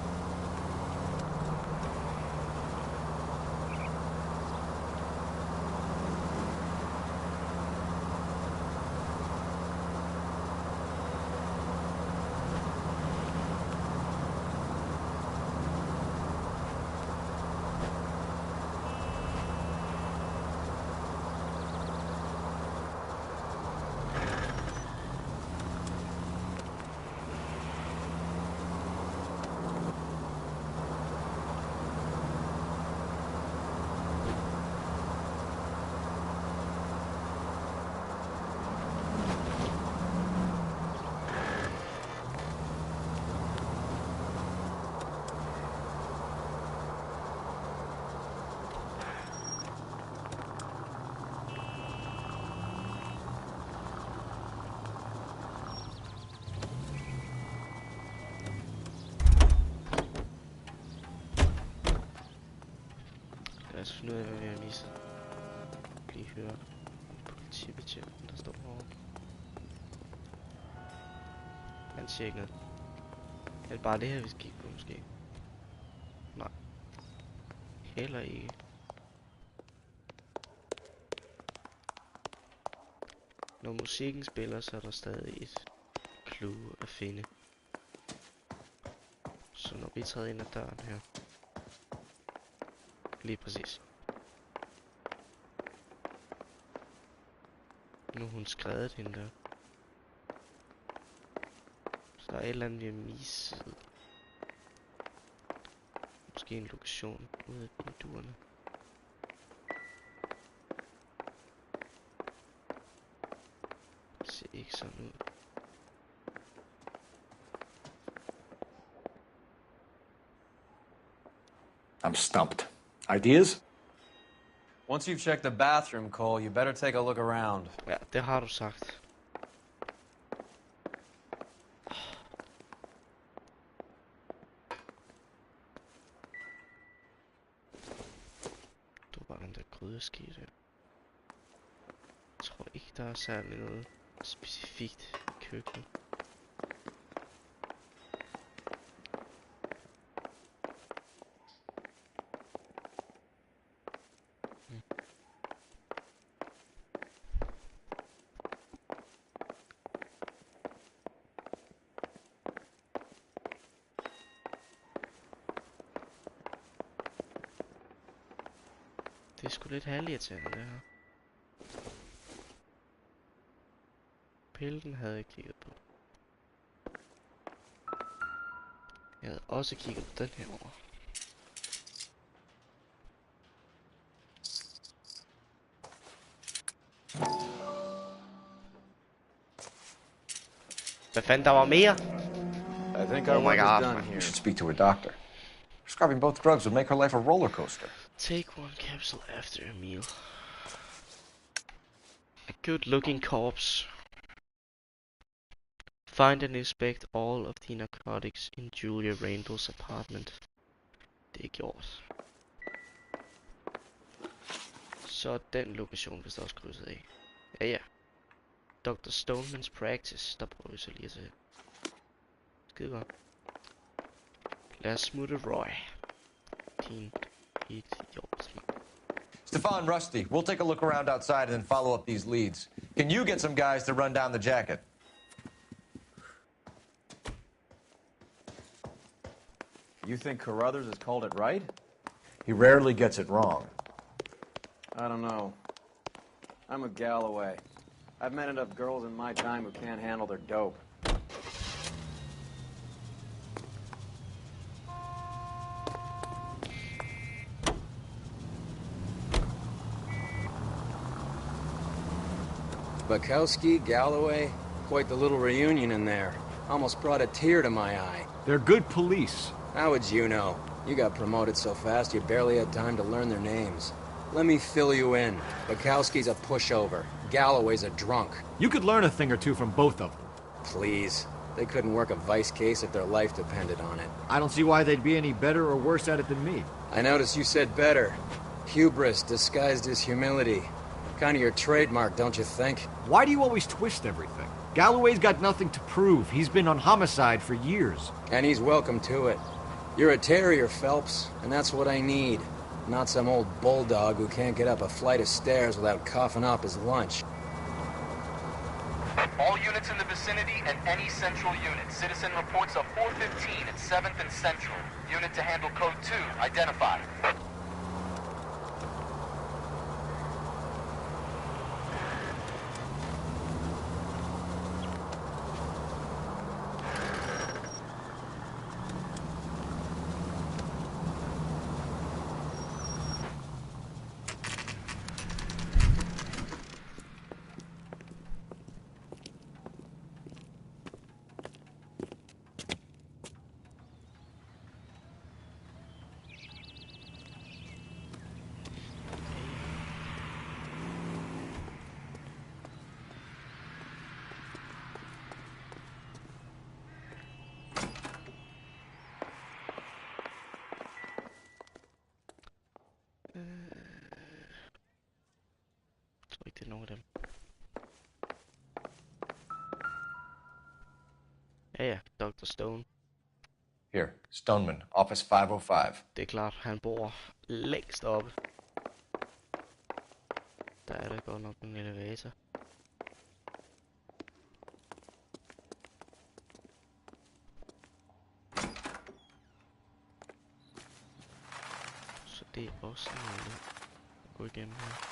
Lad os finde ud af, hvad vi har misset. Lige høre politibetjenten, der står herovre. Han siger ikke noget. Er det bare det her, vi skal kigge på, måske? Nej. Heller ikke. Når musikken spiller, så er der stadig et clue at finde. Så når vi træder ind ad døren her. Lige præcis. Nu har hun skrevet hende der. Så der er et eller andet, vi har misset. Måske en lokation ude af vinduerne. Det ser ikke sådan ud. I'm stumped. Ideas? Once you've checked the bathroom, Cole, you better take a look around. Ja, det har du sagt. Du var den der grydeske der. Jeg tror ikke, der er særlig noget specifikt i køkkenet. Det er sgu lidt halvirriterende, det her. Pillen havde jeg kigget på. Jeg havde også kigget på den her over. Hvad fanden, der var mere? I think our work is done here. You should speak to a doctor. Prescribing both drugs would make her life a roller coaster. Take one capsule after a meal. A good-looking corpse. Find and inspect all of the narcotics in Julia Randall's apartment. Det er gjort. Så den lokation vist også krydset af. Ja, ja. Dr. Stoneman's practice. Der prøver vi så lige at se. Skide godt. Lad os smutte Roy. Din idiot, mand. Stefan, Rusty, we'll take a look around outside and then follow up these leads. Can you get some guys to run down the jacket? You think Carruthers has called it right? He rarely gets it wrong. I don't know. I'm with Galloway. I've met enough girls in my time who can't handle their dope. Bukowski, Galloway, quite the little reunion in there. Almost brought a tear to my eye. They're good police. How would you know? You got promoted so fast you barely had time to learn their names. Let me fill you in. Bukowski's a pushover. Galloway's a drunk. You could learn a thing or two from both of them. Please. They couldn't work a vice case if their life depended on it. I don't see why they'd be any better or worse at it than me. I noticed you said better. Hubris disguised as humility. Kind of your trademark, don't you think? Why do you always twist everything? Galloway's got nothing to prove. He's been on homicide for years. And he's welcome to it. You're a terrier, Phelps, and that's what I need. Not some old bulldog who can't get up a flight of stairs without coughing up his lunch. All units in the vicinity and any central unit. Citizen reports of 415 at 7th and Central. Unit to handle code 2, identified. Jeg tror ikke, det er nogen af dem. Ja, Dr. Stone. Here, Stoneman, office 505. Det er klart, han bor længst oppe. Der er der godt nok en elevator. Så det er også noget at gå igennem her.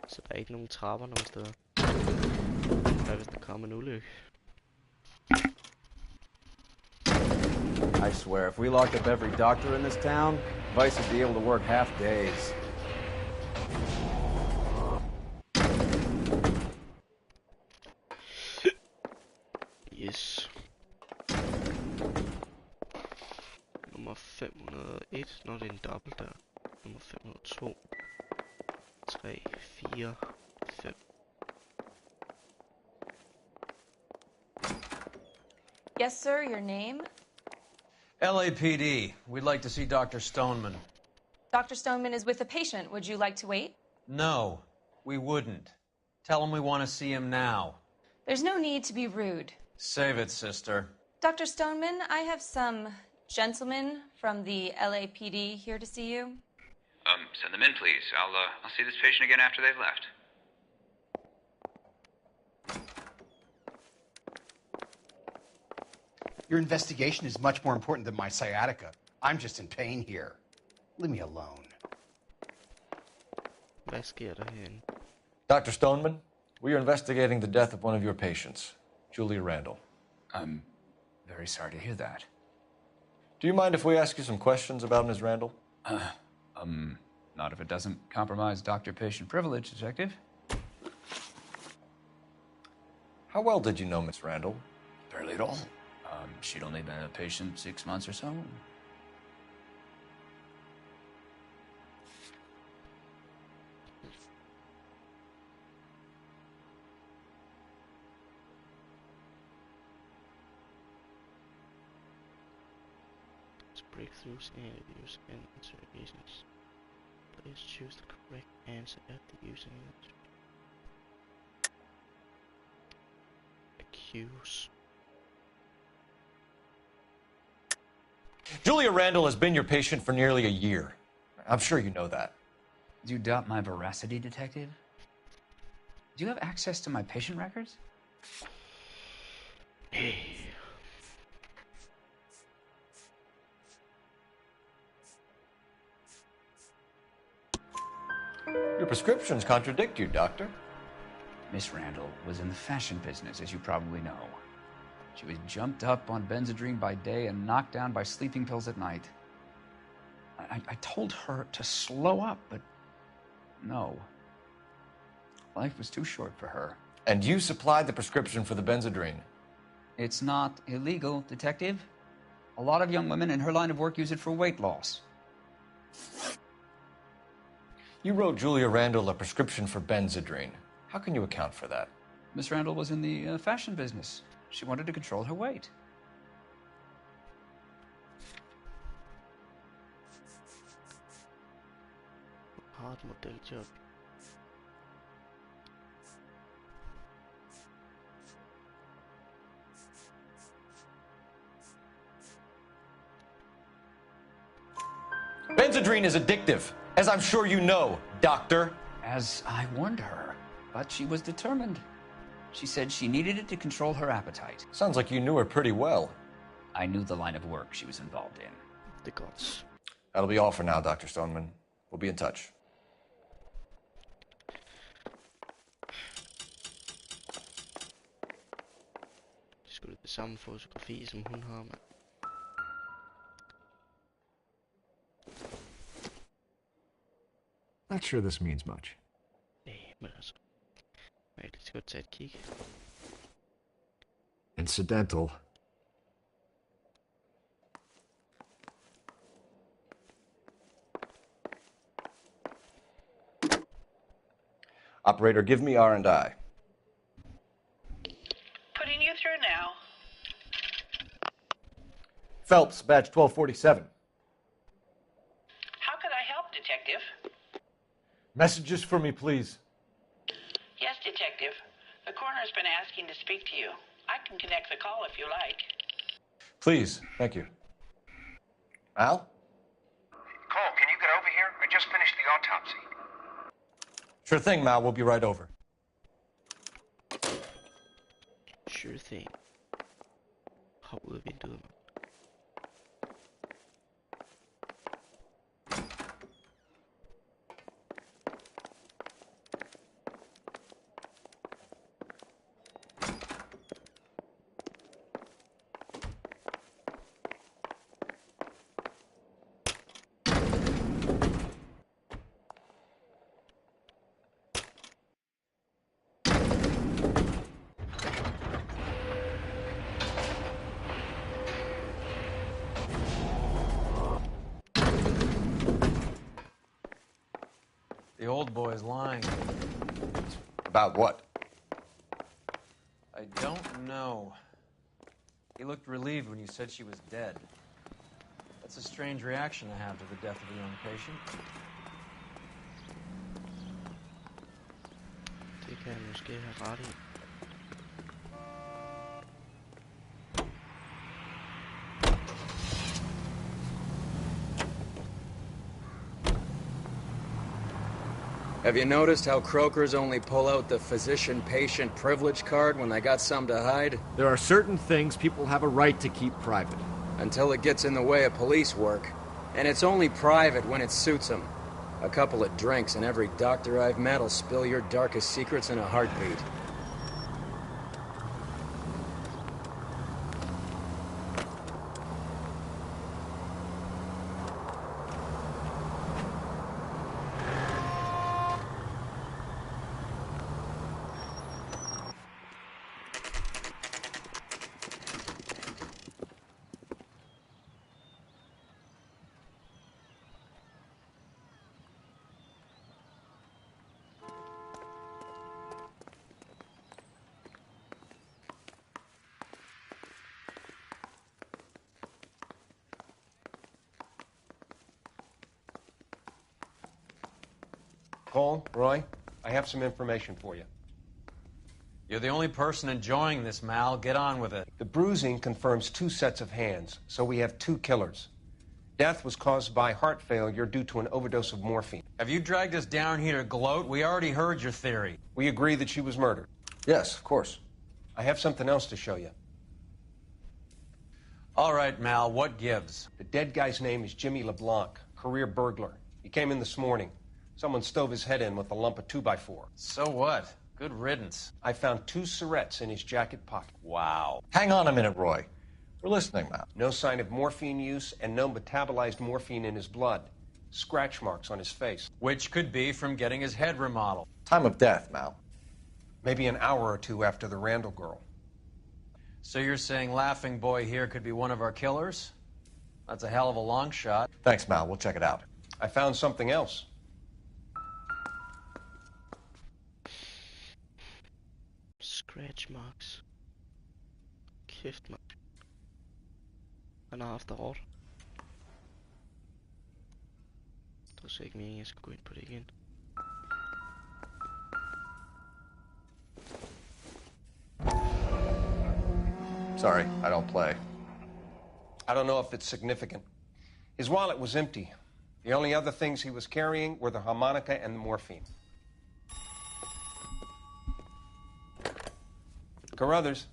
Så der er ikke nogen trapper nogen steder. Hvad hvis der kommer en ulykke? I swear, if we locked up every doctor in this town, Vice would be able to work half days. Yes. Nummer 501, når det er en dobbelt der. Nummer 502. 3, 4, 5. Yes, sir, your name? LAPD. We'd like to see Dr. Stoneman. Dr. Stoneman is with a patient. Would you like to wait? No, we wouldn't. Tell him we want to see him now. There's no need to be rude. Save it, sister. Dr. Stoneman, I have some gentlemen from the LAPD here to see you. Send them in, please. I'll see this patient again after they've left. Your investigation is much more important than my sciatica. I'm just in pain here. Leave me alone. Hvad sker der herinde? Dr. Stoneman, we are investigating the death of one of your patients, Julia Randall. I'm very sorry to hear that. Do you mind if we ask you some questions about Ms. Randall? Not if it doesn't compromise doctor-patient privilege, Detective. How well did you know Ms. Randall? Barely at all. She'd only been a patient 6 months or so. Breakthroughs, interviews, and interrogations. Please choose the correct answer at the user interview. Accuse. Julia Randall has been your patient for nearly a year. I'm sure you know that. Do you doubt my veracity, Detective? Do you have access to my patient records? Your prescriptions contradict you, Doctor. Miss Randall was in the fashion business, as you probably know. She was jumped up on Benzedrine by day and knocked down by sleeping pills at night. I told her to slow up, but no. Life was too short for her. And you supplied the prescription for the Benzedrine? It's not illegal, Detective. A lot of young women in her line of work use it for weight loss. You wrote Julia Randall a prescription for Benzedrine. How can you account for that? Miss Randall was in the fashion business. She wanted to control her weight. Hard model job. Benzedrine is addictive, as I'm sure you know, Doctor. As I warned her, but she was determined. She said she needed it to control her appetite. Sounds like you knew her pretty well. I knew the line of work she was involved in. The gods. That'll be all for now, Dr. Stoneman. We'll be in touch. Det skulle det samme fotografi, som hun har, mand. Not sure this means much. Nej, men altså. Jeg kan godt tage et kig. Incidental. Operator, give me R&I. Putting you through now. Phelps, badge 1247. How could I help, Detective? Messages for me, please. Yes, Detective. The coroner's been asking to speak to you. I can connect the call if you like. Please, thank you. Al? Cole, can you get over here? I just finished the autopsy. Sure thing, Mal. We'll be right over. Sure thing. Hop ud af vinduet, mand. The old boy's lying. About what? I don't know. He looked relieved when you said she was dead. That's a strange reaction to have to the death of a young patient. Det kan jeg måske have ret i. Have you noticed how croakers only pull out the physician-patient privilege card when they got something to hide? There are certain things people have a right to keep private. Until it gets in the way of police work. And it's only private when it suits them. A couple of drinks and every doctor I've met will spill your darkest secrets in a heartbeat. Cole, Roy, I have some information for you. You're the only person enjoying this, Mal. Get on with it. The bruising confirms 2 sets of hands, so we have 2 killers. Death was caused by heart failure due to an overdose of morphine. Have you dragged us down here to gloat? We already heard your theory. We agree that she was murdered. Yes, of course. I have something else to show you. All right, Mal, what gives? The dead guy's name is Jimmy LeBlanc, career burglar. He came in this morning. Someone stove his head in with a lump of 2x4. So what? Good riddance. I found 2 cigarettes in his jacket pocket. Wow. Hang on a minute, Roy. We're listening now. No sign of morphine use and no metabolized morphine in his blood. Scratch marks on his face. Which could be from getting his head remodeled. Time of death, Mal. Maybe an hour or 2 after the Randall girl. So you're saying Laughing Boy here could be one of our killers? That's a hell of a long shot. Thanks, Mal. We'll check it out. I found something else. Scratch marks. Kæft, mand. Han har haft det hårdt. Det er så ikke meningen, jeg skal gå ind på det igen. Sorry, I don't play. I don't know if it's significant. His wallet was empty. The only other things he was carrying were the harmonica and the morphine. Carruthers.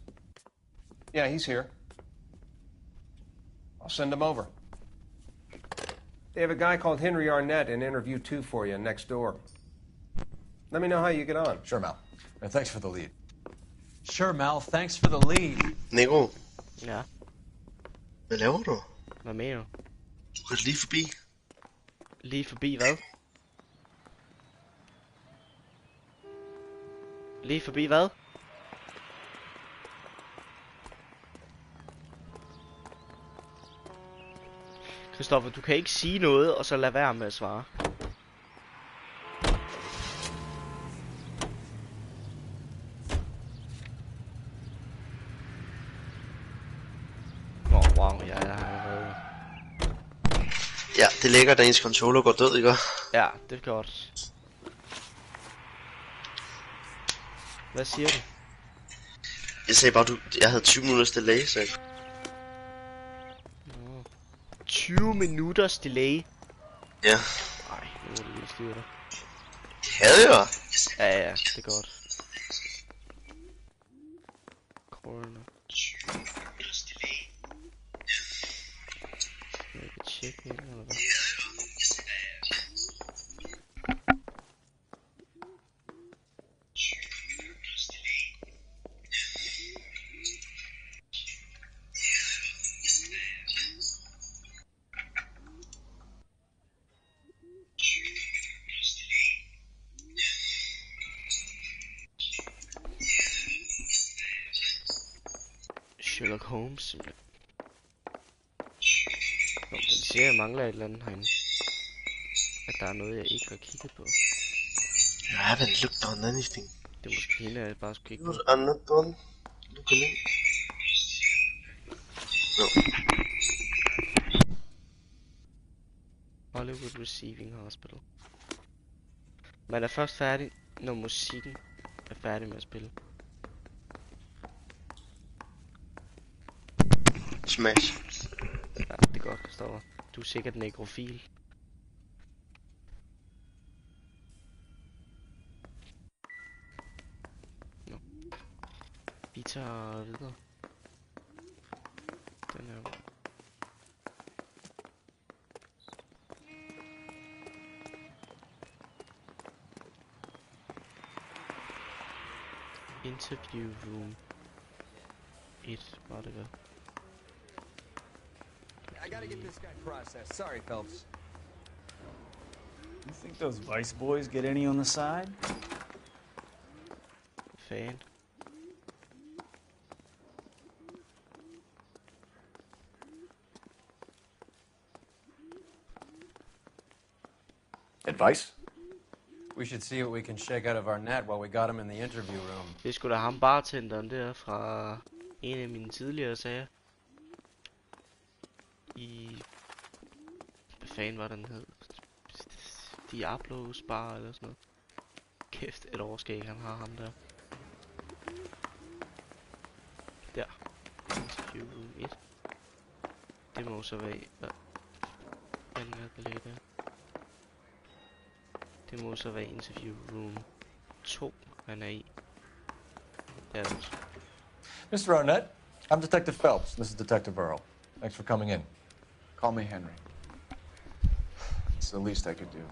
Yeah, he's here. I'll send him over. They have a guy called Henry Arnett in interview 2 for you next door. Let me know how you get on. Sure, Mal. And thanks for the lead. Sure, Mal. Thanks for the lead. Nico, Ja, hvad laver du? hvad mener du? Du kan lige forbi. Lige forbi hvad? Lige forbi hvad? Christoffer, du kan ikke sige noget, og så lade være med at svare. Wow, jeg er allerede. Ja, det ligger, da ens controller går død, ikke? Ja, det er godt. Hvad siger du? Jeg sagde bare, jeg havde 20 minutters delay, så... 20 minutters delay? Ja. Nej, nu må du lige styre dig. Det havde jeg. Ja, det er godt. Corner. Jeg kan tjekke ind, eller hvad? Sherlock Holmes, simpelthen. Nå, den siger, jeg mangler et eller andet herinde. At der er noget, jeg ikke har kigget på. You haven't looked on anything. Det er måske hende, jeg bare skal kigge på. I'm not done looking in. No. Hollywood Receiving Hospital. Man er først færdig, når musikken er færdig med at spille. Smash. Ja, det er godt, Christoffer. Du er sikkert nekrofil. Nå. Vi tager videre. Den er... Interview room 1, var det vel? I gotta get this guy processed. Sorry, Phelps. You think those Vice boys get any on the side? Fan. Advice? We should see what we can shake out of our net while we got him in the interview room. Det er sgu da ham bartenderen der fra en af mine tidligere sager. I... Hvad fanden var den hed? Diablos bar eller sådan noget. Kæft, et overskæg han har, ham der. Der. Interview room 1. Det må så være... Hvad fanden er det lige der? Det må så være interview room 2, han er i. Der er det. Mr. Arnett, I'm Detective Phelps. This is Detective Earl. Thanks for coming in. Call me Henry. It's the least I could do.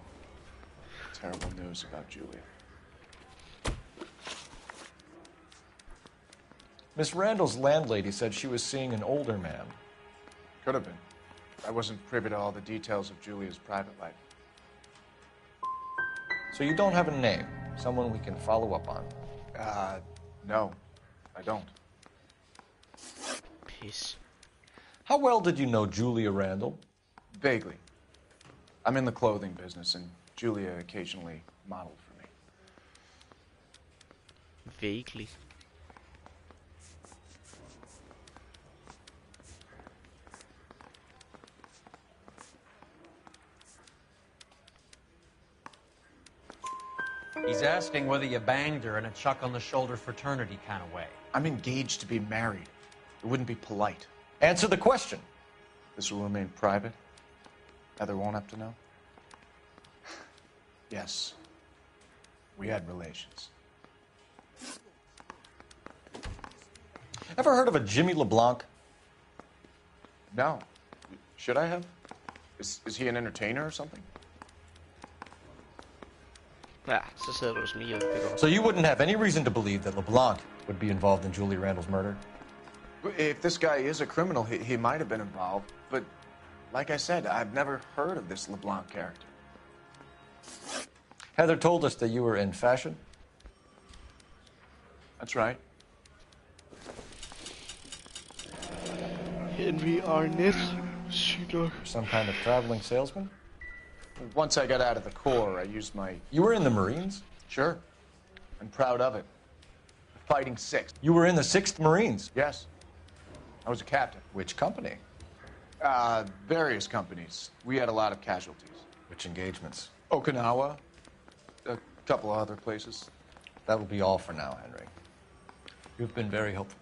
Terrible news about Julia. Miss Randall's landlady said she was seeing an older man. Could have been. I wasn't privy to all the details of Julia's private life. So you don't have a name? Someone we can follow up on? No, I don't. Piss. How well did you know Julia Randall? Vaguely. I'm in the clothing business, and Julia occasionally modeled for me. Vaguely. He's asking whether you banged her in a chuck on the shoulder fraternity kind of way. I'm engaged to be married. It wouldn't be polite. Answer the question. This will remain private? Heather won't have to know? Yes. We had relations. Ever heard of a Jimmy LeBlanc? No. Should I have? Is he an entertainer or something? Ja, så sidder du og smiger. Det går. So you wouldn't have any reason to believe that LeBlanc would be involved in Julie Randall's murder? If this guy is a criminal, he might have been involved. But like I said, I've never heard of this LeBlanc character. Heather told us that you were in fashion. That's right. Henry Arnett. Some kind of traveling salesman? Once I got out of the Corps, I used my... You were in the Marines? Sure. I'm proud of it. Fighting 6th. You were in the 6th Marines? Yes. I was a captain. Which company? Various companies. We had a lot of casualties. Which engagements? Okinawa. A couple of other places. That will be all for now, Henry. You've been very helpful.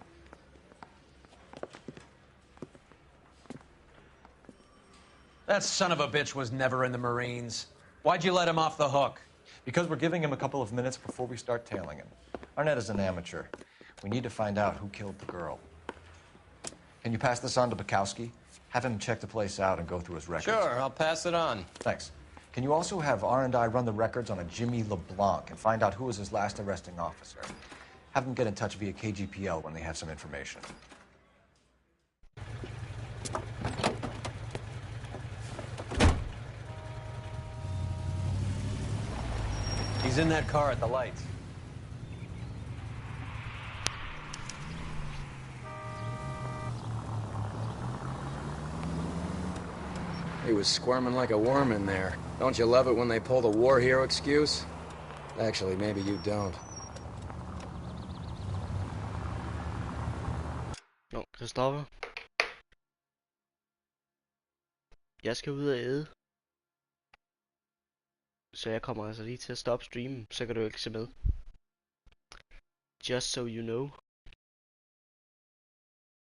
That son of a bitch was never in the Marines. Why'd you let him off the hook? Because we're giving him a couple of minutes before we start tailing him. Arnett is an amateur. We need to find out who killed the girl. Can you pass this on to Bukowski? Have him check the place out and go through his records. Sure, I'll pass it on. Thanks. Can you also have R&I run the records on a Jimmy LeBlanc and find out who was his last arresting officer? Have them get in touch via KGPL when they have some information. He's in that car at the lights. He was squirming like a worm in there. Don't you love it when they pull the war hero excuse? Actually, maybe you don't. Nå, Christoffer. Jeg skal ud og æde. Så jeg kommer altså lige til at stoppe streamen, så kan du ikke se med. Just so you know.